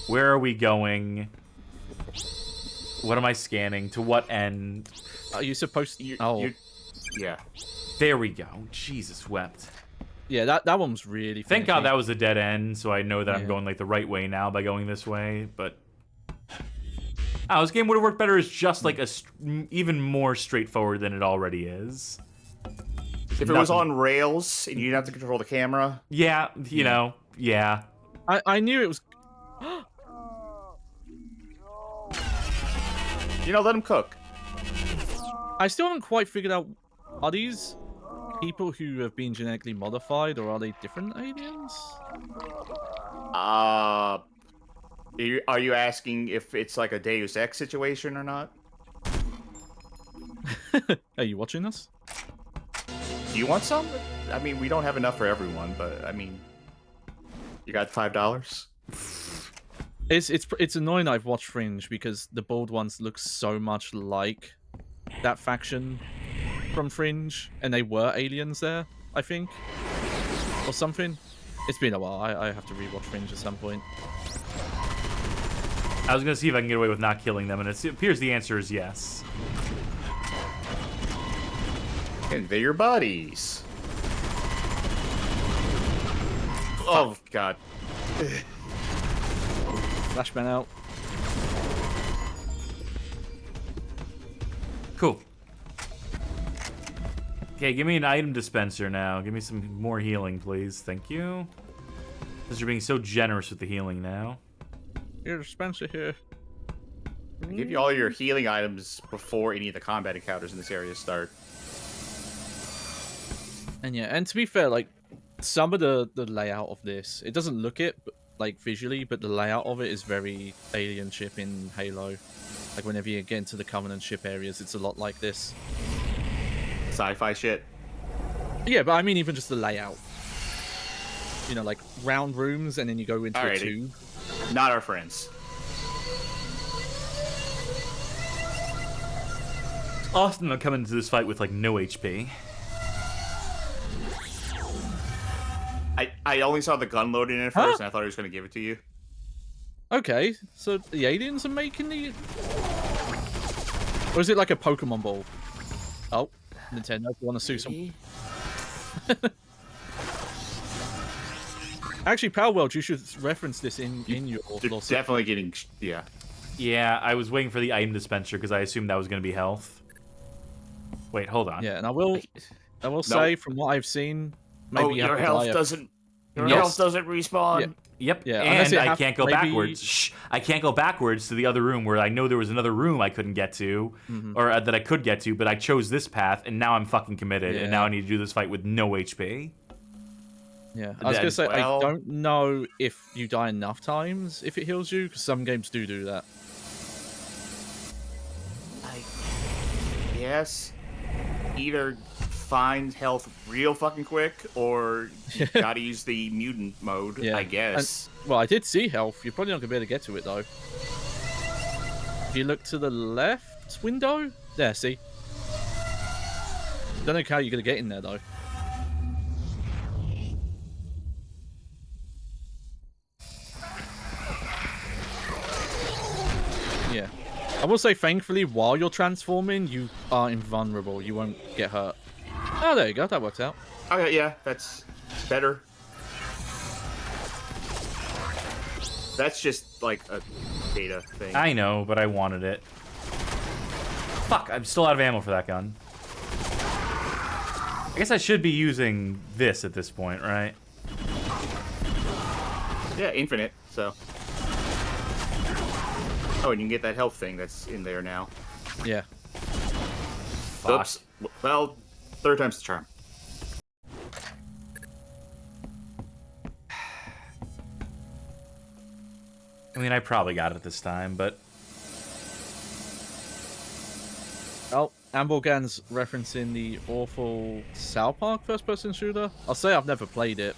where are we going? What am I scanning? To what end? Are you supposed to? Yeah. There we go. Jesus wept. Yeah, that one was really. Thank God that was a dead end, so I know that I'm going like the right way now by going this way. But this game would have worked better as just like even more straightforward than it already is. If it was on rails and you didn't have to control the camera. Yeah, yeah. I knew it was. Let him cook. I still haven't quite figured out, are these people who have been genetically modified, or are they different aliens? Are you asking if it's like a Deus Ex situation or not? Are you watching us? Do you want some? I mean, we don't have enough for everyone, but I mean, you got $5? It's annoying I've watched Fringe because the bald ones look so much like that faction from Fringe, and they were aliens there, I think, or something. It's been a while. I have to rewatch Fringe at some point. I was gonna see if I can get away with not killing them, and it appears the answer is yes. And they're your buddies. Oh God. Flashbang out. Cool. Okay, give me an item dispenser now. Give me some more healing, please. Thank you. Because you're being so generous with the healing now. Here's a dispenser here. I give you all your healing items before any of the combat encounters in this area start. And yeah, and to be fair, like, some of the layout of this, it doesn't look it like visually, but the layout of it is very alien ship in Halo. Like whenever you get into the Covenant ship areas, it's a lot like this. Sci-fi shit. Yeah, but I mean even just the layout. You know, like round rooms, and then you go into a tube. Not our friends. Austin will come into this fight with like no HP. I only saw the gun loading in it first, and I thought he was going to give it to you. Okay, so the aliens are making the... Or is it like a Pokemon ball? Oh, Nintendo, you want to sue some... Actually, Power World, you should reference this in your lawsuit. Definitely getting... Yeah. Yeah, I was waiting for the item dispenser because I assumed that was going to be health. Wait, hold on. Yeah, and I will say, from what I've seen... Maybe your health doesn't respawn. Yep. Yeah. And I can't go backwards. Shh. I can't go backwards to the other room where I know there was another room I couldn't get to, or that I could get to, but I chose this path, and now I'm fucking committed, and now I need to do this fight with no HP. Yeah. I was gonna say, I don't know if you die enough times if it heals you, because some games do that. Yes. Either find health real fucking quick, or you gotta use the mutant mode, I guess. Well, I did see health. You're probably not gonna be able to get to it though. If you look to the left window, there, see. Don't know how you're gonna get in there though. Yeah. I will say, thankfully, while you're transforming, you are invulnerable. You won't get hurt. Oh, there you go. That works out. Okay, yeah, that's better. That's just like a data thing. I know, but I wanted it. Fuck, I'm still out of ammo for that gun. I guess I should be using this at this point, right? Yeah, infinite, so. Oh, and you can get that health thing that's in there now. Yeah. Fuck. Oops. Well, third time's the charm. I mean, I probably got it this time, but... Oh, Amborgan's referencing the awful South Park first-person shooter. I'll say I've never played it.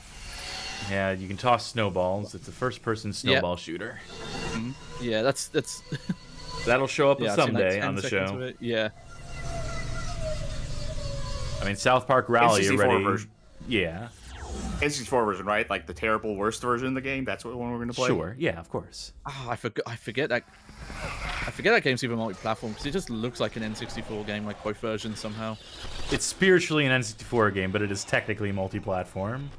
Yeah, you can toss snowballs. It's a first-person snowball shooter. Mm-hmm. Yeah, that's... That'll show up someday on the show. Yeah. I mean, South Park Rally already... version. Yeah. N64 version, right? Like the terrible worst version of the game? That's what one we're going to play? Sure, yeah, of course. Oh, I forget that... I forget that game's even multi-platform, because it just looks like an N64 game, like both versions somehow. It's spiritually an N64 game, but it is technically multi-platform.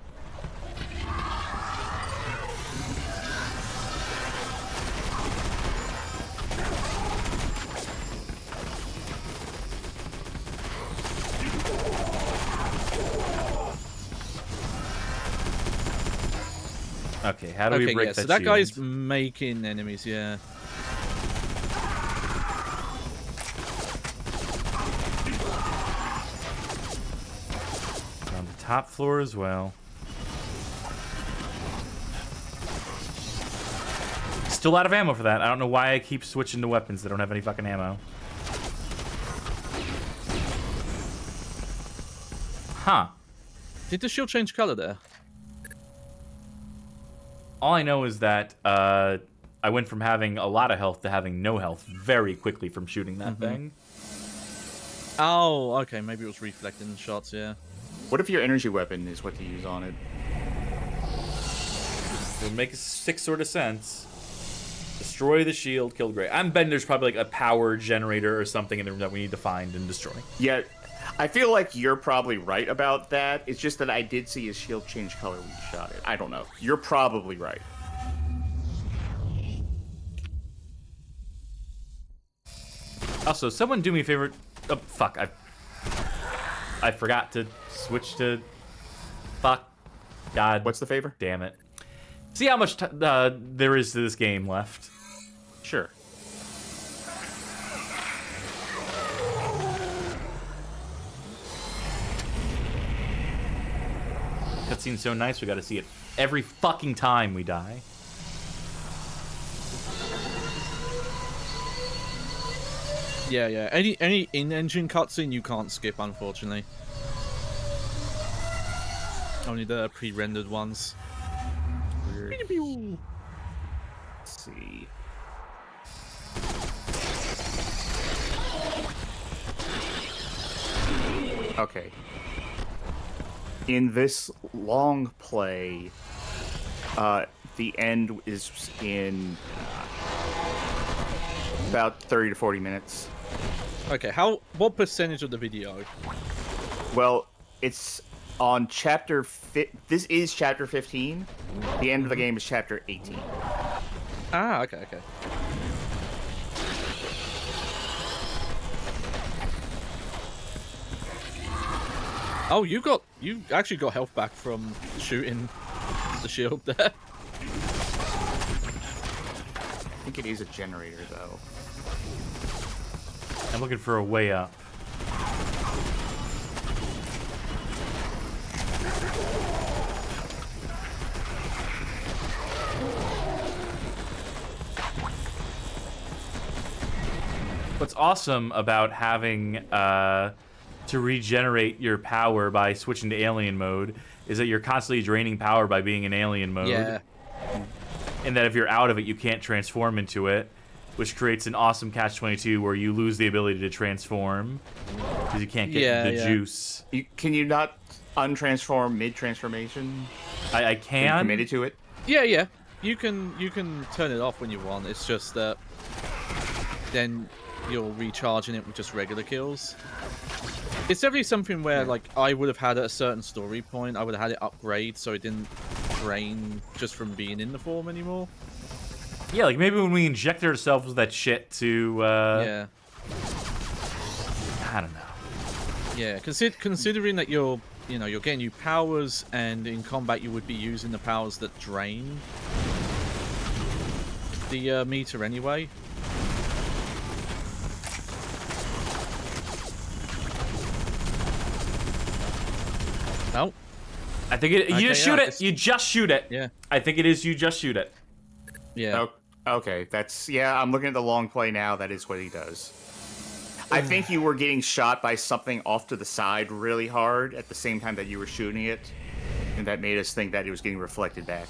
Okay, how do we break that so that shield? guy's making enemies, yeah. On the top floor as well. Still out of ammo for that. I don't know why I keep switching to weapons that don't have any fucking ammo. Huh. Did the shield change color there? All I know is that I went from having a lot of health to having no health very quickly from shooting that thing. Oh, okay. Maybe it was reflecting shots, yeah. What if your energy weapon is what to use on it? It would make sort of sense. Destroy the shield, kill Cray. I'm betting there's probably like a power generator or something in the room that we need to find and destroy. Yeah, I feel like you're probably right about that. It's just that I did see his shield change color when you shot it. I don't know. You're probably right. Also, someone do me a favor. Oh, fuck. I forgot to switch to... Fuck. God. What's the favor? Damn it. See how much there is to this game left. Sure. cutscene's so nice, we gotta see it every fucking time we die. Yeah. Any in-engine cutscene you can't skip, unfortunately. Only the pre-rendered ones. Let's see. Okay. In this long play, the end is in about 30 to 40 minutes. Okay, what percentage of the video? Well, it's on chapter this is chapter 15. The end of the game is chapter 18. Ah, okay. Oh, you actually got health back from shooting the shield there. I think it is a generator, though. I'm looking for a way up. What's awesome about having to regenerate your power by switching to alien mode is that you're constantly draining power by being in alien mode. Yeah. And that if you're out of it, you can't transform into it, which creates an awesome catch-22 where you lose the ability to transform because you can't get the juice. Can you not untransform mid-transformation? I can. Are you committed to it? Yeah. You can turn it off when you want. It's just that then you're recharging it with just regular kills. It's definitely something where, like, I would have had at a certain story point, I would have had it upgrade so it didn't drain just from being in the form anymore. Yeah, like maybe when we injected ourselves with that shit to, Yeah. I don't know. Yeah, considering that you're getting new powers, and in combat you would be using the powers that drain the meter anyway. No. I think it. You just shoot it. You just shoot it. Yeah. I think it is. You just shoot it. Yeah. Okay. I'm looking at the long play now. That is what he does. I think you were getting shot by something off to the side really hard at the same time that you were shooting it, and that made us think that it was getting reflected back.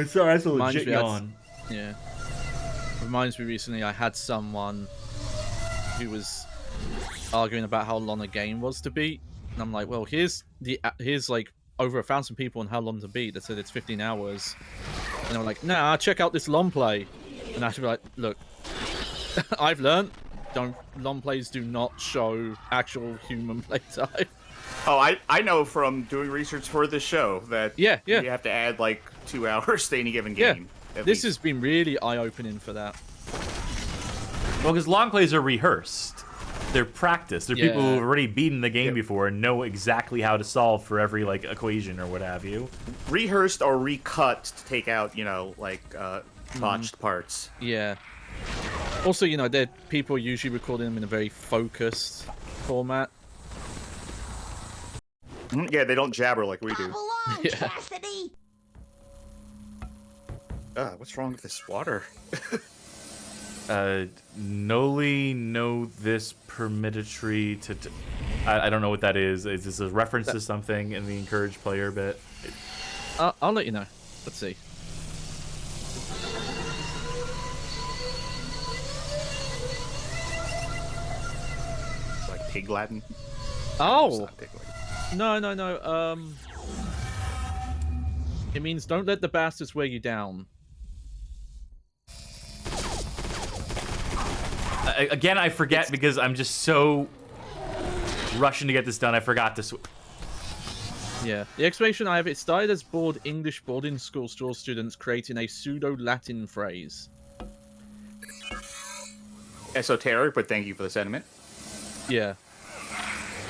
Sorry, that's a legit yawn. Yeah. Reminds me recently I had someone who was arguing about how long a game was to beat, and I'm like, well, here's like over 1,000 people on how long to beat that said it's 15 hours, and they were like, nah, check out this long play, and I should be like, look, I've learned, long plays do not show actual human playtime. Oh, I know from doing research for this show that you have to add like 2 hours to any given game. This has been really eye-opening for that. Well, because long plays are rehearsed. They're practiced. They're people who have already beaten the game before and know exactly how to solve for every like equation or what have you. Rehearsed or recut to take out, botched parts. Yeah. Also, they're people usually recording them in a very focused format. Yeah, they don't jabber like we do. Yeah. What's wrong with this water? Noli know this permittatory to... I don't know what that is. Is this a reference to something in the encouraged player bit? I'll let you know. Let's see. Like pig Latin? Oh! No. It means don't let the bastards wear you down. Again, I forget because I'm just so rushing to get this done. I forgot to. Yeah, the explanation I have: it started as bored English boarding school students creating a pseudo-Latin phrase. Esoteric, but thank you for the sentiment. Yeah.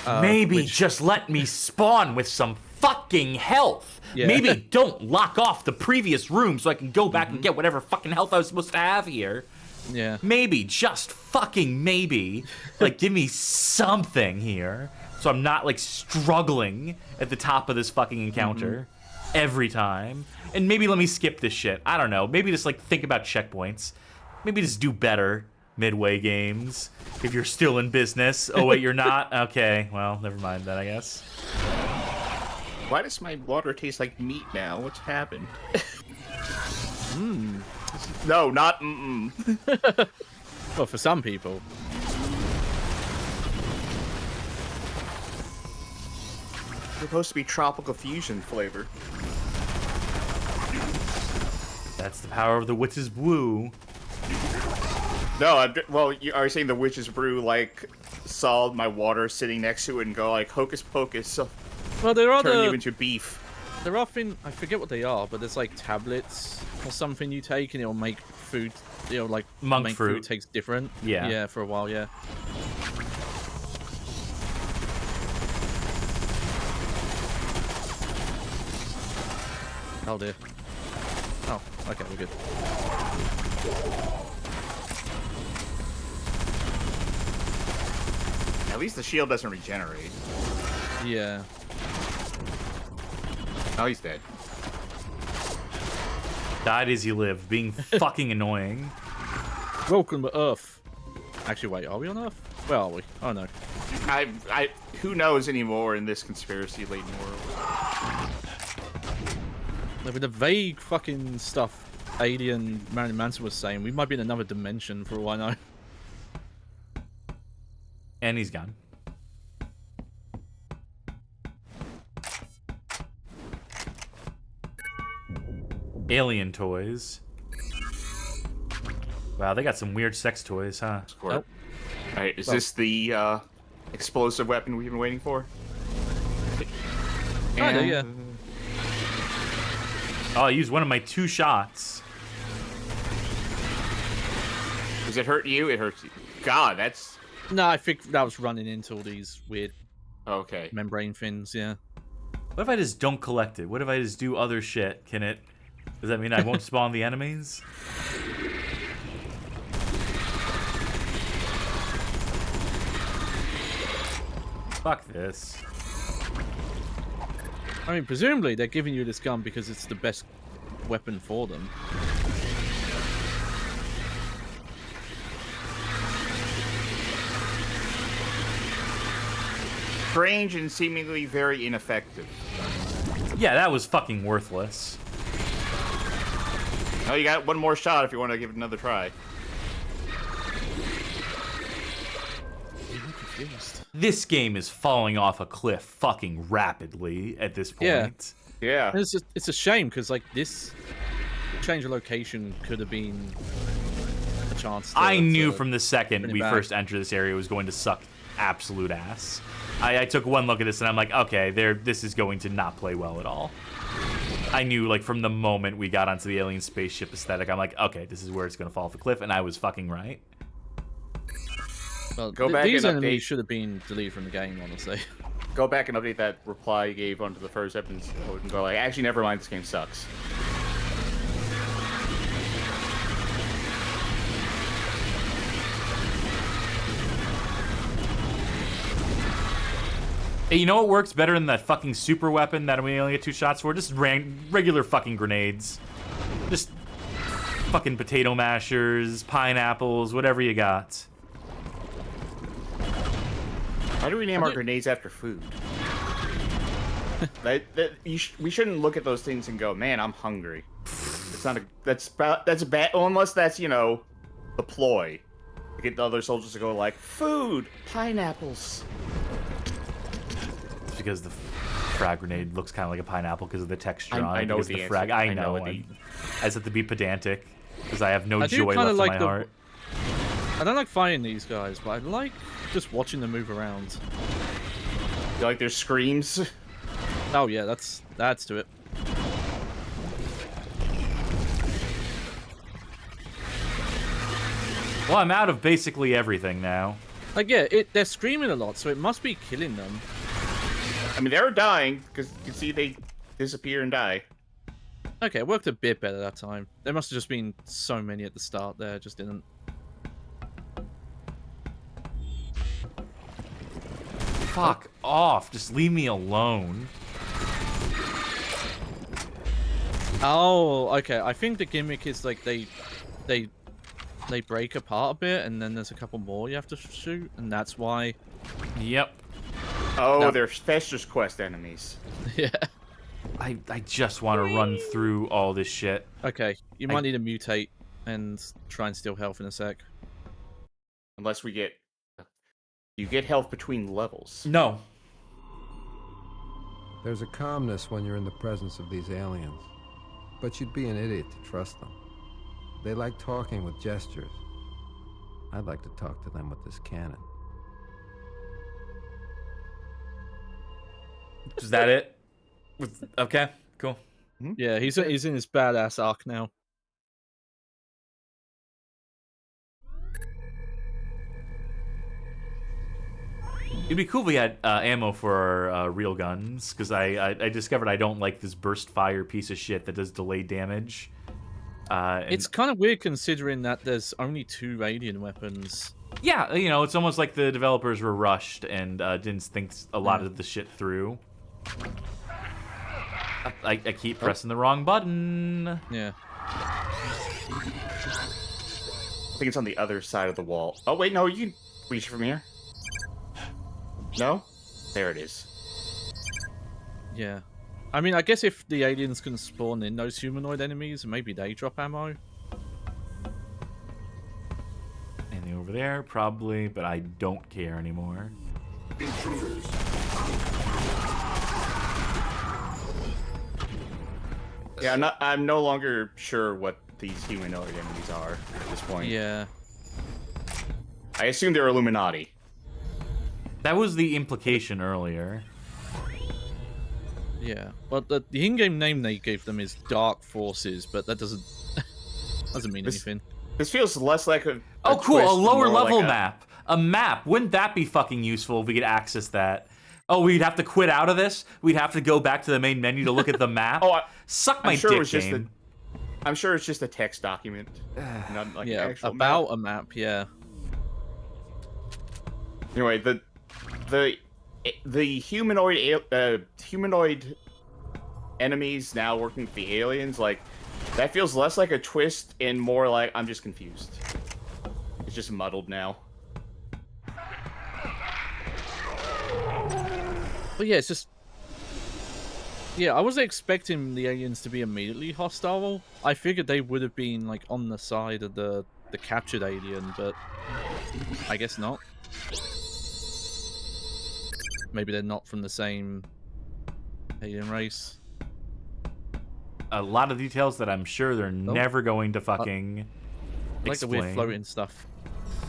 Maybe just let me spawn with some fucking health. Yeah. Maybe don't lock off the previous room so I can go back and get whatever fucking health I was supposed to have here. Yeah. Maybe, just fucking maybe, like, give me something here, so I'm not, like, struggling at the top of this fucking encounter every time. And maybe let me skip this shit. I don't know. Maybe just, like, think about checkpoints. Maybe just do better Midway games if you're still in business. Oh, wait, you're not? Okay, well, never mind that, I guess. Why does my water taste like meat now? What's happened? No, not Well, for some people. It's supposed to be tropical fusion flavor. That's the power of the witch's brew. No, well, are you saying the witch's brew, like, saw my water sitting next to it and go, like, hocus pocus, so well, there are turn you into beef? There are things, I forget what they are, but there's, like, tablets or something you take and it'll make food, you know, like, monk make fruit food taste different. Yeah. Yeah, for a while, yeah. Oh, dear. Oh, okay, we're good. At least the shield doesn't regenerate. Yeah. Oh, he's dead. Died as you lived, being fucking annoying. Welcome to Earth. Actually, wait, are we on Earth? Where are we? Oh, no. Who knows anymore in this conspiracy-laden world? With the vague fucking stuff Alien Marilyn Manson was saying, we might be in another dimension for all I know. And he's gone. Alien toys. Wow, they got some weird sex toys, huh? Oh. Alright, is this the explosive weapon we've been waiting for? Kinda, yeah. Oh, I used one of my 2 shots. Does it hurt you? It hurts you. God, that's... No, I think that was running into all these weird okay membrane things, yeah. What if I just don't collect it? What if I just do other shit? Can it... Does that mean I won't spawn the enemies? Fuck this. I mean, presumably they're giving you this gun because it's the best weapon for them. Strange and seemingly very ineffective. Yeah, that was fucking worthless. Oh, you got one more shot if you want to give it another try. I'm confused. This game is falling off a cliff fucking rapidly at this point. Yeah. It's a shame because like this change of location could have been a chance. I knew from the second we first entered this area it was going to suck absolute ass. I took one look at this and I'm like, okay, this is going to not play well at all. I knew, like, from the moment we got onto the alien spaceship aesthetic, I'm like, okay, this is where it's going to fall off a cliff, and I was fucking right. Well, go back these and enemies update. should have been deleted from the game, honestly. Go back and update that reply you gave onto the first episode and go like, actually, never mind, this game sucks. Hey, you know what works better than that fucking super weapon that we only get 2 shots for? Just regular fucking grenades. Just fucking potato mashers, pineapples, whatever you got. Why do we name our grenades after food? We shouldn't look at those things and go, man, I'm hungry. It's not a. That's bad. Unless that's, you know, the ploy. To get the other soldiers to go like, food, pineapples. It's because the frag grenade looks kind of like a pineapple because of the texture on it. I know because the the frag. answer. I know. I just have to be pedantic because I have no joy left in my heart. I don't like fighting these guys, but I like just watching them move around. You like their screams? Oh yeah, that's to it. Well, I'm out of basically everything now. Like, yeah, they're screaming a lot, so it must be killing them. I mean, they were dying, because you can see they disappear and die. Okay, it worked a bit better that time. There must have just been so many at the start there, just didn't. Fuck off. Just leave me alone. Oh, okay. I think the gimmick is like they break apart a bit, and then there's a couple more you have to shoot, and that's why. Yep. Oh, they're Fester's Quest enemies. Yeah. I just want to run through all this shit. Okay, you might need to mutate and try and steal health in a sec. Unless we get... You get health between levels. No. There's a calmness when you're in the presence of these aliens. But you'd be an idiot to trust them. They like talking with gestures. I'd like to talk to them with this cannon. Is that it? Okay, cool. Yeah, he's in his badass arc now. It'd be cool if we had ammo for our real guns, because I discovered I don't like this burst fire piece of shit that does delayed damage. It's kind of weird considering that there's only 2 alien weapons. Yeah, you know, it's almost like the developers were rushed and didn't think a lot of the shit through. I keep pressing the wrong button. Yeah. I think it's on the other side of the wall. Oh, wait, no, you can reach from here. No? There it is. Yeah. I mean, I guess if the aliens can spawn in those humanoid enemies, maybe they drop ammo. Anything over there? Probably, but I don't care anymore. Intruders. Yeah, I'm no longer sure what these humanoid enemies are at this point. Yeah. I assume they're Illuminati. That was the implication earlier. Yeah. Well, the in-game name they gave them is Dark Forces, but that doesn't mean anything. This feels less like a oh, cool! twist, A lower level like map. A map. Wouldn't that be fucking useful if we could access that? Oh, we'd have to quit out of this? We'd have to go back to the main menu to look at the map? Suck my dick, game. I'm sure it's just a text document. Not like yeah, an actual about map. a map, yeah. Anyway, the humanoid enemies now working with the aliens, like, that feels less like a twist and more like I'm just confused. It's just muddled now. But yeah, it's just... Yeah, I wasn't expecting the aliens to be immediately hostile. I figured they would have been, like, on the side of the captured alien, but I guess not. Maybe they're not from the same alien race. A lot of details that I'm sure they're never going to fucking I like explain. the weird floating stuff.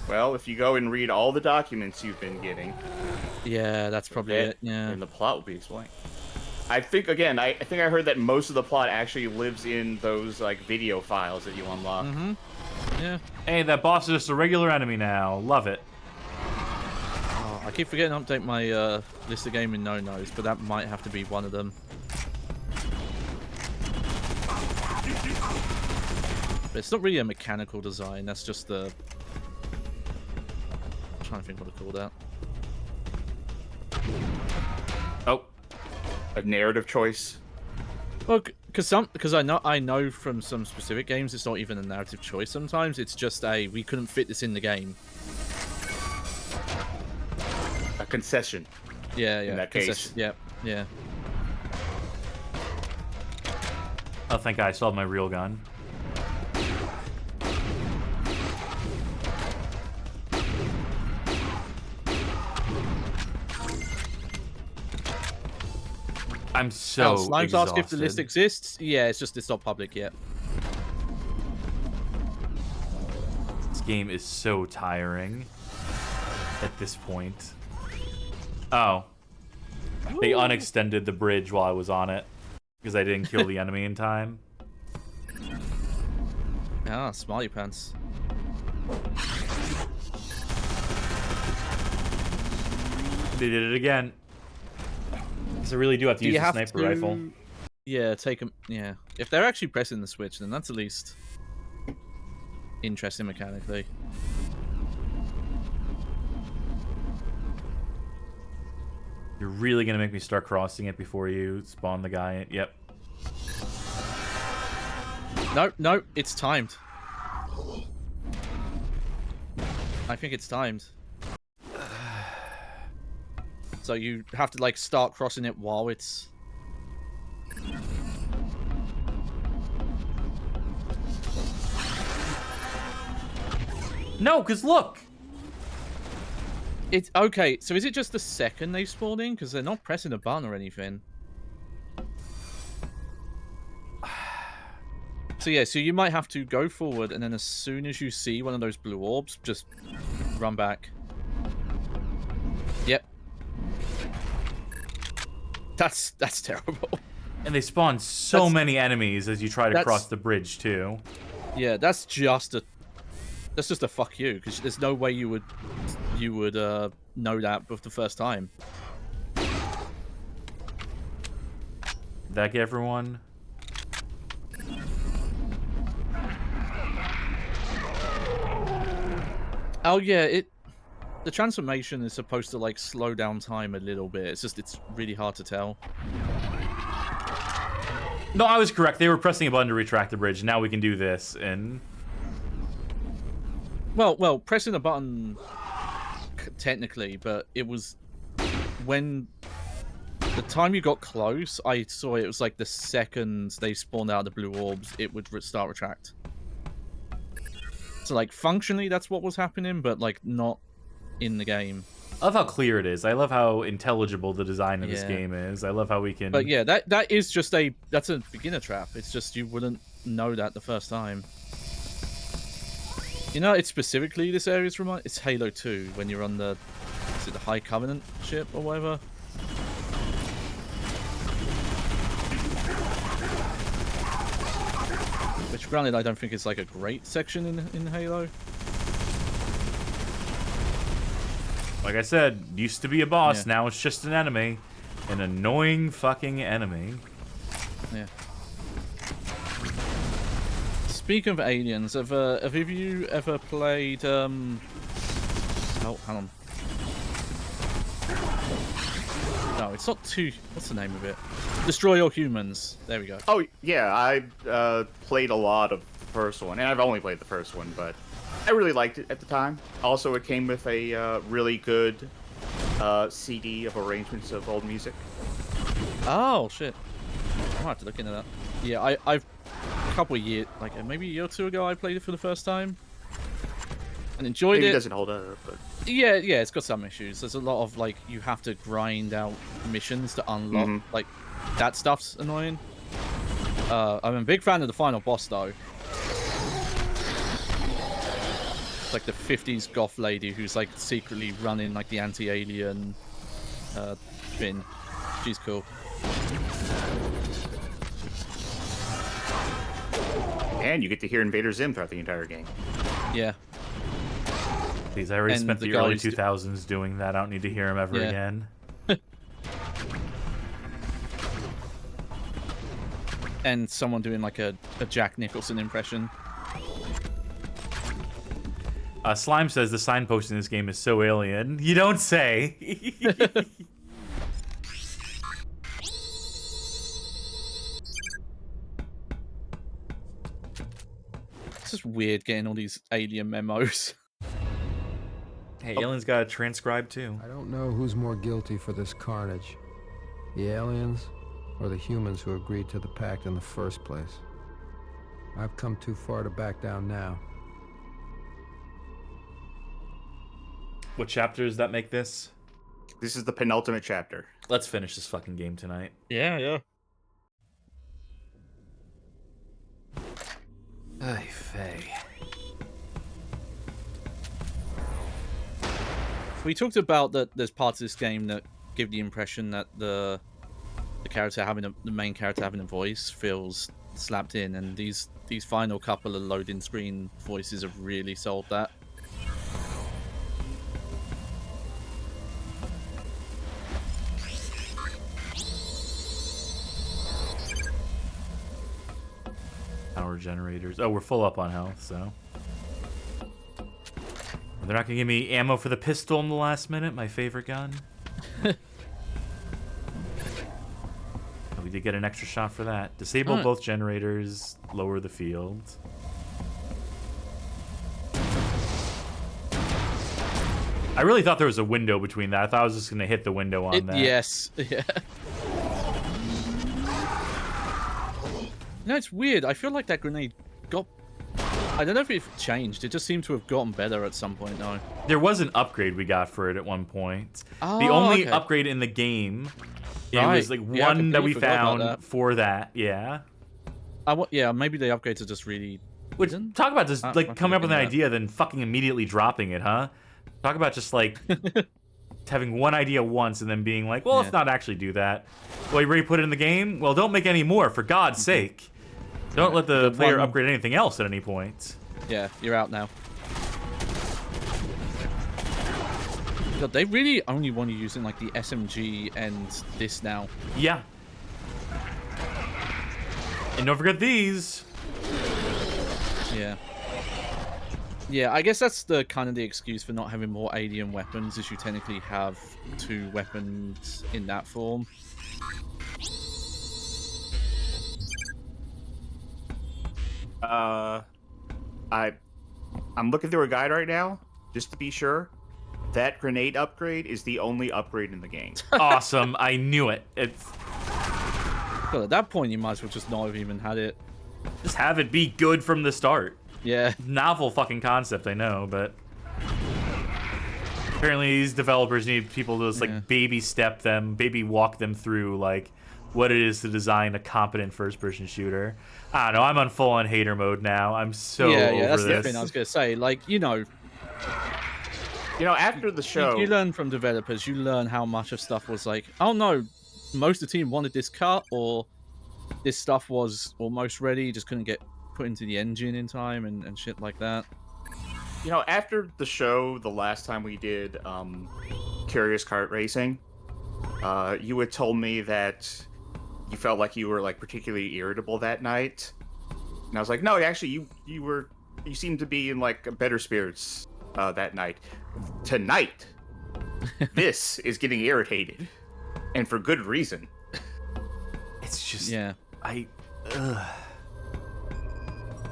Well, if you go and read all the documents you've been getting... Yeah, that's probably it, yeah. And the plot will be explained. I think, again, I think I heard that most of the plot actually lives in those, like, video files that you unlock. Mm-hmm. Yeah. Hey, that boss is just a regular enemy now. Love it. Oh, I keep forgetting to update my list of gaming no-nos, but that might have to be one of them. But it's not really a mechanical design, that's just the... I'm trying to think what to call that. Oh. A narrative choice. Well, because I know from some specific games it's not even a narrative choice sometimes, it's just we couldn't fit this in the game. A concession. Yeah, in that case. Yeah, yeah. Oh, thank God, I still have my real gun. I'm so Slime's asked if the list exists. Yeah, it's not public yet. This game is so tiring at this point. Oh. They unextended the bridge while I was on it because I didn't kill the enemy in time. Ah, smiley pants. They did it again. So I really do have to use the sniper rifle. Yeah, take them. Yeah, if they're actually pressing the switch, then that's at least interesting mechanically. You're really gonna make me start crossing it before you spawn the guy. Yep. No, it's timed. I think it's timed. So you have to like start crossing it while it's... No, because look! It's okay, so is it just the second they spawn in? Because they're not pressing a button or anything. So yeah, so you might have to go forward, and then as soon as you see one of those blue orbs, just run back. Yep. That's terrible. And they spawn so many enemies as you try to cross the bridge too. Yeah, that's just a fuck you, because there's no way you would know that the first time. Did that get everyone? Oh yeah, the transformation is supposed to like slow down time a little bit. It's really hard to tell. No, I was correct. They were pressing a button to retract the bridge. Now we can do this, and... Well, pressing a button, technically, but it was... When... The time you got close, I saw it was like the second they spawned out the blue orbs, it would start retract. So, like, functionally, that's what was happening, but, like, not in the game. I love how clear it is. I love how intelligible the design of this game is. I love how we can... But yeah, that is just that's a beginner trap. It's just you wouldn't know that the first time. You know, it's specifically this area's it's Halo 2 when you're on the High Covenant ship or whatever. Which, granted, I don't think is like a great section in Halo. Like I said, used to be a boss, now it's just an enemy. An annoying fucking enemy. Yeah. Speaking of aliens, have you ever played, Oh, hang on. No, it's not too... What's the name of it? Destroy All Humans. There we go. Oh, yeah, I played a lot of the first one, and I've only played the first one, but I really liked it at the time. Also, it came with a really good CD of arrangements of old music. Oh, shit. I might have to look into that. Yeah, I've... A couple of years... Like, maybe a year or two ago, I played it for the first time. And enjoyed it. It doesn't hold up, but... Yeah, it's got some issues. There's a lot of, like, you have to grind out missions to unlock, like, that stuff's annoying. I'm a big fan of the final boss, though. It's like the 50s goth lady who's, like, secretly running, like, the anti-alien bin. She's cool. And you get to hear Invader Zim throughout the entire game. Yeah. Please, I already spent the early 2000s doing that. I don't need to hear him ever again. And someone doing like a Jack Nicholson impression. Slime says the signpost in this game is so alien. You don't say. It's just weird getting all these alien memos. Hey, aliens gotta transcribe too. I don't know who's more guilty for this carnage. The aliens or the humans who agreed to the pact in the first place. I've come too far to back down now. What chapter does that make this? This is the penultimate chapter. Let's finish this fucking game tonight. Yeah. Ay, Faye. We talked about that there's parts of this game that give the impression that the main character having a voice feels slapped in, and these final couple of loading screen voices have really sold that. Power generators. Oh, we're full up on health, so. They're not gonna give me ammo for the pistol in the last minute, my favorite gun. to get an extra shot for that. Disable both generators, lower the field. I really thought there was a window between that. I thought I was just going to hit the window on that. Yes. Yeah. No, it's weird. I feel like that grenade got... I don't know if it changed. It just seemed to have gotten better at some point now. There was an upgrade we got for it at one point. Oh, the only upgrade in the game, it was like one that we found for that. Yeah. Yeah, maybe the upgrades are just really... Which, talk about just like coming up with an idea, then fucking immediately dropping it, huh? Talk about just like having one idea once and then being like, well, let's not actually do that. Well, you already put it in the game? Well, don't make any more, for God's sake. Don't let the player upgrade anything else at any point. Yeah, you're out now. God, they really only want you using like the SMG and this now. Yeah. And don't forget these. Yeah. Yeah, I guess that's the kind of the excuse for not having more alien weapons, is you technically have 2 weapons in that form. I'm looking through a guide right now, just to be sure. That grenade upgrade is the only upgrade in the game. Awesome, I knew it. God, at that point, you might as well just not have even had it. Just have it be good from the start. Yeah. Novel fucking concept, I know, but apparently these developers need people to just like baby step them, baby walk them through like what it is to design a competent first-person shooter. I don't know, I'm on full-on hater mode now. I'm so over that's this. the thing I was gonna say. Like, you know, after the show, you learn from developers. You learn how much of stuff was like, oh no, most of the team wanted this cut, or this stuff was almost ready, just couldn't get put into the engine in time and shit like that. After the show, the last time we did Curious Kart Racing, you had told me that you felt like you were like particularly irritable that night, and I was like, no, actually, you seemed to be in like better spirits that night. Tonight, this is getting irritated, and for good reason. It's just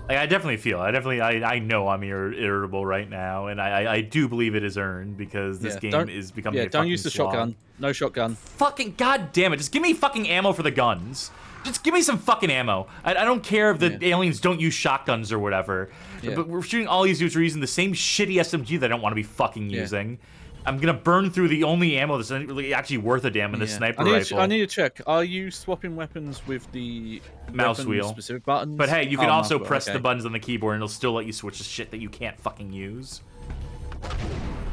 I definitely feel. I know I'm irritable right now, and I do believe it is earned because this game is becoming a don't use the slog. shotgun. No shotgun. Fucking goddamn it! Just give me fucking ammo for the guns. Just give me some fucking ammo. I don't care if the aliens don't use shotguns or whatever. Yeah. But we're shooting all these dudes who are using the same shitty SMG that I don't want to be fucking using. I'm gonna burn through the only ammo that's really actually worth a damn in this sniper rifle. I need to check. Are you swapping weapons with the mouse wheel specific buttons? But hey, you can also press the buttons on the keyboard and it'll still let you switch the shit that you can't fucking use.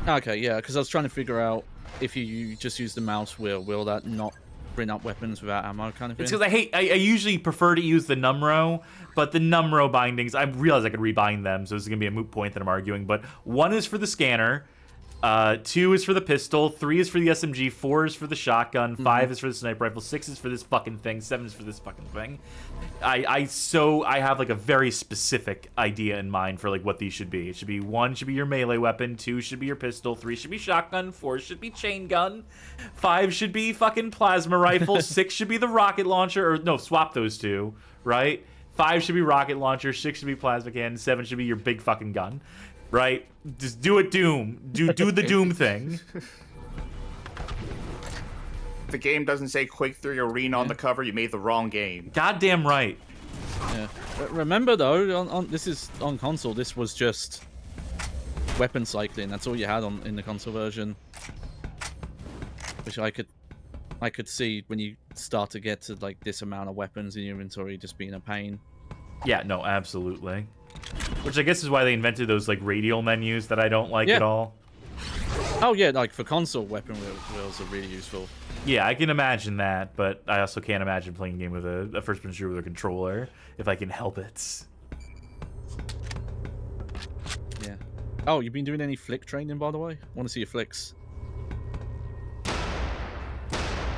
Okay, yeah, because I was trying to figure out if you just use the mouse wheel, will that not bring up weapons without ammo kind of thing? It's because I usually prefer to use the numro, but the numro bindings, I realized I could rebind them, so this is going to be a moot point that I'm arguing, but 1 is for the scanner, 2 is for the pistol, 3 is for the SMG, 4 is for the shotgun, 5 is for the sniper rifle, 6 is for this fucking thing, 7 is for this fucking thing. I have like a very specific idea in mind for like what these should be. It should be 1 should be your melee weapon, 2 should be your pistol, 3 should be shotgun, 4 should be chain gun, 5 should be fucking plasma rifle, 6 should be the rocket launcher, or no, swap those two, right? 5 should be rocket launcher, 6 should be plasma cannon, 7 should be your big fucking gun. Right? Just do it, Doom. Do the Doom thing. The game doesn't say Quake 3 Arena on the cover. You made the wrong game. Goddamn right. Yeah. But remember though, this is on console. This was just weapon cycling. That's all you had in the console version. Which I could see when you start to get to like this amount of weapons in your inventory just being a pain. Yeah, no, absolutely. Which I guess is why they invented those like radial menus that I don't like at all. Oh yeah, like for console, weapon wheels are really useful. Yeah, I can imagine that, but I also can't imagine playing a game with a first-person shooter with a controller if I can help it. Yeah. Oh, you've been doing any flick training, by the way? Want to see your flicks?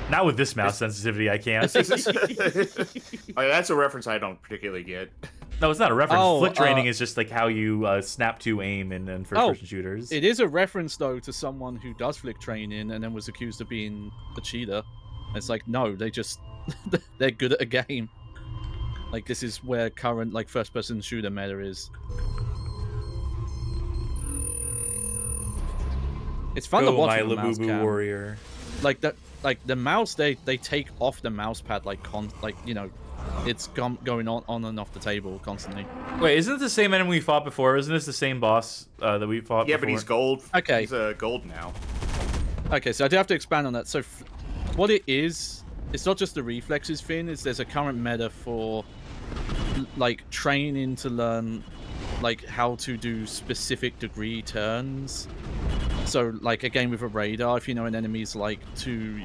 Not with this mouse sensitivity, I can't. That's a reference I don't particularly get. No, it's not a reference. Flick training is just like how you snap to aim in first-person shooters. It is a reference, though, to someone who does flick training and then was accused of being a cheater. It's like, no, they just they're good at a game. Like, this is where current like first-person shooter meta is. It's fun to watch my with a mouse Labubu cam. warrior. Like the mouse, they take off the mouse pad it's going on and off the table constantly. Wait, isn't it the same enemy we fought before? Isn't this the same boss that we fought before? Yeah, but he's gold. Okay. He's gold now. Okay, so I do have to expand on that. So what it is, it's not just the reflexes thing. There's a current meta for like training to learn like how to do specific degree turns. So like again with a radar, if you know an enemy's like to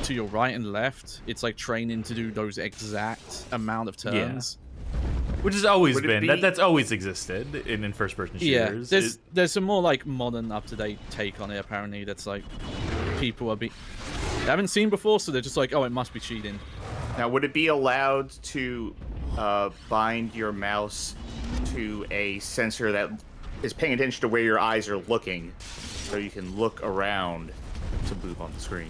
your right and left, it's like training to do those exact amount of turns. Yeah. Which has always been that's always existed in first-person shooters. Yeah, there's some more like modern, up-to-date take on it. Apparently, that's like people they haven't seen before, so they're just like, oh, it must be cheating. Now, would it be allowed to bind your mouse to a sensor that is paying attention to where your eyes are looking, so you can look around to move on the screen?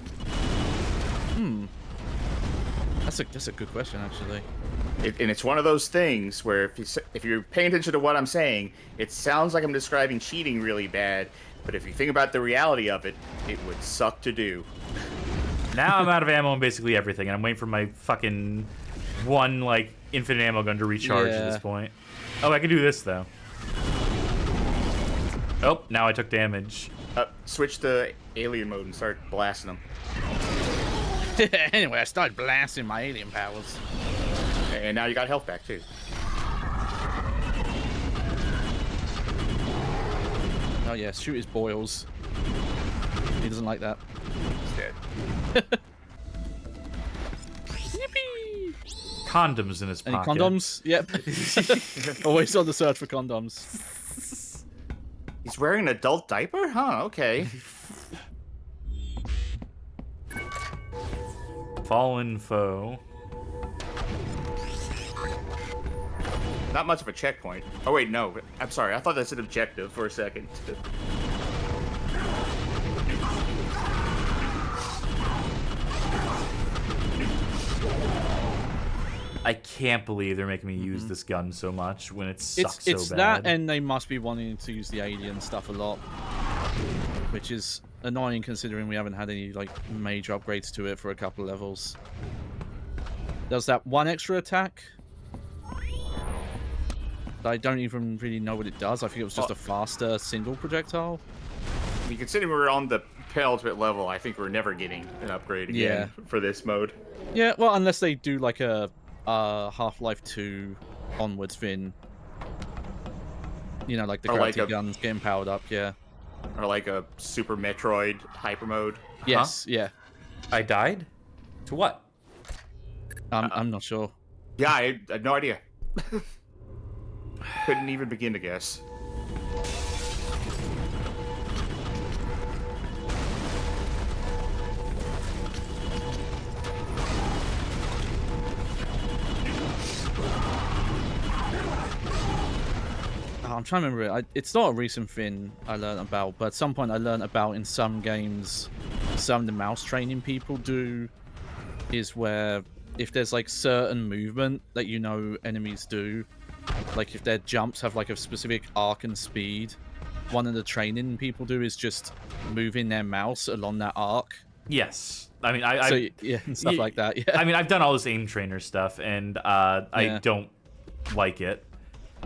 That's a good question, actually. And it's one of those things where if you're paying attention to what I'm saying, it sounds like I'm describing cheating really bad, but if you think about the reality of it, it would suck to do. Now I'm out of ammo on basically everything, and I'm waiting for my fucking one, like, infinite ammo gun to recharge at this point. Oh, I can do this, though. Oh, now I took damage. Switch to alien mode and start blasting them. Anyway, I started blasting my alien powers. And now you got health back, too. Oh, yeah, shoot his boils. He doesn't like that. He's dead. Yippee! Condoms in his Any pocket. condoms? Yep. Always on the search for condoms. He's wearing an adult diaper? Huh, okay. Fallen foe. Not much of a checkpoint. Oh, wait, no. I'm sorry. I thought that's an objective for a second. I can't believe they're making me use this gun so much when it sucks so bad. It's that, and they must be wanting to use the alien stuff a lot, which is annoying considering we haven't had any like major upgrades to it for a couple of levels. There's that one extra attack that I don't even really know what it does. I think it was just a faster single projectile. I mean, considering we're on the penultimate level, I think we're never getting an upgrade again for this mode. Yeah, well, unless they do like a Half-Life 2 onwards thing. You know, like the gravity guns getting powered up, yeah. Or like a Super Metroid hyper mode. Yes, yeah. I died? To what? I'm not sure. Yeah, I had no idea. Couldn't even begin to guess. I'm trying to remember it. It's not a recent thing I learned about, but at some point I learned about in some games, some of the mouse training people do is where if there's like certain movement that you know enemies do, like if their jumps have like a specific arc and speed, one of the training people do is just moving their mouse along that arc. Yes. I mean, and stuff like that. Yeah. I mean, I've done all this aim trainer stuff, and I don't like it.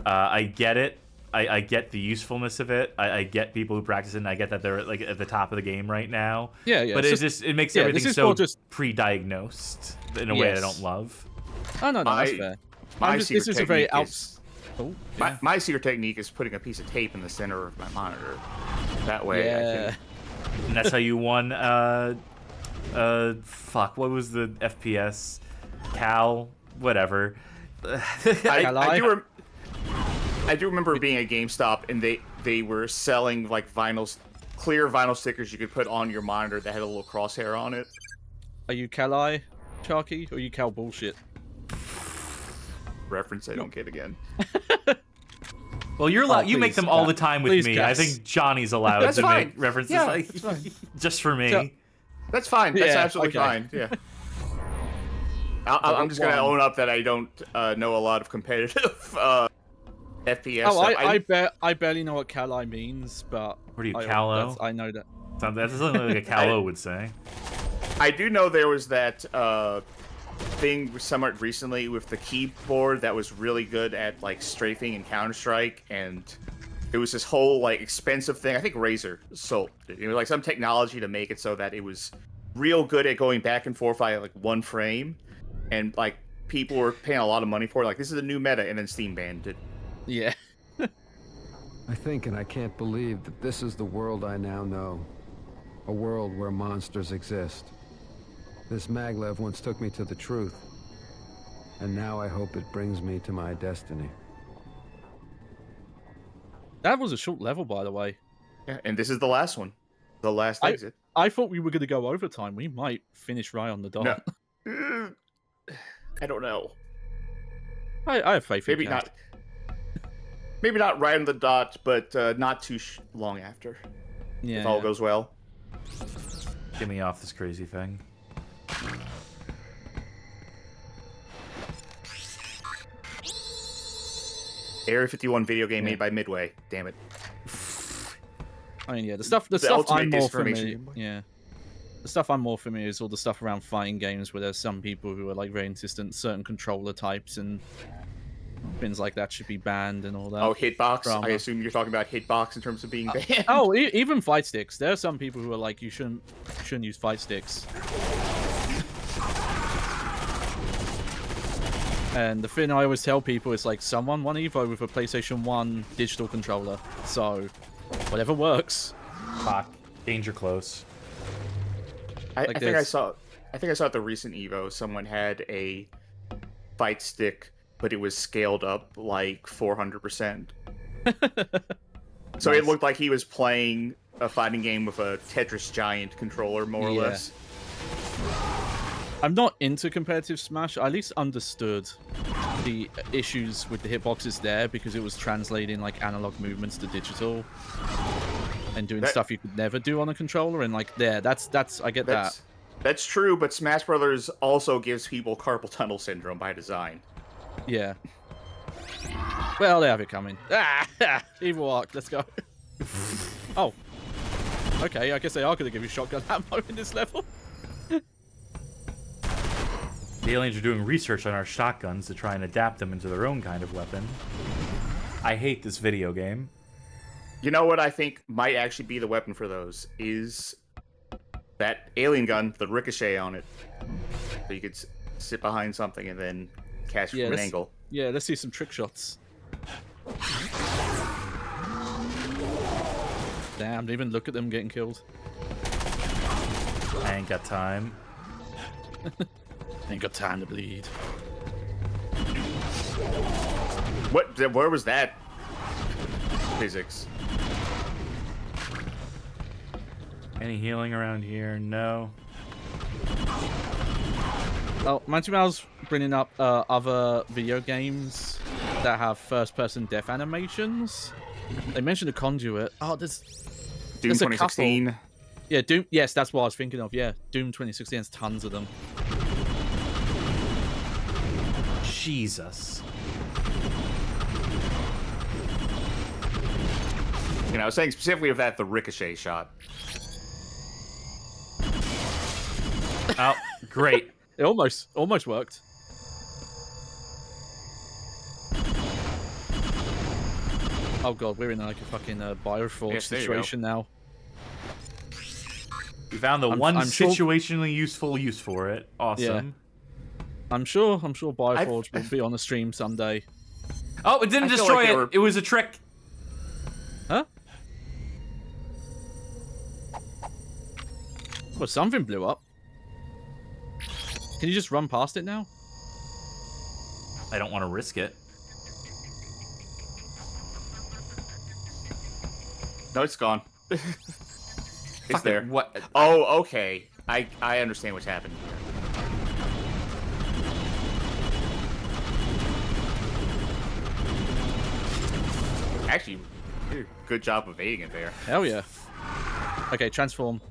I get it. I get the usefulness of it. I get people who practice it, and I get that they're like at the top of the game right now. Yeah, yeah. But it makes everything so pre-diagnosed in a way I don't love. Oh no, that's fair. This is a very my secret technique is putting a piece of tape in the center of my monitor. That way, I can... And that's how you won. Fuck, what was the FPS? Cal, whatever. I do remember being at GameStop, and they were selling like clear vinyl stickers you could put on your monitor that had a little crosshair on it. Are you Cal-I, Sharky, or are you Cal bullshit? Reference I don't get again. Well, you're allowed. You make them all the time with me. Guess. I think Johnny's allowed to make references that's fine. just for me. That's fine. That's absolutely fine. Yeah. I'm just gonna own up that I don't know a lot of competitive FPS. Oh, I barely know what Kali means, but what do you Calo? I know that. That's something like a Calo would say. I do know there was that thing somewhat recently with the keyboard that was really good at like strafing and Counter-Strike, and it was this whole like expensive thing. I think Razer sold it. It was like some technology to make it so that it was real good at going back and forth by like 1 frame, and like people were paying a lot of money for it. Like, this is a new meta, and then Steam banned it. Yeah. I think, and I can't believe, that this is the world I now know. A world where monsters exist. This maglev once took me to the truth, and now I hope it brings me to my destiny. That was a short level, by the way. Yeah, and this is the last one. The last exit. I thought we were going to go overtime. We might finish right on the dot. No. I don't know. I have faith in Maybe not. Maybe not right on the dot, but not too long after. Yeah. If all goes well. Get me off this crazy thing. Area 51 video game made by Midway. Damn it. I mean, yeah, the stuff I'm more familiar. Yeah, the stuff I'm more familiar is all the stuff around fighting games, where there's some people who are like very insistent certain controller types and things like that should be banned and all that. Oh, hitbox. Drama. I assume you're talking about hitbox in terms of being banned. Oh, even fight sticks. There are some people who are like, you shouldn't use fight sticks. And the thing I always tell people is like, someone won Evo with a PlayStation 1 digital controller, so whatever works. Fuck. Danger close. I think I saw at the recent Evo, someone had a fight stick, but it was scaled up like 400%. So Nice. It looked like he was playing a fighting game with a Tetris Giant controller, more or less. I'm not into competitive Smash. I at least understood the issues with the hitboxes there, because it was translating like analog movements to digital and doing stuff you could never do on a controller. And like, that's I get that. That's true, but Smash Brothers also gives people carpal tunnel syndrome by design. Yeah. Well, they have it coming. Evil Arc, let's go. Oh. Okay, I guess they are going to give you shotgun ammo in this level. The aliens are doing research on our shotguns to try and adapt them into their own kind of weapon. I hate this video game. You know what I think might actually be the weapon for those is that alien gun, the ricochet on it. So you could sit behind something and then catch from an angle. Yeah, let's see some trick shots. Damn, even look at them getting killed. I ain't got time. Ain't got time to bleed. Where was that physics? Any healing around here? No. Oh, Mantimal's bringing up other video games that have first-person death animations. They mentioned a Conduit. Oh, there's Doom 2016. Yeah, Doom. Yes, that's what I was thinking of. Yeah, Doom 2016 has tons of them. Jesus. You know, I was saying specifically of that, the ricochet shot. Oh, great. It almost worked. Oh god, we're in like a fucking Bioforge situation now. We found the one situationally useful use for it. Awesome. Yeah. I'm sure Bioforge will be on the stream someday. Oh, it didn't destroy it. It was a trick. Huh? Well, something blew up. Can you just run past it now? I don't want to risk it. No, it's gone. It's there. What? Oh, okay. I understand what's happening here. Actually, you did a good job evading it there. Hell yeah. Okay, transform.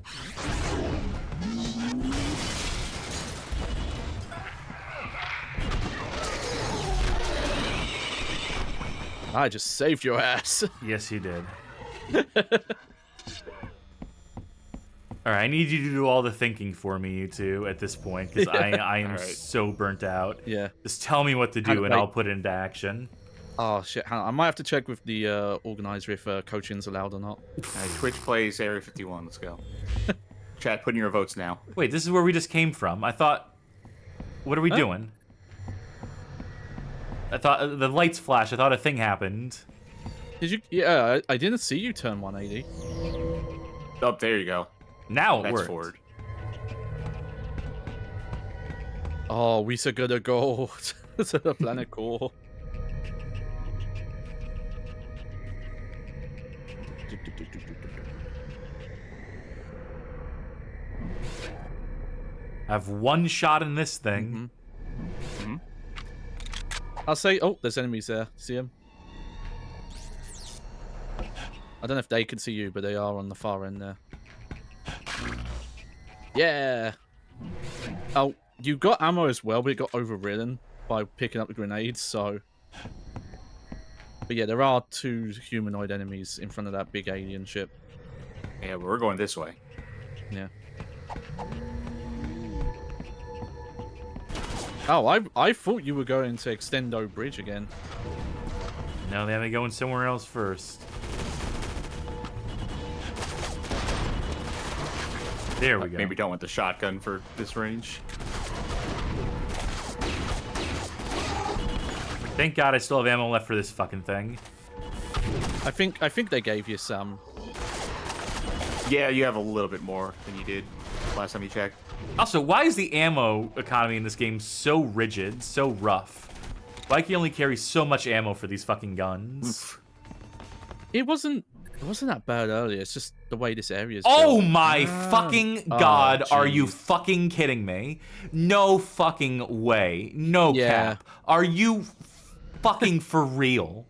I just saved your ass. Yes, you did. All right, I need you to do all the thinking for me, you two, at this point, because I am so burnt out. Yeah. Just tell me what to do, and I'll put it into action. Oh, shit. Hang on. I might have to check with the organizer if coaching's allowed or not. Twitch plays Area 51. Let's go. Chat, put in your votes now. Wait, this is where we just came from. I thought... What are we doing? I thought the lights flashed. I thought a thing happened. Did you? Yeah, I didn't see you turn 180. Oh, there you go. Now it That's worked. forward. Oh, we are gonna go to the planet core. I have one shot in this thing. I'll say, oh, there's enemies there. See them? I don't know if they can see you, but they are on the far end there. Yeah. Oh, you got ammo as well, but it got overridden by picking up the grenades, so... But yeah, there are 2 humanoid enemies in front of that big alien ship. Yeah, we're going this way. Yeah. Oh, I thought you were going to Extendo Bridge again. No, they have me going somewhere else first. There we go. Maybe don't want the shotgun for this range. Thank God I still have ammo left for this fucking thing. I think they gave you some. Yeah, you have a little bit more than you did last time you checked. Also, why is the ammo economy in this game so rigid, so rough? Why can you only carry so much ammo for these fucking guns? It wasn't that bad earlier. It's just the way this area is. Oh built. my fucking God! Are you fucking kidding me? No fucking way. No cap. Are you fucking for real?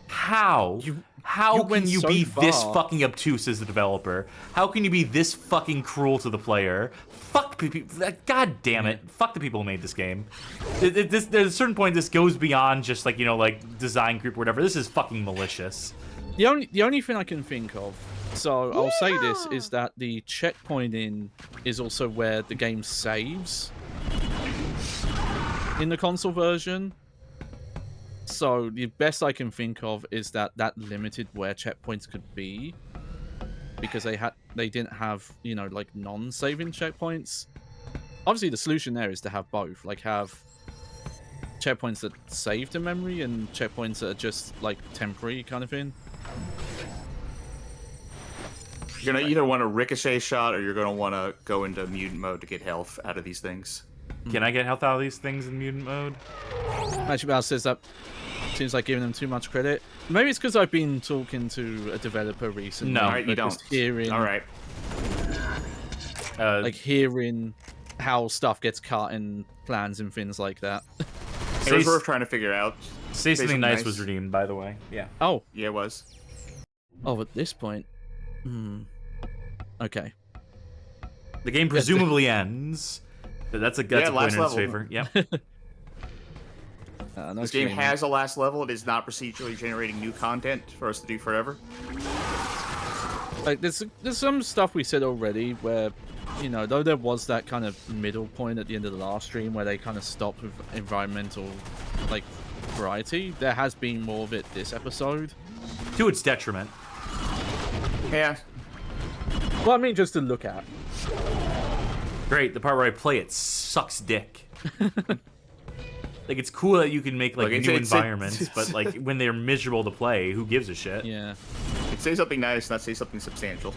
How? How can you be this fucking obtuse as a developer? How can you be this fucking cruel to the player? Fuck people. God damn it. Fuck the people who made this game. There's a certain point this goes beyond just like, you know, like design creep or whatever. This is fucking malicious. The only thing I can think of, so I'll say this, is that the checkpointing is also where the game saves in the console version. So the best I can think of is that limited where checkpoints could be, because they didn't have, you know, like non-saving checkpoints. Obviously, the solution there is to have both, like have checkpoints that save the memory and checkpoints that are just like temporary kind of thing. You're gonna either want a ricochet shot or you're gonna want to go into mutant mode to get health out of these things. Can I get health out of these things in mutant mode? Actually, Val says that seems like giving them too much credit. Maybe it's because I've been talking to a developer recently. No, right, you don't. Hearing, all right. Like hearing how stuff gets cut in plans and things like that. It was worth trying to figure out. Say something nice was redeemed, by the way. Yeah. Oh. Yeah, it was. Oh, at this point. Okay. The game presumably ends. That's a point in its favor. Yeah. This game has a last level. It is not procedurally generating new content for us to do forever. Like there's some stuff we said already where, you know, though there was that kind of middle point at the end of the last stream where they kind of stopped with environmental, like, variety. There has been more of it this episode. To its detriment. Yeah. Well, I mean, just to look at. Great, the part where I play it sucks dick. Like, it's cool that you can make, like, new environments, but, like, when they're miserable to play, who gives a shit? Yeah. Say something nice, not say something substantial.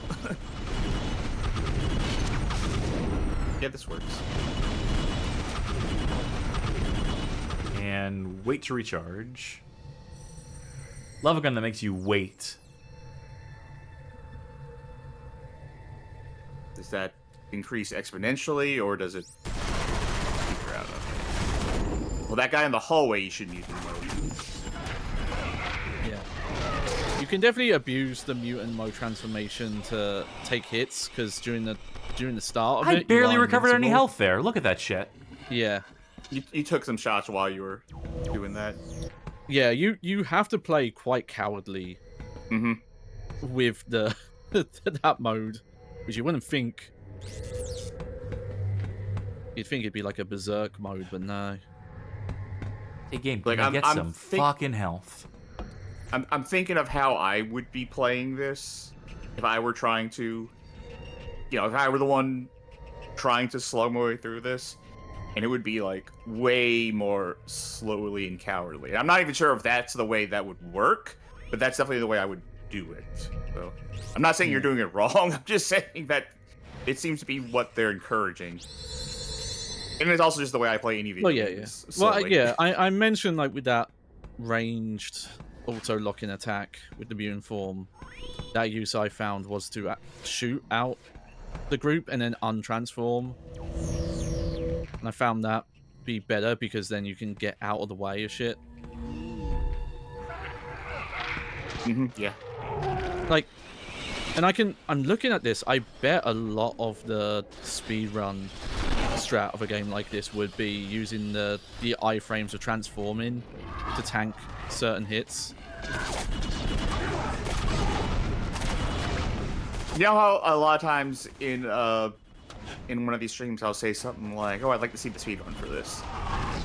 Yeah, this works. And wait to recharge. Love a gun that makes you wait. Does that increase exponentially, or does it keep her out of it? Well, that guy in the hallway you should mutant mode. Yeah. You can definitely abuse the mutant mode transformation to take hits, because during the start of it, I barely recovered any health there. Look at that shit. Yeah. You took some shots while you were doing that. Yeah, you have to play quite cowardly with the that mode, which you wouldn't think. You'd think it'd be like a berserk mode, but no. Hey, game, can I get some fucking health? I'm thinking of how I would be playing this if I were trying to, if I were the one trying to slow my way through this, and it would be like way more slowly and cowardly. And I'm not even sure if that's the way that would work, but that's definitely the way I would do it. So I'm not saying you're doing it wrong. I'm just saying that it seems to be what they're encouraging. And it's also just the way I play any video games. Well, yeah. I mentioned like with that ranged auto locking attack with the mutant form, that use I found was to shoot out the group and then untransform. And I found that be better because then you can get out of the way of shit. Yeah. Like, and I'm looking at this, I bet a lot of the speedrun strat of a game like this would be using the iframes of transforming to tank certain hits. You know how a lot of times in one of these streams I'll say something like, "Oh, I'd like to see the speedrun for this."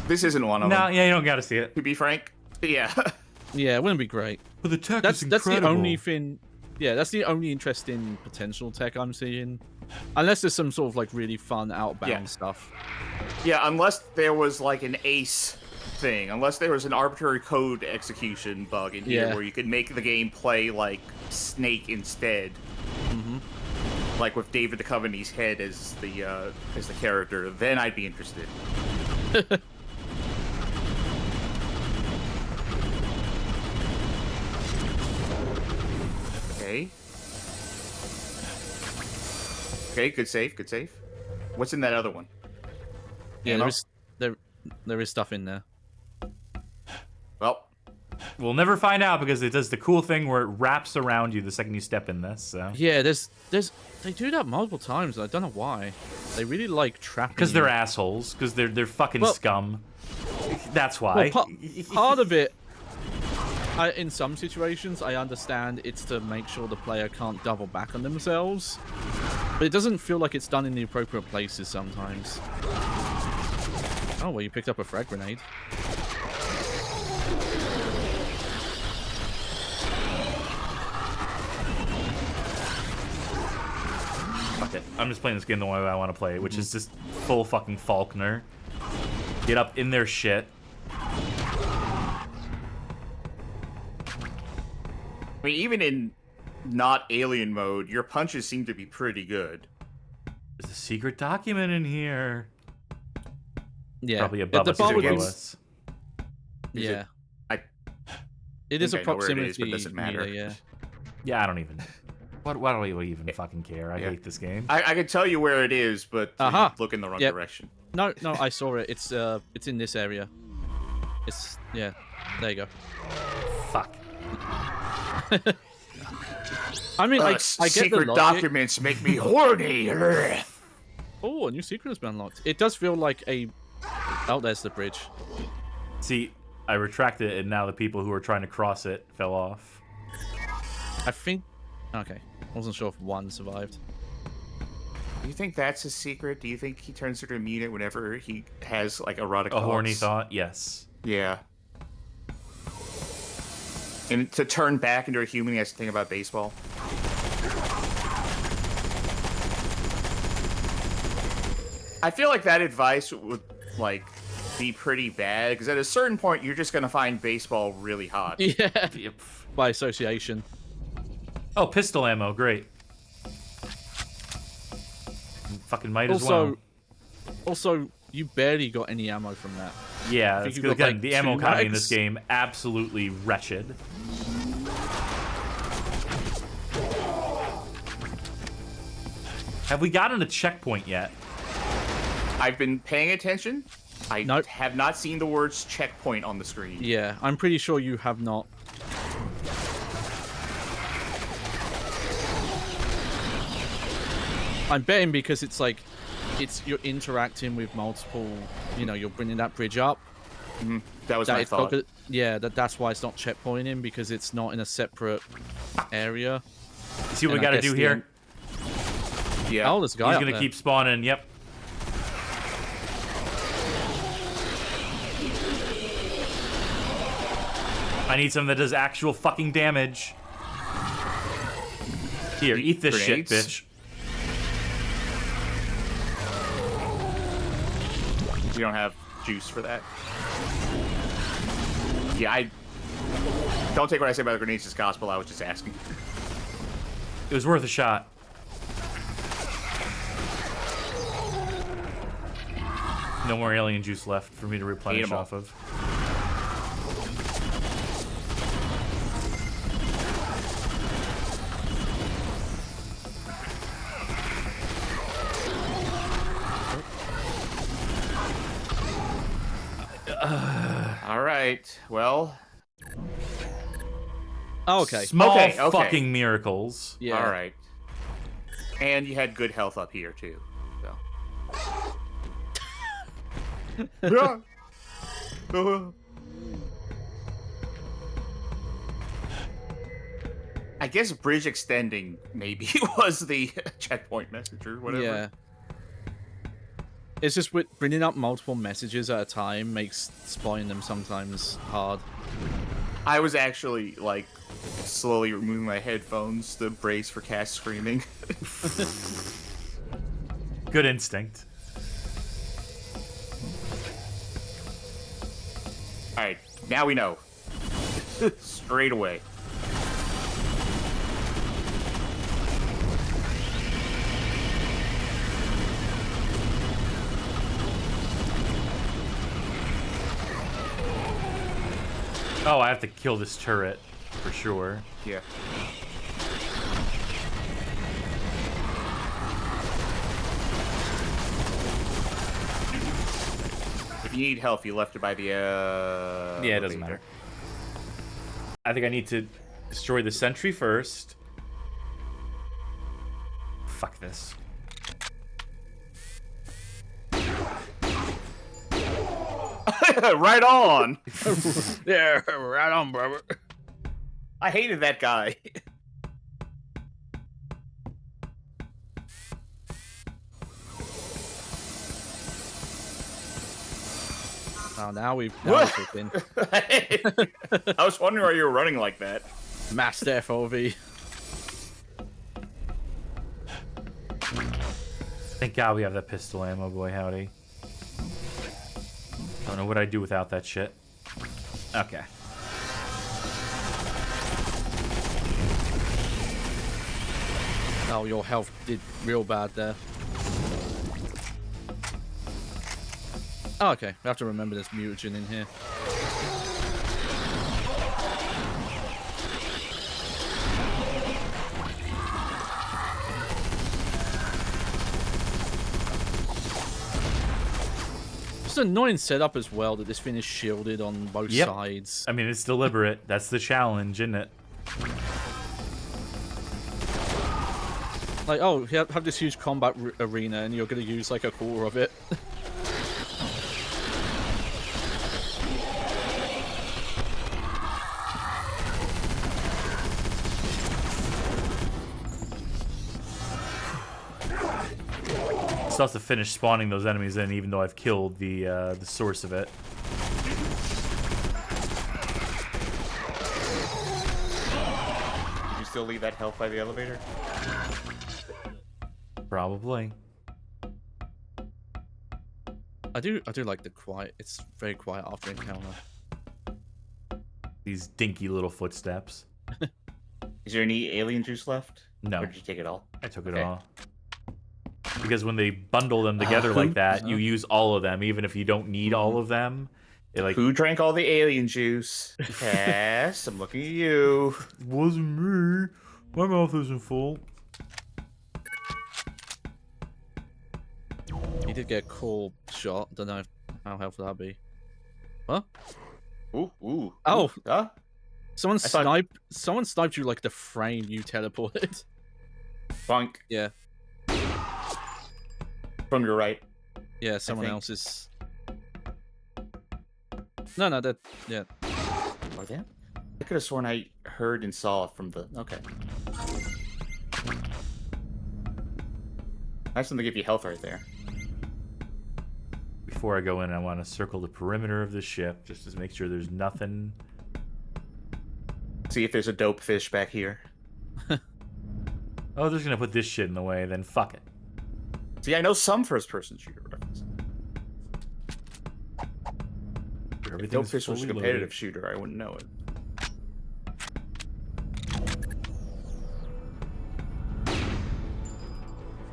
This isn't one of them. No, yeah, you don't got to see it. To be frank, yeah. Yeah, it wouldn't be great. But the tech is That's incredible. the only thing. Yeah, that's the only interesting potential tech I'm seeing. Unless there's some sort of like really fun outbound stuff. Yeah, unless there was like an ace thing, unless there was an arbitrary code execution bug in here where you could make the game play like Snake instead. Like with David Duchovny's head as the character, then I'd be interested. Okay. Okay, good save, good save. What's in that other one? Yeah, there is stuff in there. Well, we'll never find out because it does the cool thing where it wraps around you the second you step in this. So. Yeah, they do that multiple times. I don't know why. They really like trapping. Because they're assholes. Because they're fucking scum. That's why. Well, part of it, in some situations, I understand it's to make sure the player can't double back on themselves. But it doesn't feel like it's done in the appropriate places sometimes. Oh, well, you picked up a frag grenade. Fuck it. I'm just playing this game the way I want to play it, which is just full fucking Faulkner. Get up in their shit. I mean, even in not alien mode, your punches seem to be pretty good. There's a secret document in here. Yeah. Probably above us or below us. Yeah. It is a proximity but it doesn't matter. meter, yeah. Yeah, I don't even... Why do I even fucking care? I hate this game. I can tell you where it is, but look in the wrong direction. No, I saw it. It's in this area. Yeah, there you go. Fuck. I mean, I get secret the documents make me horny. Oh, a new secret has been unlocked. It does feel like a... Oh, there's the bridge. See, I retracted it, and now the people who are trying to cross it fell off. I think... Okay. I wasn't sure if one survived. Do you think that's his secret? Do you think he turns into a mutant whenever he has, like, erotic thoughts? Horny thought? Yes. Yeah. And to turn back into a human, he has to think about baseball. I feel like that advice would, like, be pretty bad, because at a certain point, you're just going to find baseball really hot. Yeah. By association. Oh, pistol ammo, great. Fucking might as well. Also, you barely got any ammo from that. Yeah, that's good. Again, the ammo economy in this game, absolutely wretched. Have we gotten a checkpoint yet? I've been paying attention. I have not seen the words checkpoint on the screen. Yeah, I'm pretty sure you have not. I'm betting because it's like, you're interacting with multiple, you're bringing that bridge up. That was my thought. Yeah, that's why it's not checkpointing, because it's not in a separate area. You see what we gotta do here? Yeah. Oh, this guy He's gonna keep spawning, yep. I need something that does actual fucking damage. Here, eat this shit, bitch. We don't have juice for that. Yeah, I don't take what I say about the grenades as gospel. I was just asking. It was worth a shot. No more alien juice left for me to replenish off of. All right. Well. Oh, okay. Small fucking miracles. Yeah. All right. And you had good health up here too. So. I guess bridge extending maybe was the checkpoint message or whatever. Yeah. It's just with bringing up multiple messages at a time makes spawning them sometimes hard. I was actually like slowly removing my headphones to brace for Cass screaming. Good instinct. Alright, now we know. Straight away. Oh, I have to kill this turret for sure. Yeah. If you need help, you left it by the yeah, it doesn't matter. I think I need to destroy the sentry first. Fuck this. Right on. Yeah, right on, brother. I hated that guy. Oh, now we've been. I was wondering why you were running like that. Master FOV. Thank God we have that pistol ammo, boy howdy. Don't know what I'd do without that shit. Okay. Oh, your health did real bad there. Oh, okay. We have to remember there's mutagen in here. It's an annoying setup as well that this thing is shielded on both sides. I mean, it's deliberate. That's the challenge, isn't it? Like, oh, you have this huge combat arena and you're going to use like a quarter of it. Still have to finish spawning those enemies in, even though I've killed the source of it. Did you still leave that health by the elevator? Probably. I do like the quiet. It's very quiet after encounter. These dinky little footsteps. Is there any alien juice left? No. Or did you take it all? I took it all. Because when they bundle them together like that, you use all of them, even if you don't need all of them. Like, who drank all the alien juice? Yes, I'm looking at you. It wasn't me. My mouth isn't full. He did get a cool shot. Don't know how helpful that'd be. What? Ooh. Oh. Huh? Someone sniped you like the frame you teleported. Bonk. Yeah. From your right. Yeah, someone else's. No, that. Yeah. Are they? I could have sworn I heard and saw it from the... Okay. Nice one to give you health right there. Before I go in, I want to circle the perimeter of the ship just to make sure there's nothing. See if there's a dope fish back here. Oh, they're just gonna put this shit in the way, then fuck it. See, I know some first-person shooter references. If Dope Fish was a competitive shooter, I wouldn't know it.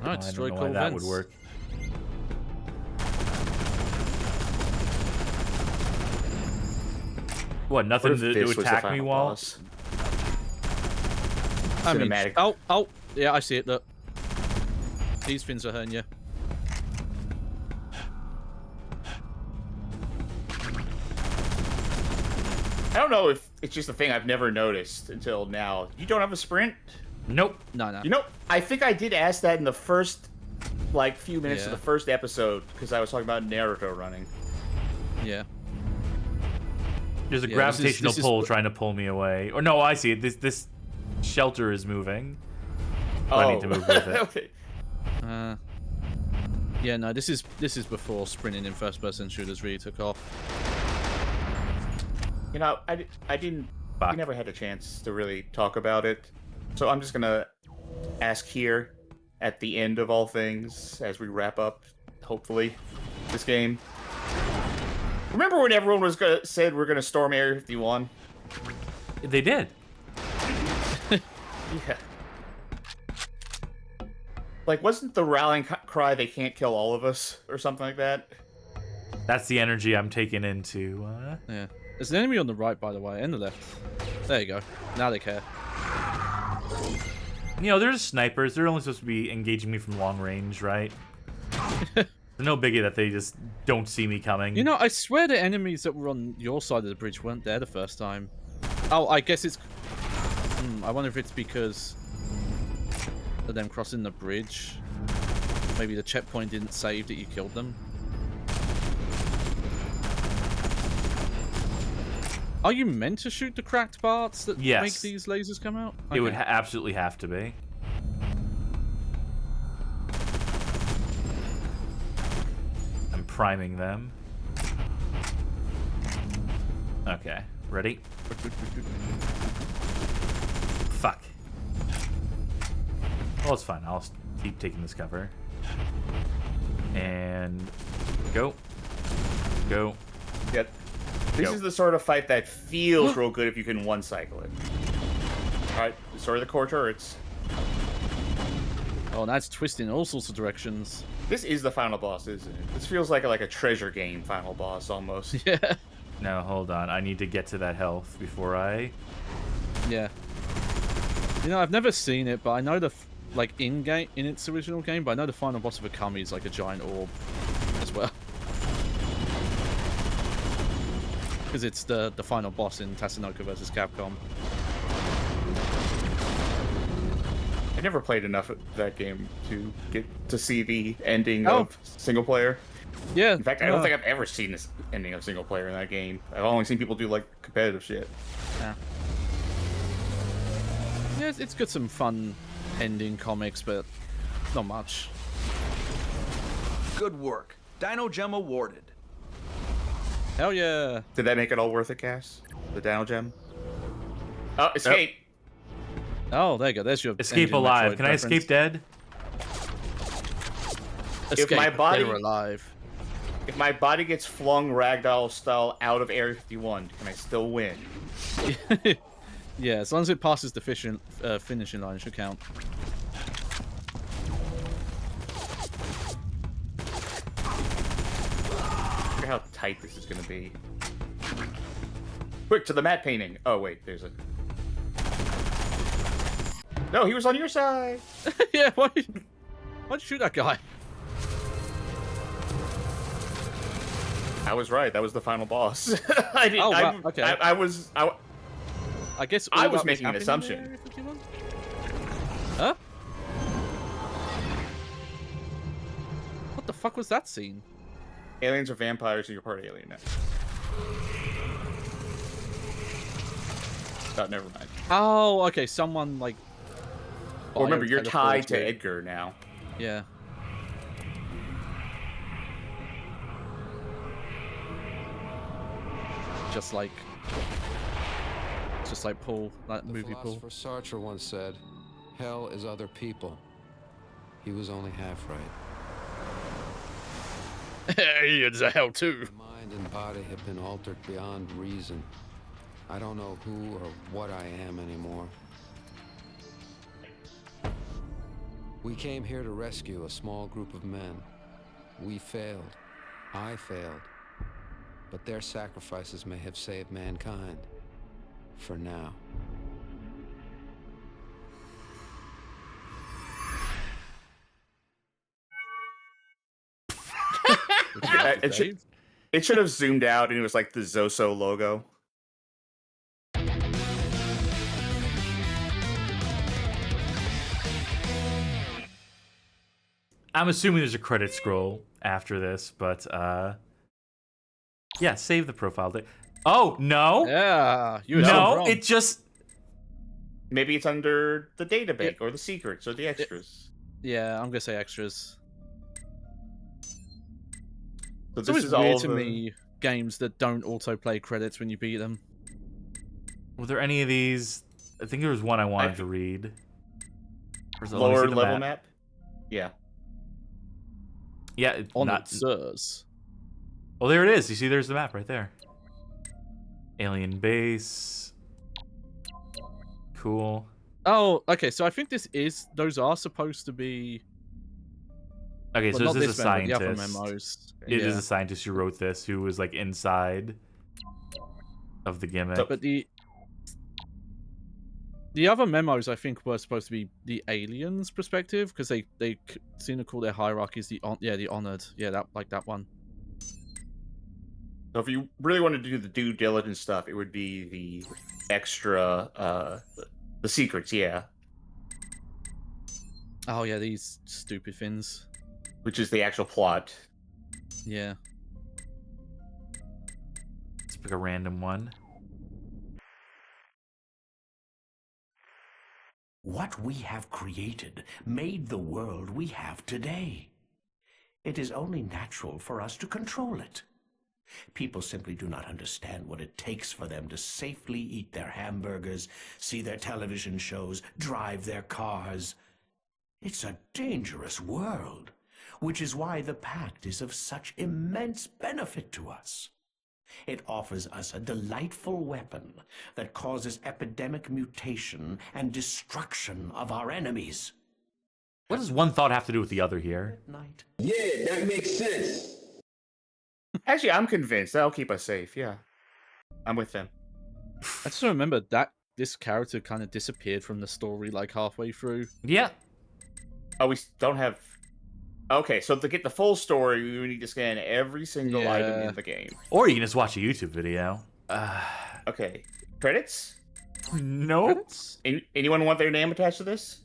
No, it's destroyed coal that vents. would work. What, nothing to attack me while? I mean, oh, yeah, I see it, look. These fins are hurting you. I don't know if it's just a thing I've never noticed until now. You don't have a sprint? Nope. No. You know, I think I did ask that in the first, like, few minutes of the first episode, because I was talking about Naruto running. Yeah. There's a gravitational pull trying to pull me away. Or no, I see it. This shelter is moving. So I need to move with it. Okay. Yeah, no, this is before sprinting in first-person shooters really took off. You know, I didn't... We never had a chance to really talk about it. So I'm just gonna ask here, at the end of all things, as we wrap up, hopefully, this game. Remember when everyone was said we're gonna storm Area 51? They did. Yeah. Like, wasn't the rallying cry they can't kill all of us, or something like that? That's the energy I'm taking into... Yeah. There's an enemy on the right, by the way, and the left. There you go. Now they care. You know, there's snipers. They're only supposed to be engaging me from long range, right? No biggie that they just don't see me coming. You know, I swear the enemies that were on your side of the bridge weren't there the first time. Oh, I guess it's... I wonder if it's because of them crossing the bridge. Maybe the checkpoint didn't save that you killed them. Are you meant to shoot the cracked parts that make these lasers come out? Okay. It would absolutely have to be. I'm priming them. Okay, ready? Fuck. Well, it's fine. I'll keep taking this cover. And go. Go. Yep. This is the sort of fight that feels real good if you can one-cycle it. Alright, sorry the core turrets. Oh, that's twisting all sorts of directions. This is the final boss, isn't it? This feels like a treasure game final boss, almost. Yeah. No, hold on. I need to get to that health before I... Yeah. You know, I've never seen it, but I know like, in its original game, but I know the final boss of Akami is like a giant orb as well. Because it's the final boss in Tatsunoko vs. Capcom. I never played enough of that game to get to see the ending of single player. Yeah. In fact, I don't think I've ever seen this ending of single player in that game. I've only seen people do like competitive shit. Yeah. Yeah, it's got some fun ending comics, but not much. Good work. Dino Gem awarded. Hell yeah. Did that make it all worth it, Cass? The Dino Gem? Oh, escape! Oh, there you go. There's your escape alive. Can I escape dead? Escape, if my body alive. If my body gets flung ragdoll style out of Area 51, can I still win? Yeah, as long as it passes the finishing line, it should count. Look how tight this is going to be. Quick, to the matte painting. Oh, wait, there's a... No, he was on your side! Yeah, why'd you shoot that guy? I was right. That was the final boss. I didn't. Oh, wow. Okay. I was. I guess I was making an assumption. Huh? What the fuck was that scene? Aliens are vampires, and you're part alien now. Oh, never mind. Oh, okay. Someone like. Well, remember, you're tied to bio-teleported. Edgar now. Yeah. Just like Paul, that movie Paul. The philosopher Sartre once said, "Hell is other people." He was only half right. It's a hell too. My mind and body have been altered beyond reason. I don't know who or what I am anymore. We came here to rescue a small group of men. We failed. I failed. But their sacrifices may have saved mankind. For now. It should have zoomed out and it was like the Zoso logo. I'm assuming there's a credit scroll after this, but yeah, save the profile. Oh no! Yeah, you no, it just maybe it's under the data bank or the secrets or the extras. Yeah, I'm gonna say extras. So it's always weird to me games that don't autoplay credits when you beat them. Were there any of these? I think there was one I wanted to read. Lower level map? Yeah. Yeah, on not it says. Oh, there it is. You see, there's the map right there. Alien base. Cool. Oh, okay. So I think those are supposed to be. Okay, so this is a scientist. The other memos. It is a scientist who wrote this, who was like inside of the gimmick. But the other memos, I think, were supposed to be the aliens' perspective, because they seem to call their hierarchies the honored. Yeah, that one. So if you really wanted to do the due diligence stuff, it would be the extra, the secrets, yeah. Oh yeah, these stupid things. Which is the actual plot. Yeah. Let's pick a random one. What we have created made the world we have today. It is only natural for us to control it. People simply do not understand what it takes for them to safely eat their hamburgers, see their television shows, drive their cars. It's a dangerous world, which is why the Pact is of such immense benefit to us. It offers us a delightful weapon that causes epidemic mutation and destruction of our enemies. What does one thought have to do with the other here? Yeah, that makes sense. Actually, I'm convinced that'll keep us safe. Yeah, I'm with them. I just remember that this character kind of disappeared from the story like halfway through. Yeah. Oh, we don't have. Okay, so to get the full story, we need to scan every single item in the game. Or you can just watch a YouTube video. Okay, credits? No. Credits? Anyone want their name attached to this?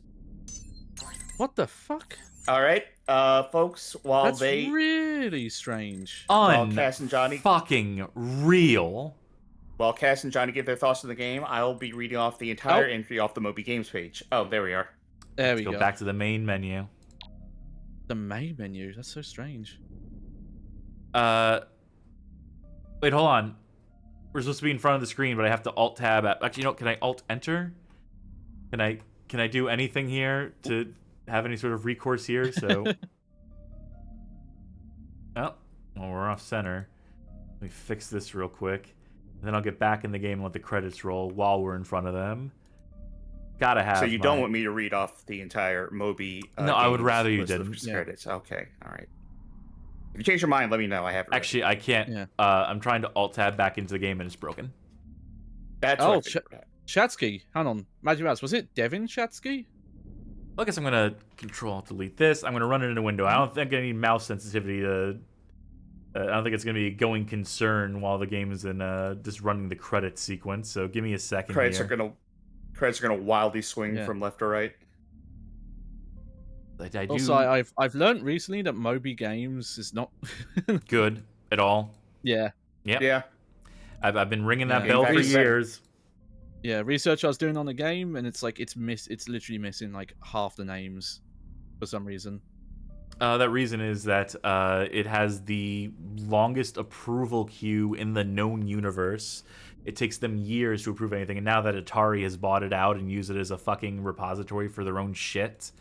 What the fuck? All right, folks. While That's really strange. Cass and Johnny fucking real. While Cass and Johnny give their thoughts on the game, I'll be reading off the entire entry off the Moby Games page. Oh, there we are. There Let's go back to the main menu. The main menu? That's so strange. Wait, hold on. We're supposed to be in front of the screen, but I have to Alt-Tab. Actually, you know, can I Alt-Enter? Can I do anything here to have any sort of recourse here? So, well, we're off center. Let me fix this real quick, and then I'll get back in the game and let the credits roll while we're in front of them. Gotta have. So you don't want me to read off the entire Moby? No, I would rather you didn't. Credits. Okay, all right. If you change your mind, let me know. I have it. Actually, I can't. Yeah. I'm trying to Alt-Tab back into the game and it's broken. That's Chatsky. Hang on. Magic Mouse. Was it Devin Chatsky? I guess I'm gonna Control-Delete this. I'm gonna run it in a window. I don't think I need mouse sensitivity to. I don't think it's gonna be a going concern while the game is in just running the credit sequence. So give me a second. Credits here. Credits are gonna wildly swing from left to right. I do. Also, I've learned recently that Moby Games is not good at all. Yeah. Yep. Yeah. I've been ringing that bell for years. Yeah, research I was doing on the game, and it's like it's literally missing like half the names for some reason. That reason is that it has the longest approval queue in the known universe. It takes them years to approve anything, and now that Atari has bought it out and used it as a fucking repository for their own shit,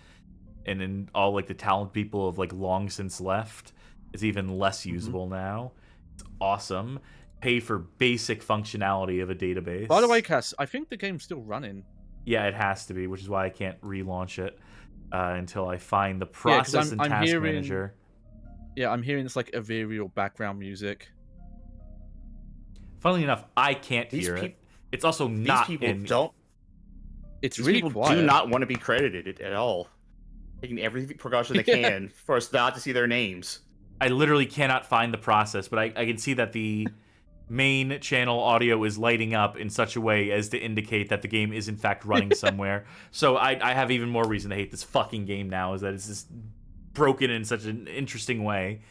and then all like the talent people have like long since left, it's even less usable now. It's awesome. Pay for basic functionality of a database. By the way, Cass, I think the game's still running. Yeah, it has to be, which is why I can't relaunch it until I find the process and task manager. Yeah, I'm hearing it's like ethereal background music. Funnily enough, I can't hear it. It's also not these people in... don't. It's these really people quiet. do not want to be credited at all. Taking every precaution they can for us not to see their names. I literally cannot find the process, but I can see that the main channel audio is lighting up in such a way as to indicate that the game is in fact running somewhere. So I have even more reason to hate this fucking game now, is that it's just broken in such an interesting way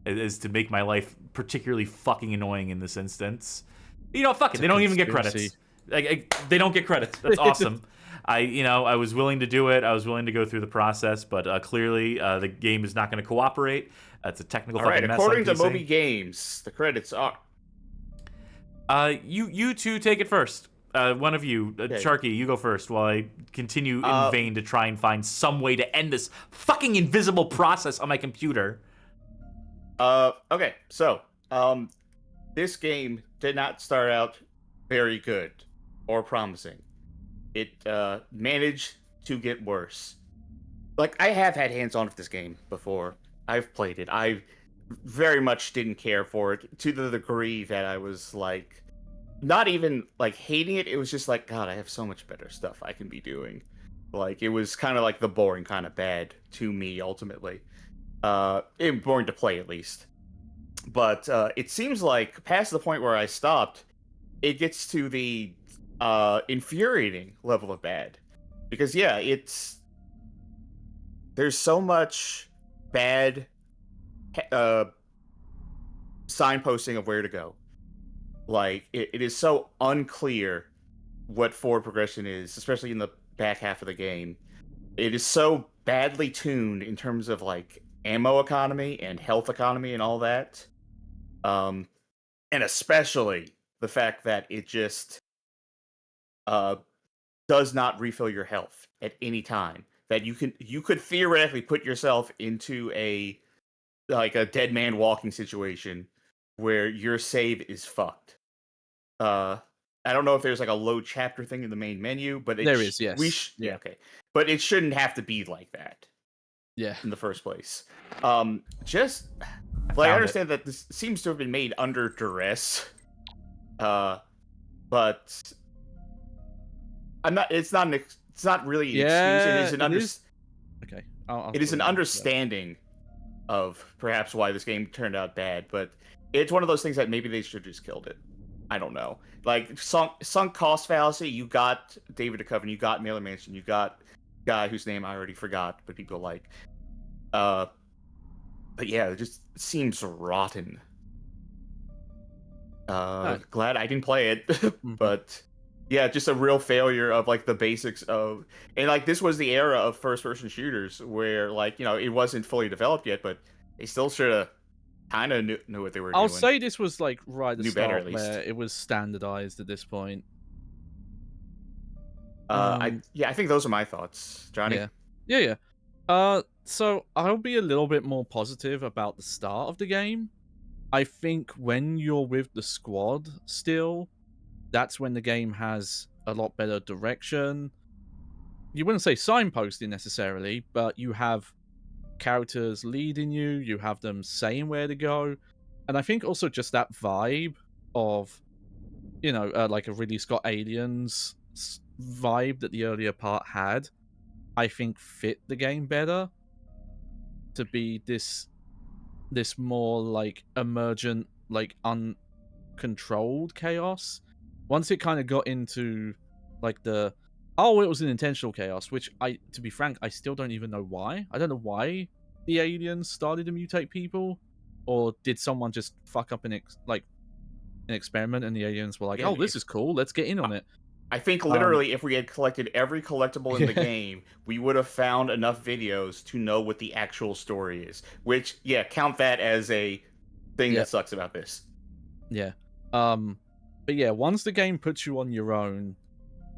as to make my life particularly fucking annoying in this instance. You know, fuck it. They don't even get credits. They don't get credits. That's awesome. I was willing to do it. I was willing to go through the process, but clearly the game is not going to cooperate. It's a technical fucking mess. According to PC. Moby Games, the credits are. You two take it first. One of you, Sharky, you go first while I continue in vain to try and find some way to end this fucking invisible process on my computer. Okay, so this game did not start out very good or promising. It managed to get worse. Like, I have had hands-on with this game before. I've played it. I very much didn't care for it to the degree that I was like, not even like hating it. It was just like, God, I have so much better stuff I can be doing. Like, it was kind of like the boring kind of bad to me ultimately. It was boring to play at least. But it seems like past the point where I stopped, it gets to the infuriating level of bad. Because yeah, there's so much bad signposting of where to go. Like, it is so unclear what forward progression is, especially in the back half of the game. It is so badly tuned in terms of like ammo economy and health economy and all that. And especially the fact that it just does not refill your health at any time. That you could theoretically put yourself into a dead man walking situation where your save is fucked. I don't know if there's like a load chapter thing in the main menu, but there is, yes. Okay. But it shouldn't have to be like that. Yeah. In the first place. I understand that this seems to have been made under duress. But it's not really an excuse. It is an understanding of perhaps why this game turned out bad, but it's one of those things that maybe they should have just killed it. I don't know. Like, sunk cost fallacy, you got David Duchovny, you got Mailer Mansion, you got guy whose name I already forgot, but people like. But yeah, it just seems rotten. Glad I didn't play it, but yeah, just a real failure of like the basics of, and like this was the era of first-person shooters where like, it wasn't fully developed yet, but they still should have kind of knew what they were doing. I'll say this was like right at the start better, at least. where it was standardized at this point. I think those are my thoughts, Johnny. Yeah. So I'll be a little bit more positive about the start of the game. I think when you're with the squad still, that's when the game has a lot better direction. You wouldn't say signposting necessarily, but you have characters leading you, you have them saying where to go, and I think also just that vibe of, like a Ridley Scott Aliens vibe that the earlier part had, I think fit the game better to be this more like emergent, like uncontrolled chaos. Once it kind of got into like it was an intentional chaos, which to be frank, I still don't even know why. I don't know why the aliens started to mutate people, or did someone just fuck up an experiment and the aliens were like, this is cool, let's get in on it. I think literally if we had collected every collectible in the game, we would have found enough videos to know what the actual story is. Which, yeah, count that as a thing that sucks about this. Yeah. But yeah, once the game puts you on your own,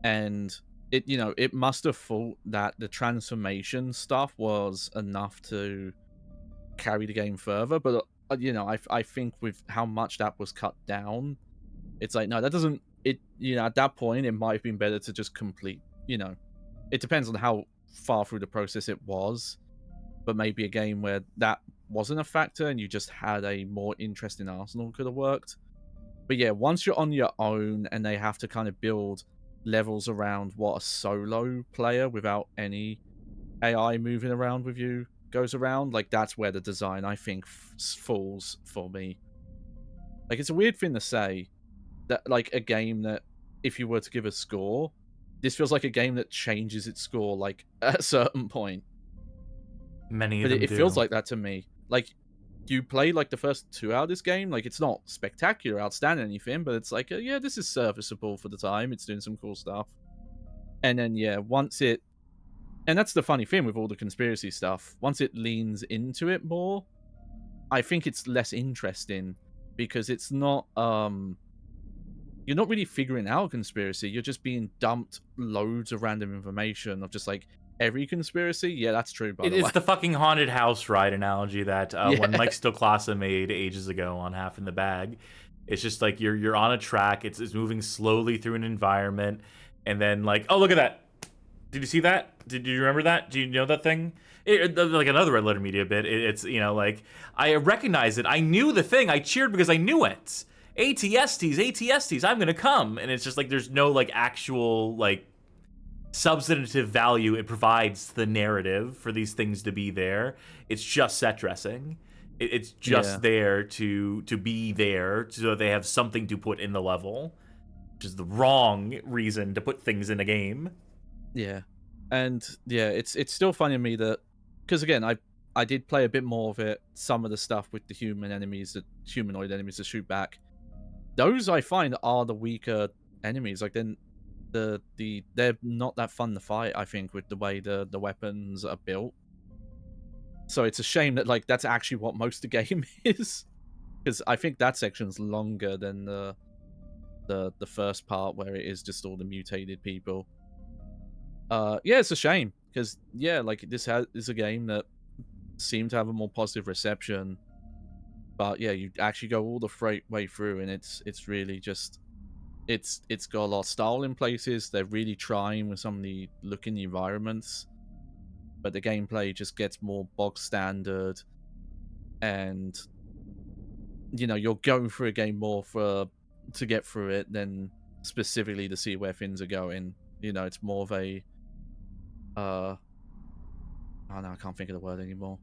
and it must have thought that the transformation stuff was enough to carry the game further. But I think with how much that was cut down, it's like, no, that doesn't. At that point, it might have been better to just complete. It depends on how far through the process it was, but maybe a game where that wasn't a factor and you just had a more interesting arsenal could have worked. But yeah, once you're on your own and they have to kind of build levels around what a solo player without any AI moving around with you goes around, like that's where the design, I think, falls for me. Like, it's a weird thing to say, that like a game that if you were to give a score, this feels like a game that changes its score like at a certain point. Many of them it feels like that to me. Like, you play like the first 2 hours of this game, like it's not spectacular, outstanding, anything, but it's like, yeah, this is serviceable for the time. It's doing some cool stuff. And then yeah, once it, and that's the funny thing with all the conspiracy stuff, once it leans into it more, I think it's less interesting because it's not you're not really figuring out a conspiracy. You're just being dumped loads of random information of just like, every conspiracy? Yeah, that's true, by the way. It's the fucking haunted house ride analogy that when Mike Stoklasa made ages ago on Half in the Bag. It's just like you're on a track, it's moving slowly through an environment, and then like, oh, look at that. Did you see that? Did you remember that? Do you know that thing? Like another Red Letter Media bit. It's, like, I recognize it. I knew the thing. I cheered because I knew it. ATSTs, I'm gonna come. And it's just like, there's no like actual like substantive value it provides to the narrative for these things to be there. It's just set dressing. It's just there to be there so they have something to put in the level, which is the wrong reason to put things in a game. Yeah. And yeah, it's still funny to me that, because again, I did play a bit more of it, some of the stuff with the humanoid enemies that shoot back. Those I find are the weaker enemies. Like, then they're not that fun to fight, I think, with the way the weapons are built. So it's a shame that like that's actually what most of the game is, because I think that section's longer than the first part where it is just all the mutated people. Yeah, it's a shame because yeah, like this is a game that seemed to have a more positive reception, but yeah, you actually go all the way through and it's really just it's got a lot of style in places. They're really trying with some of the look in the environments, but the gameplay just gets more bog standard, and you're going through a game more to get through it than specifically to see where things are going. It's more of a oh no, I can't think of the word anymore.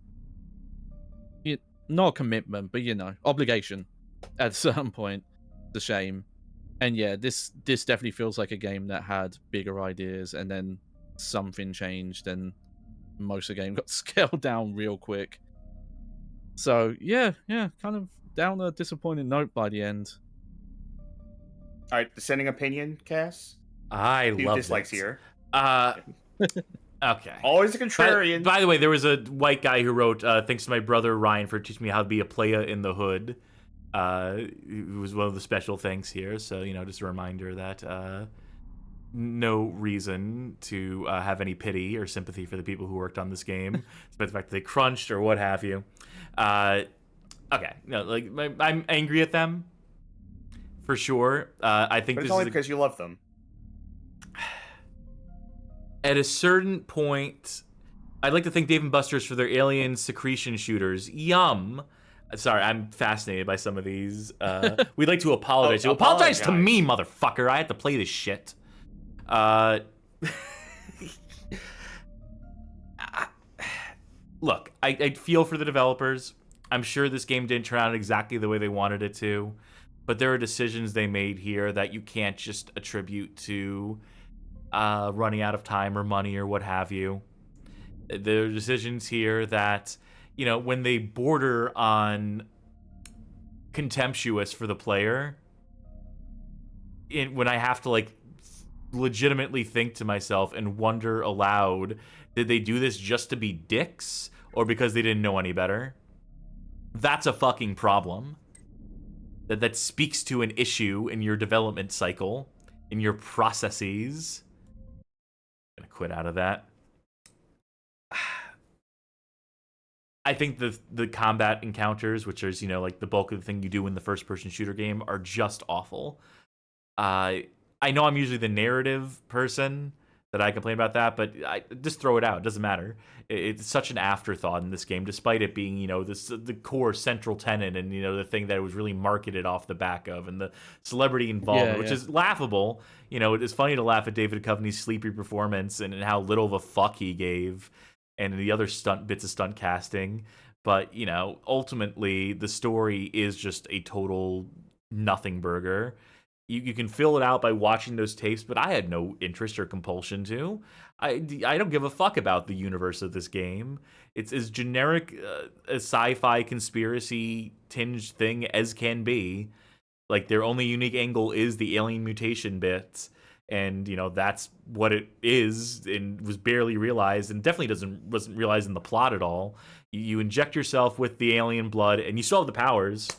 Not a commitment, but obligation at a certain point. It's a shame. And yeah, this definitely feels like a game that had bigger ideas, and then something changed, and most of the game got scaled down real quick. So yeah, kind of down a disappointing note by the end. All right, dissenting opinion, Cass. I love dislikes it. Here. Okay. Always a contrarian. By the way, there was a white guy who wrote, thanks to my brother Ryan for teaching me how to be a playa in the hood. It was one of the special thanks here. So, just a reminder that no reason to have any pity or sympathy for the people who worked on this game, despite the fact that they crunched or what have you. Okay. I'm angry at them, for sure. I think but it's only because you love them. At a certain point, I'd like to thank Dave & Buster's for their alien secretion shooters. Yum. Sorry, I'm fascinated by some of these. We'd like to apologize. Apologize to me, motherfucker. I had to play this shit. Look, I feel for the developers. I'm sure this game didn't turn out exactly the way they wanted it to, but there are decisions they made here that you can't just attribute to running out of time or money or what have you. There are decisions here that, when they border on contemptuous for the player, when I have to legitimately think to myself and wonder aloud, did they do this just to be dicks or because they didn't know any better? That's a fucking problem. That speaks to an issue in your development cycle, in your processes. I'm gonna quit out of that. I think the combat encounters, which is, like the bulk of the thing you do in the first-person shooter game, are just awful. I know I'm usually the narrative person that I complain about that, but I just throw it out. It doesn't matter. It's such an afterthought in this game, despite it being, the core central tenet and, the thing that it was really marketed off the back of, and the celebrity involvement, which is laughable. It is funny to laugh at David Duchovny's sleepy performance and how little of a fuck he gave, and the other bits of stunt casting. But, ultimately, the story is just a total nothing burger. You can fill it out by watching those tapes, but I had no interest or compulsion to. I don't give a fuck about the universe of this game. It's as generic a sci-fi conspiracy tinged thing as can be. Like, their only unique angle is the alien mutation bits, and that's what it is, and was barely realized, and definitely wasn't realized in the plot at all. You inject yourself with the alien blood, and you still have the powers.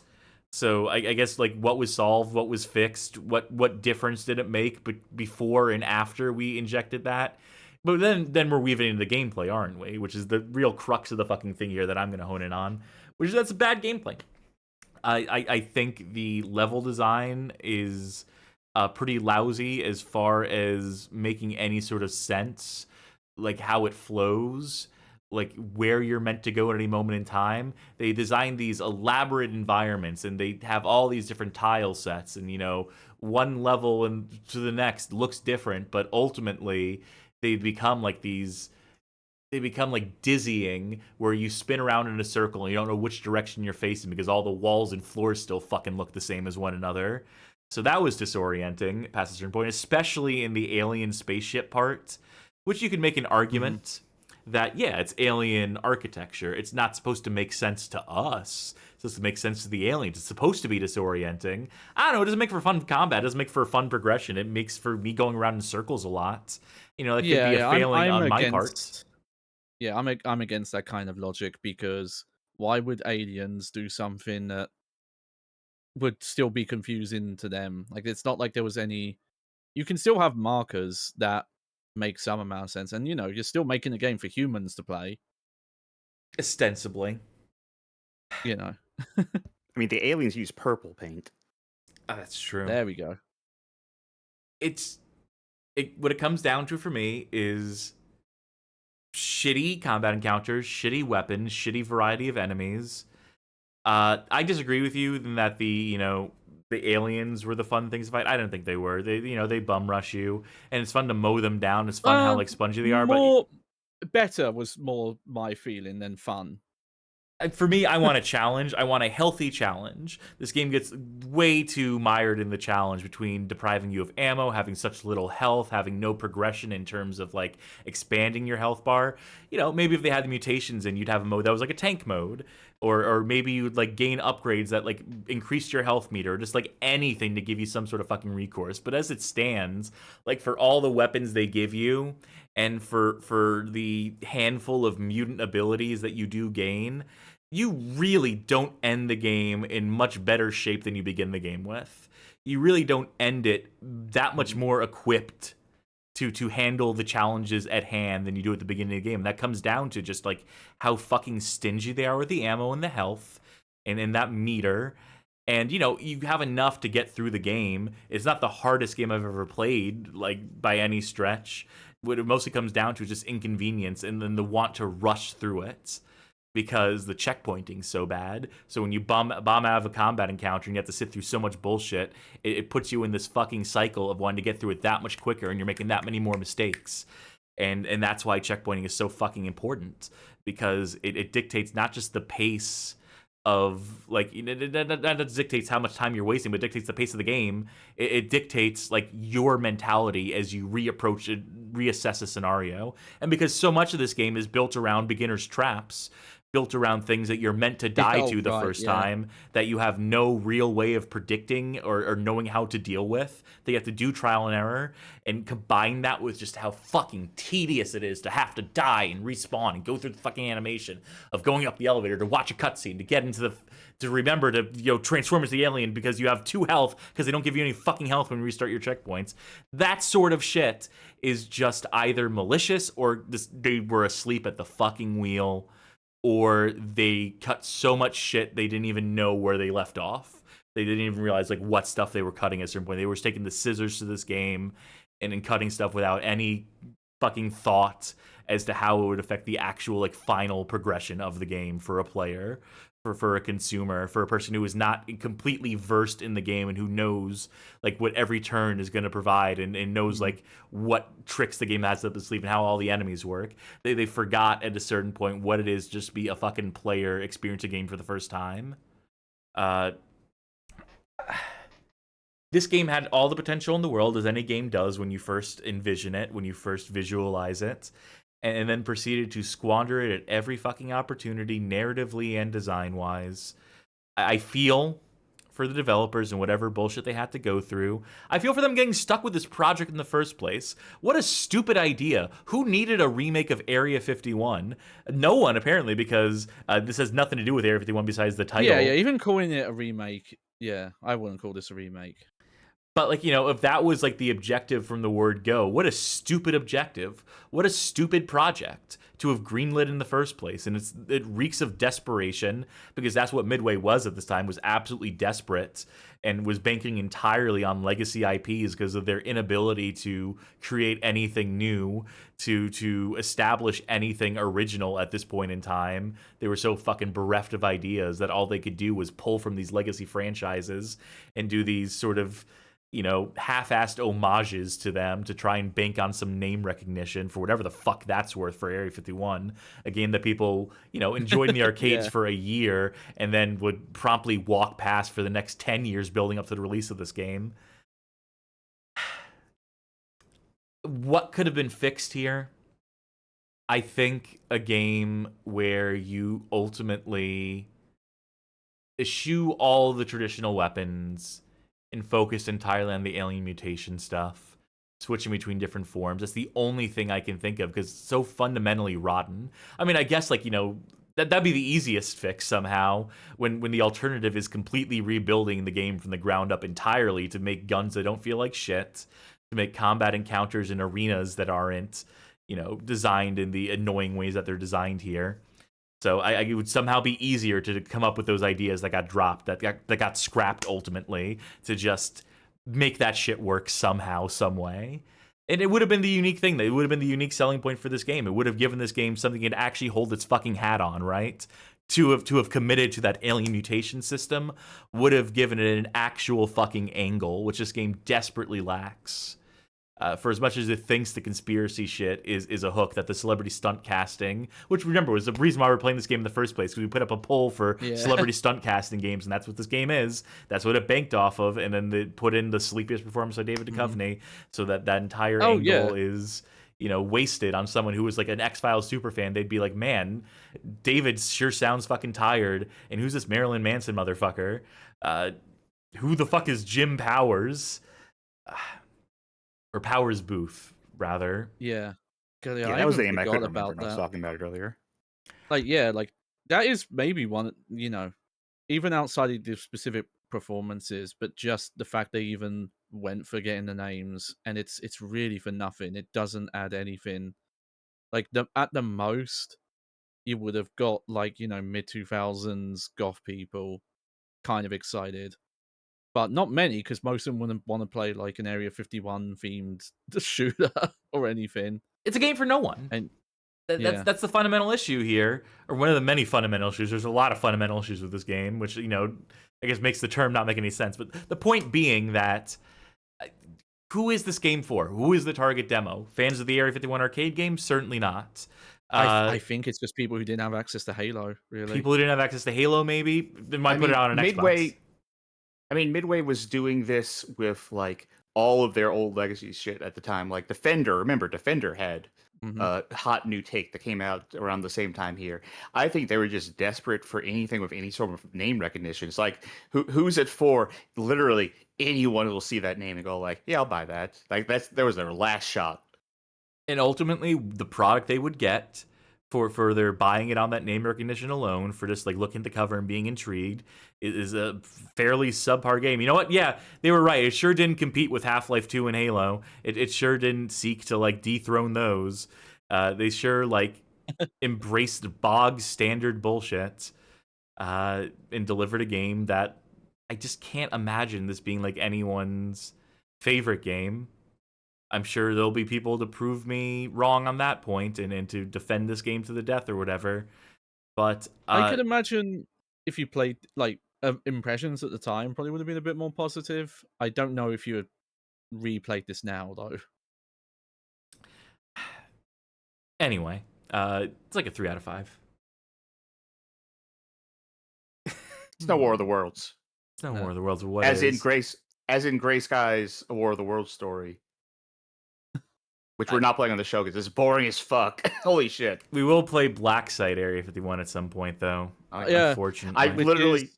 So I guess, like, what was solved, what was fixed, what difference did it make before and after we injected that? But then we're weaving into the gameplay, aren't we? Which is the real crux of the fucking thing here that I'm going to hone in on, which is that's bad gameplay. I think the level design is pretty lousy as far as making any sort of sense, like how it flows, like where you're meant to go at any moment in time. They design these elaborate environments, and they have all these different tile sets, and one level and to the next looks different, but ultimately they become like dizzying, where you spin around in a circle and you don't know which direction you're facing because all the walls and floors still fucking look the same as one another. So that was disorienting past a certain point, especially in the alien spaceship part, which you can make an argument that, it's alien architecture. It's not supposed to make sense to us. It's supposed to make sense to the aliens. It's supposed to be disorienting. I don't know. It doesn't make for fun combat. It doesn't make for fun progression. It makes for me going around in circles a lot. It could be a failing on my part. Yeah, I'm against that kind of logic, because why would aliens do something that would still be confusing to them? Like, it's not like there was any... You can still have markers that make some amount of sense, and you're still making a game for humans to play, ostensibly. I mean, the aliens use purple paint. That's true. There we go. What it comes down to for me is shitty combat encounters, shitty weapons, shitty variety of enemies. I disagree with you in that the aliens were the fun things to fight. I don't think they were. They bum rush you, and it's fun to mow them down. It's fun how spongy they are. But better was more my feeling than fun. For me, I want a challenge. I want a healthy challenge. This game gets way too mired in the challenge between depriving you of ammo, having such little health, having no progression in terms of expanding your health bar. Maybe if they had the mutations in, you'd have a mode that was like a tank mode, or maybe you'd gain upgrades that increased your health meter, just anything to give you some sort of fucking recourse. But as it stands, for all the weapons they give you, and for the handful of mutant abilities that you do gain, you really don't end the game in much better shape than you begin the game with. You really don't end it that much more equipped to handle the challenges at hand than you do at the beginning of the game. And that comes down to just how fucking stingy they are with the ammo and the health and in that meter. And you have enough to get through the game. It's not the hardest game I've ever played, by any stretch. What it mostly comes down to is just inconvenience and then the want to rush through it, because the checkpointing's so bad. So when you bomb out of a combat encounter and you have to sit through so much bullshit, it puts you in this fucking cycle of wanting to get through it that much quicker, and you're making that many more mistakes. And that's why checkpointing is so fucking important, because it dictates not just the pace of that dictates how much time you're wasting, but it dictates the pace of the game. It dictates your mentality as you reassess a scenario. And because so much of this game is built around beginners' traps, built around things that you're meant to die to the first time, that you have no real way of predicting or knowing how to deal with, that you have to do trial and error, and combine that with just how fucking tedious it is to have to die and respawn and go through the fucking animation of going up the elevator to watch a cutscene, to get into the, to remember to, you know, transform as the alien because you have 2 health because they don't give you any fucking health when you restart your checkpoints. That sort of shit is just either malicious or they were asleep at the fucking wheel, or they cut so much shit they didn't even know where they left off. They didn't even realize like what stuff they were cutting at a certain point. They were taking the scissors to this game and then cutting stuff without any fucking thought as to how it would affect the actual like final progression of the game for a player, for a consumer, for a person who is not completely versed in the game and who knows like what every turn is going to provide and knows like what tricks the game has up its sleeve and how all the enemies work. They forgot at a certain point what it is just be a fucking player experience a game for the first time. This game had all the potential in the world, as any game does when you first envision it, when you first visualize it, and then proceeded to squander it at every fucking opportunity, narratively and design-wise. I feel for the developers and whatever bullshit they had to go through. I feel for them getting stuck with this project in the first place. What a stupid idea. Who needed a remake of Area 51? No one, apparently, because this has nothing to do with Area 51 besides the title. Yeah, even calling it a remake, yeah, I wouldn't call this a remake. But, like, you know, if that was, like, the objective from the word go, what a stupid objective. What a stupid project to have greenlit in the first place. And it reeks of desperation, because that's what Midway was at this time, was absolutely desperate and was banking entirely on legacy IPs because of their inability to create anything new, to establish anything original at this point in time. They were so fucking bereft of ideas that all they could do was pull from these legacy franchises and do these sort of, you know, half-assed homages to them to try and bank on some name recognition for whatever the fuck that's worth for Area 51, a game that people, you know, enjoyed in the arcades for a year and then would promptly walk past for the next 10 years building up to the release of this game. What could have been fixed here? I think a game where you ultimately eschew all the traditional weapons and focused entirely on the alien mutation stuff, switching between different forms. That's the only thing I can think of because it's so fundamentally rotten. I mean, I guess, like, you know, that'd be the easiest fix somehow when the alternative is completely rebuilding the game from the ground up entirely to make guns that don't feel like shit, to make combat encounters in arenas that aren't, you know, designed in the annoying ways that they're designed here. So it would somehow be easier to come up with those ideas that got dropped, that got scrapped ultimately, to just make that shit work somehow, some way. And it would have been the unique thing. It would have been the unique selling point for this game. It would have given this game something it actually hold its fucking hat on, right? To have committed to that alien mutation system would have given it an actual fucking angle, which this game desperately lacks. For as much as it thinks the conspiracy shit is a hook, that the celebrity stunt casting, which, remember, was the reason why we're playing this game in the first place, because we put up a poll for celebrity stunt casting games, and that's what this game is. That's what it banked off of, and then they put in the sleepiest performance by David Duchovny, so that entire angle is, you know, wasted on someone who was like an X-Files superfan. They'd be like, man, David sure sounds fucking tired, and who's this Marilyn Manson motherfucker? Who the fuck is Jim Powers? Or Powers Booth, rather. Yeah. That was the name I couldn't remember. I was talking about it earlier. Like, yeah, like, that is maybe one, you know, even outside of the specific performances, but just the fact they even went for getting the names, and it's really for nothing. It doesn't add anything. Like, at the most, you would have got, like, you know, mid-2000s goth people kind of excited. But not many, because most of them wouldn't want to play like an Area 51 themed shooter or anything. It's a game for no one. And that's the fundamental issue here, or one of the many fundamental issues. There's a lot of fundamental issues with this game, which, you know, I guess makes the term not make any sense. But the point being that, who is this game for? Who is the target demo? Fans of the Area 51 arcade game? Certainly not. I think it's just people who didn't have access to Halo, really. People who didn't have access to Halo, maybe? They might put it out on an Xbox. I mean, Midway was doing this with, like, all of their old legacy shit at the time. Like, Defender, remember, Defender had hot new take that came out around the same time here. I think they were just desperate for anything with any sort of name recognition. It's like, who's it for? Literally anyone will see that name and go like, yeah, I'll buy that. Like there was their last shot. And ultimately, the product they would get for their buying it on that name recognition alone, for just like looking at the cover and being intrigued, is a fairly subpar game. You know what? Yeah, they were right. It sure didn't compete with Half-Life 2 and Halo. It sure didn't seek to like dethrone those. They sure like embraced bog standard bullshit and delivered a game that I just can't imagine this being like anyone's favorite game. I'm sure there'll be people to prove me wrong on that point and to defend this game to the death or whatever. But I could imagine if you played like impressions at the time, probably would have been a bit more positive. I don't know if you had replayed this now though. Anyway, it's like a 3 out of 5. It's no War of the Worlds. It's no War of the Worlds. What as is? in Gray Sky's A War of the Worlds story. Which we're not playing on the show because it's boring as fuck. Holy shit. We will play Black Site Area 51 at some point, though. Yeah. Unfortunately. I've literally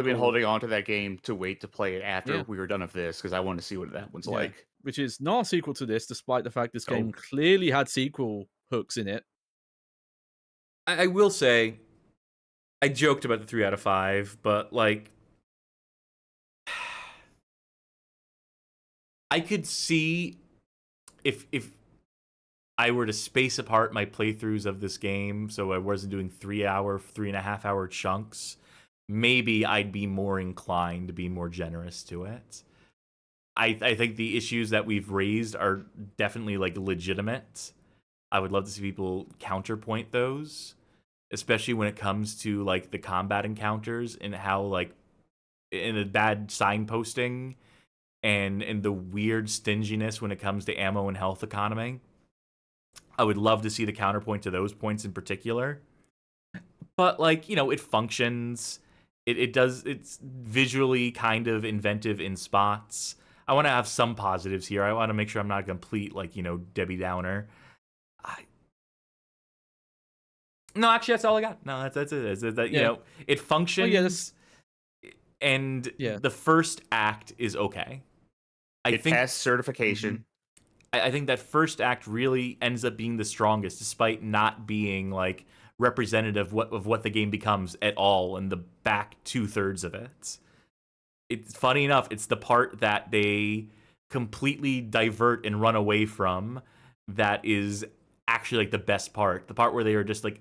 been holding on to that game to wait to play it after we were done with this because I want to see what that one's like. Which is not a sequel to this, despite the fact this game clearly had sequel hooks in it. I will say, I joked about the 3 out of 5, but like, I could see if I were to space apart my playthroughs of this game, so I wasn't doing 3.5 hour chunks, maybe I'd be more inclined to be more generous to it. I think the issues that we've raised are definitely like legitimate. I would love to see people counterpoint those, especially when it comes to like the combat encounters and how like in a bad signposting and the weird stinginess when it comes to ammo and health economy. I would love to see the counterpoint to those points in particular. But like, you know, it functions. It's visually kind of inventive in spots. I want to have some positives here. I want to make sure I'm not a complete, like, you know, Debbie Downer. No, actually, that's all I got. No, that's it. You know, it functions. And the first act is okay. I think passed certification. I think that first act really ends up being the strongest, despite not being like representative of what the game becomes at all in the back 2/3 of it. It's funny enough, it's the part that they completely divert and run away from that is actually like the best part. The part where they are just like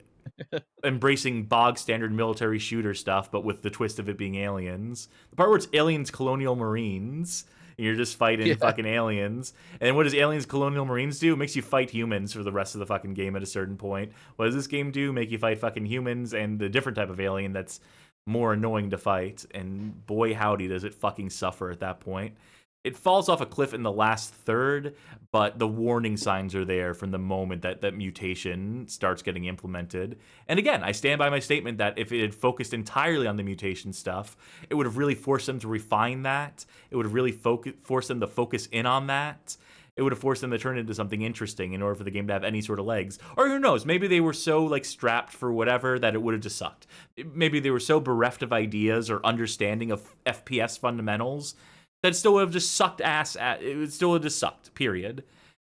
embracing bog standard military shooter stuff, but with the twist of it being aliens. The part where it's aliens, colonial marines, and you're just fighting fucking aliens. And what does aliens, colonial marines do? It makes you fight humans for the rest of the fucking game at a certain point. What does this game do? Make you fight fucking humans and the different type of alien that's more annoying to fight. And boy, howdy, does it fucking suffer at that point. It falls off a cliff in the last third, but the warning signs are there from the moment that mutation starts getting implemented. And again, I stand by my statement that if it had focused entirely on the mutation stuff, it would have really forced them to refine that. It would have really forced them to focus in on that. It would have forced them to turn it into something interesting in order for the game to have any sort of legs. Or who knows, maybe they were so like strapped for whatever that it would have just sucked. Maybe they were so bereft of ideas or understanding of FPS fundamentals that still would have just sucked ass at it. Would still have just sucked, period.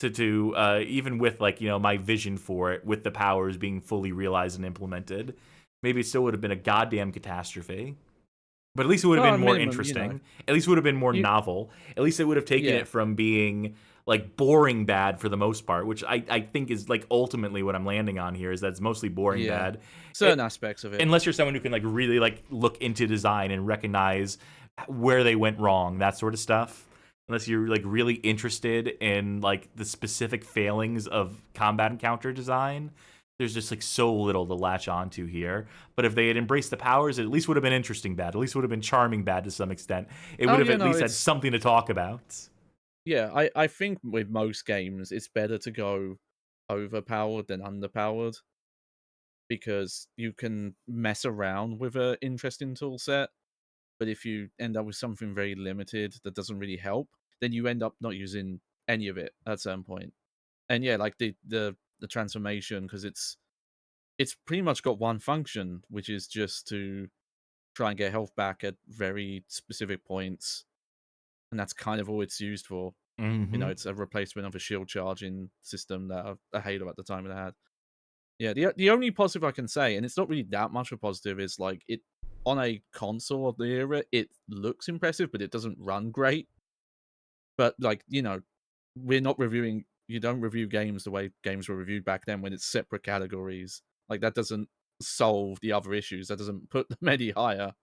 To even with like, you know, my vision for it, with the powers being fully realized and implemented, maybe it still would have been a goddamn catastrophe. But at least it would have been more interesting. You know, at least it would have been more novel. At least it would have taken it from being like boring bad for the most part, which I think is like ultimately what I'm landing on here, is that it's mostly boring bad. Certain aspects of it. Unless you're someone who can like really like look into design and recognize where they went wrong, that sort of stuff. Unless you're like really interested in like the specific failings of combat encounter design, there's just like so little to latch onto here. But if they had embraced the powers, it at least would have been interesting bad. At least would have been charming bad to some extent. It would have at least had something to talk about. Yeah, I think with most games, it's better to go overpowered than underpowered, because you can mess around with an interesting tool set. But if you end up with something very limited that doesn't really help, then you end up not using any of it at some point. And yeah, like the transformation, because it's pretty much got one function, which is just to try and get health back at very specific points, and that's kind of all it's used for. Mm-hmm. You know, it's a replacement of a shield charging system that a Halo at the time had. Yeah, the only positive I can say, and it's not really that much of a positive, is like it on a console of the era, it looks impressive, but it doesn't run great. But like, you know, we're not reviewing. You don't review games the way games were reviewed back then, when it's separate categories. Like that doesn't solve the other issues. That doesn't put them any higher.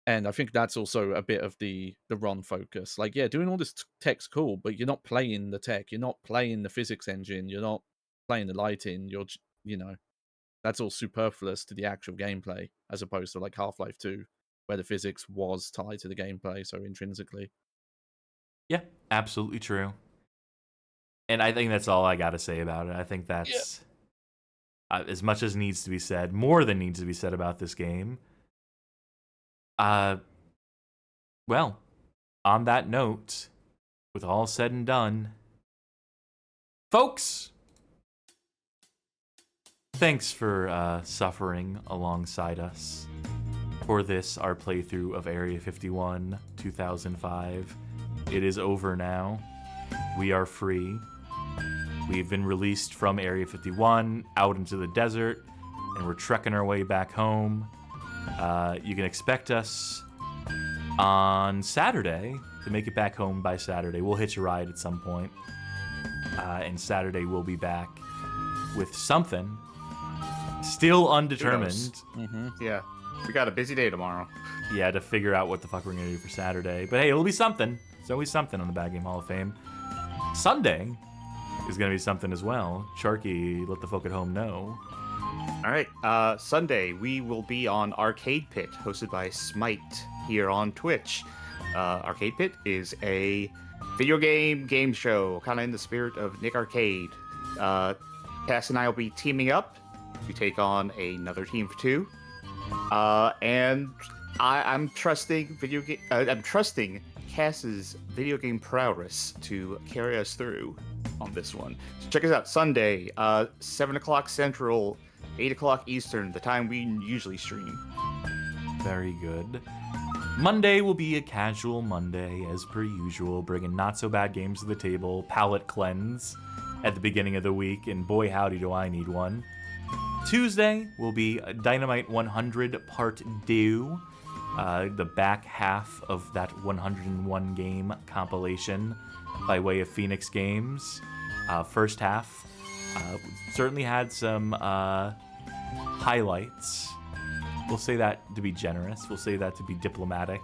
And I think that's also a bit of the RON focus. Like, yeah, doing all this tech's cool, but you're not playing the tech. You're not playing the physics engine. You're not playing the lighting. You know, that's all superfluous to the actual gameplay, as opposed to like Half-Life 2, where the physics was tied to the gameplay so intrinsically. Yeah, absolutely true. And I think that's all I got to say about it. I think that's as much as needs to be said, more than needs to be said about this game. Well, on that note, with all said and done, folks, thanks for suffering alongside us for this, our playthrough of Area 51 2005. It is over now. We are free. We've been released from Area 51 out into the desert, and we're trekking our way back home. You can expect us on Saturday to make it back home by Saturday. We'll hitch a ride at some point. And Saturday we'll be back with something. Still undetermined. Mm-hmm. Yeah. We got a busy day tomorrow. Yeah, to figure out what the fuck we're going to do for Saturday. But hey, it'll be something. There's always something on the Bad Game Hall of Fame. Sunday is going to be something as well. Sharky, let the folk at home know. All right, Sunday we will be on Arcade Pit, hosted by Smite here on Twitch. Arcade Pit is a video game show, kind of in the spirit of Nick Arcade. Cass and I will be teaming up to take on another team of two, and I'm trusting I'm trusting Cass's video game prowess to carry us through on this one. So check us out Sunday, 7 o'clock Central. 8 o'clock Eastern, the time we usually stream. Very good. Monday will be a casual Monday, as per usual, bringing not-so-bad games to the table, palate cleanse at the beginning of the week, and boy howdy do I need one. Tuesday will be Dynamite 100 Part 2, the back half of that 101 game compilation by way of Phoenix Games. First half certainly had some highlights. We'll say that to be generous. We'll say that to be diplomatic.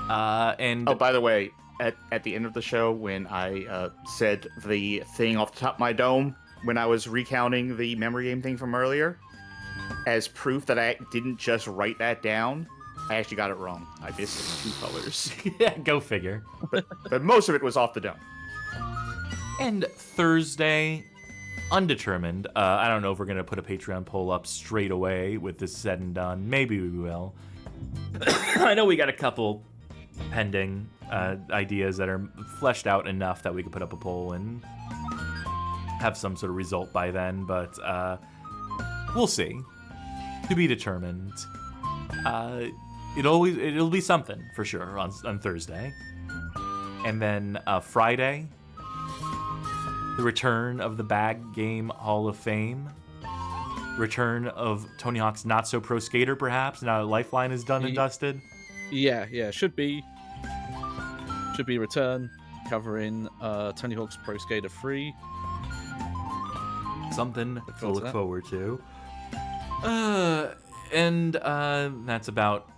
And oh, by the way, at the end of the show, when I said the thing off the top of my dome, when I was recounting the memory game thing from earlier, as proof that I didn't just write that down, I actually got it wrong. I missed 2 colors. Yeah, go figure. But most of it was off the dome. And Thursday, undetermined. I don't know if we're going to put a Patreon poll up straight away with this said and done. Maybe we will. I know we got a couple pending ideas that are fleshed out enough that we could put up a poll and have some sort of result by then, but we'll see. To be determined. It'll be something for sure on Thursday. And then Friday, the return of the Bad Game Hall of Fame. Return of Tony Hawk's Not So Pro Skater, perhaps, now that Lifeline is done and dusted. Yeah, should be a return covering Tony Hawk's Pro Skater 3. Something to look forward to. And that's about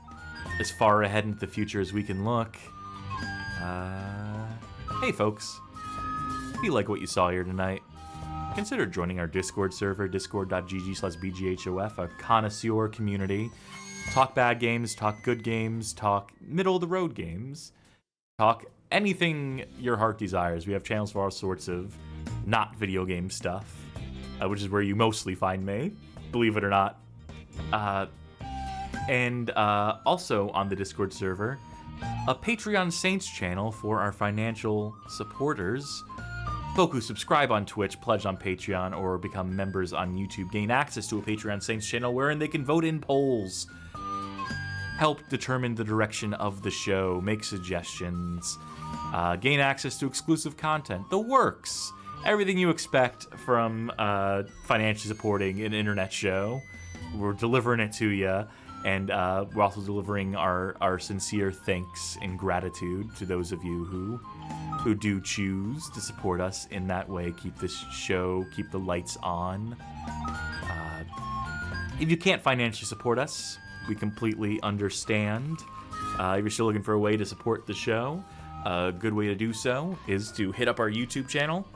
as far ahead into the future as we can look. Hey, folks. If you like what you saw here tonight, consider joining our Discord server, discord.gg/bghof, a connoisseur community. Talk bad games, talk good games, talk middle-of-the-road games, talk anything your heart desires. We have channels for all sorts of not video game stuff, which is where you mostly find me, believe it or not. And also on the Discord server, a Patreon Saints channel for our financial supporters. Folk who subscribe on Twitch, pledge on Patreon, or become members on YouTube gain access to a Patreon Saints channel wherein they can vote in polls, help determine the direction of the show, make suggestions, gain access to exclusive content, the works. Everything you expect from financially supporting an internet show. We're delivering it to you, and we're also delivering our sincere thanks and gratitude to those of you who do choose to support us in that way, keep this show, keep the lights on. If you can't financially support us, we completely understand. If you're still looking for a way to support the show, a good way to do so is to hit up our YouTube channel,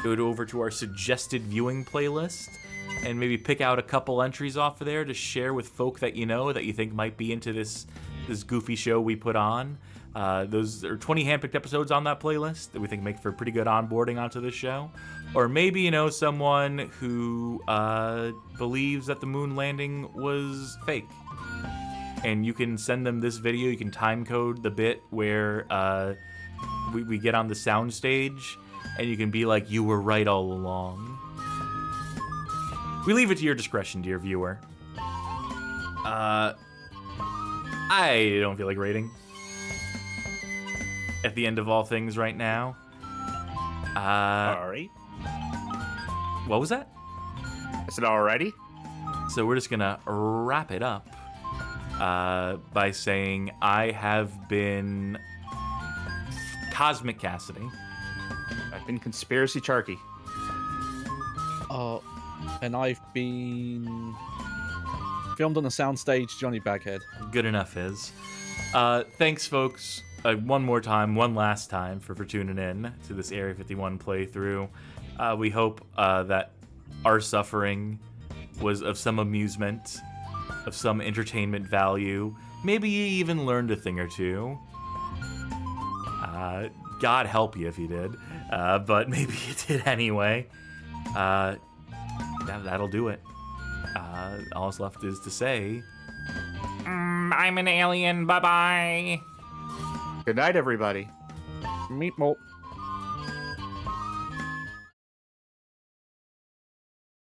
go over to our suggested viewing playlist, and maybe pick out a couple entries off of there to share with folk that you know that you think might be into this goofy show we put on. Those are 20 handpicked episodes on that playlist that we think make for pretty good onboarding onto this show. Or maybe you know someone who believes that the moon landing was fake, and you can send them this video. You can time code the bit where we get on the soundstage, and you can be like, you were right all along. We leave it to your discretion, dear viewer. I don't feel like rating at the end of all things right now. Alright. What was that? I said alrighty. So we're just gonna wrap it up by saying I have been Cosmic Cassidy. I've been Conspiracy Charky. And I've been filmed on the soundstage, Johnny Baghead. Good enough is. Thanks, folks. One more time, one last time for tuning in to this Area 51 playthrough. We hope that our suffering was of some amusement, of some entertainment value. Maybe you even learned a thing or two. God help you if you did, but maybe you did anyway. That'll do it. All that's left is to say, I'm an alien. Bye-bye. Good night, everybody. Meatball.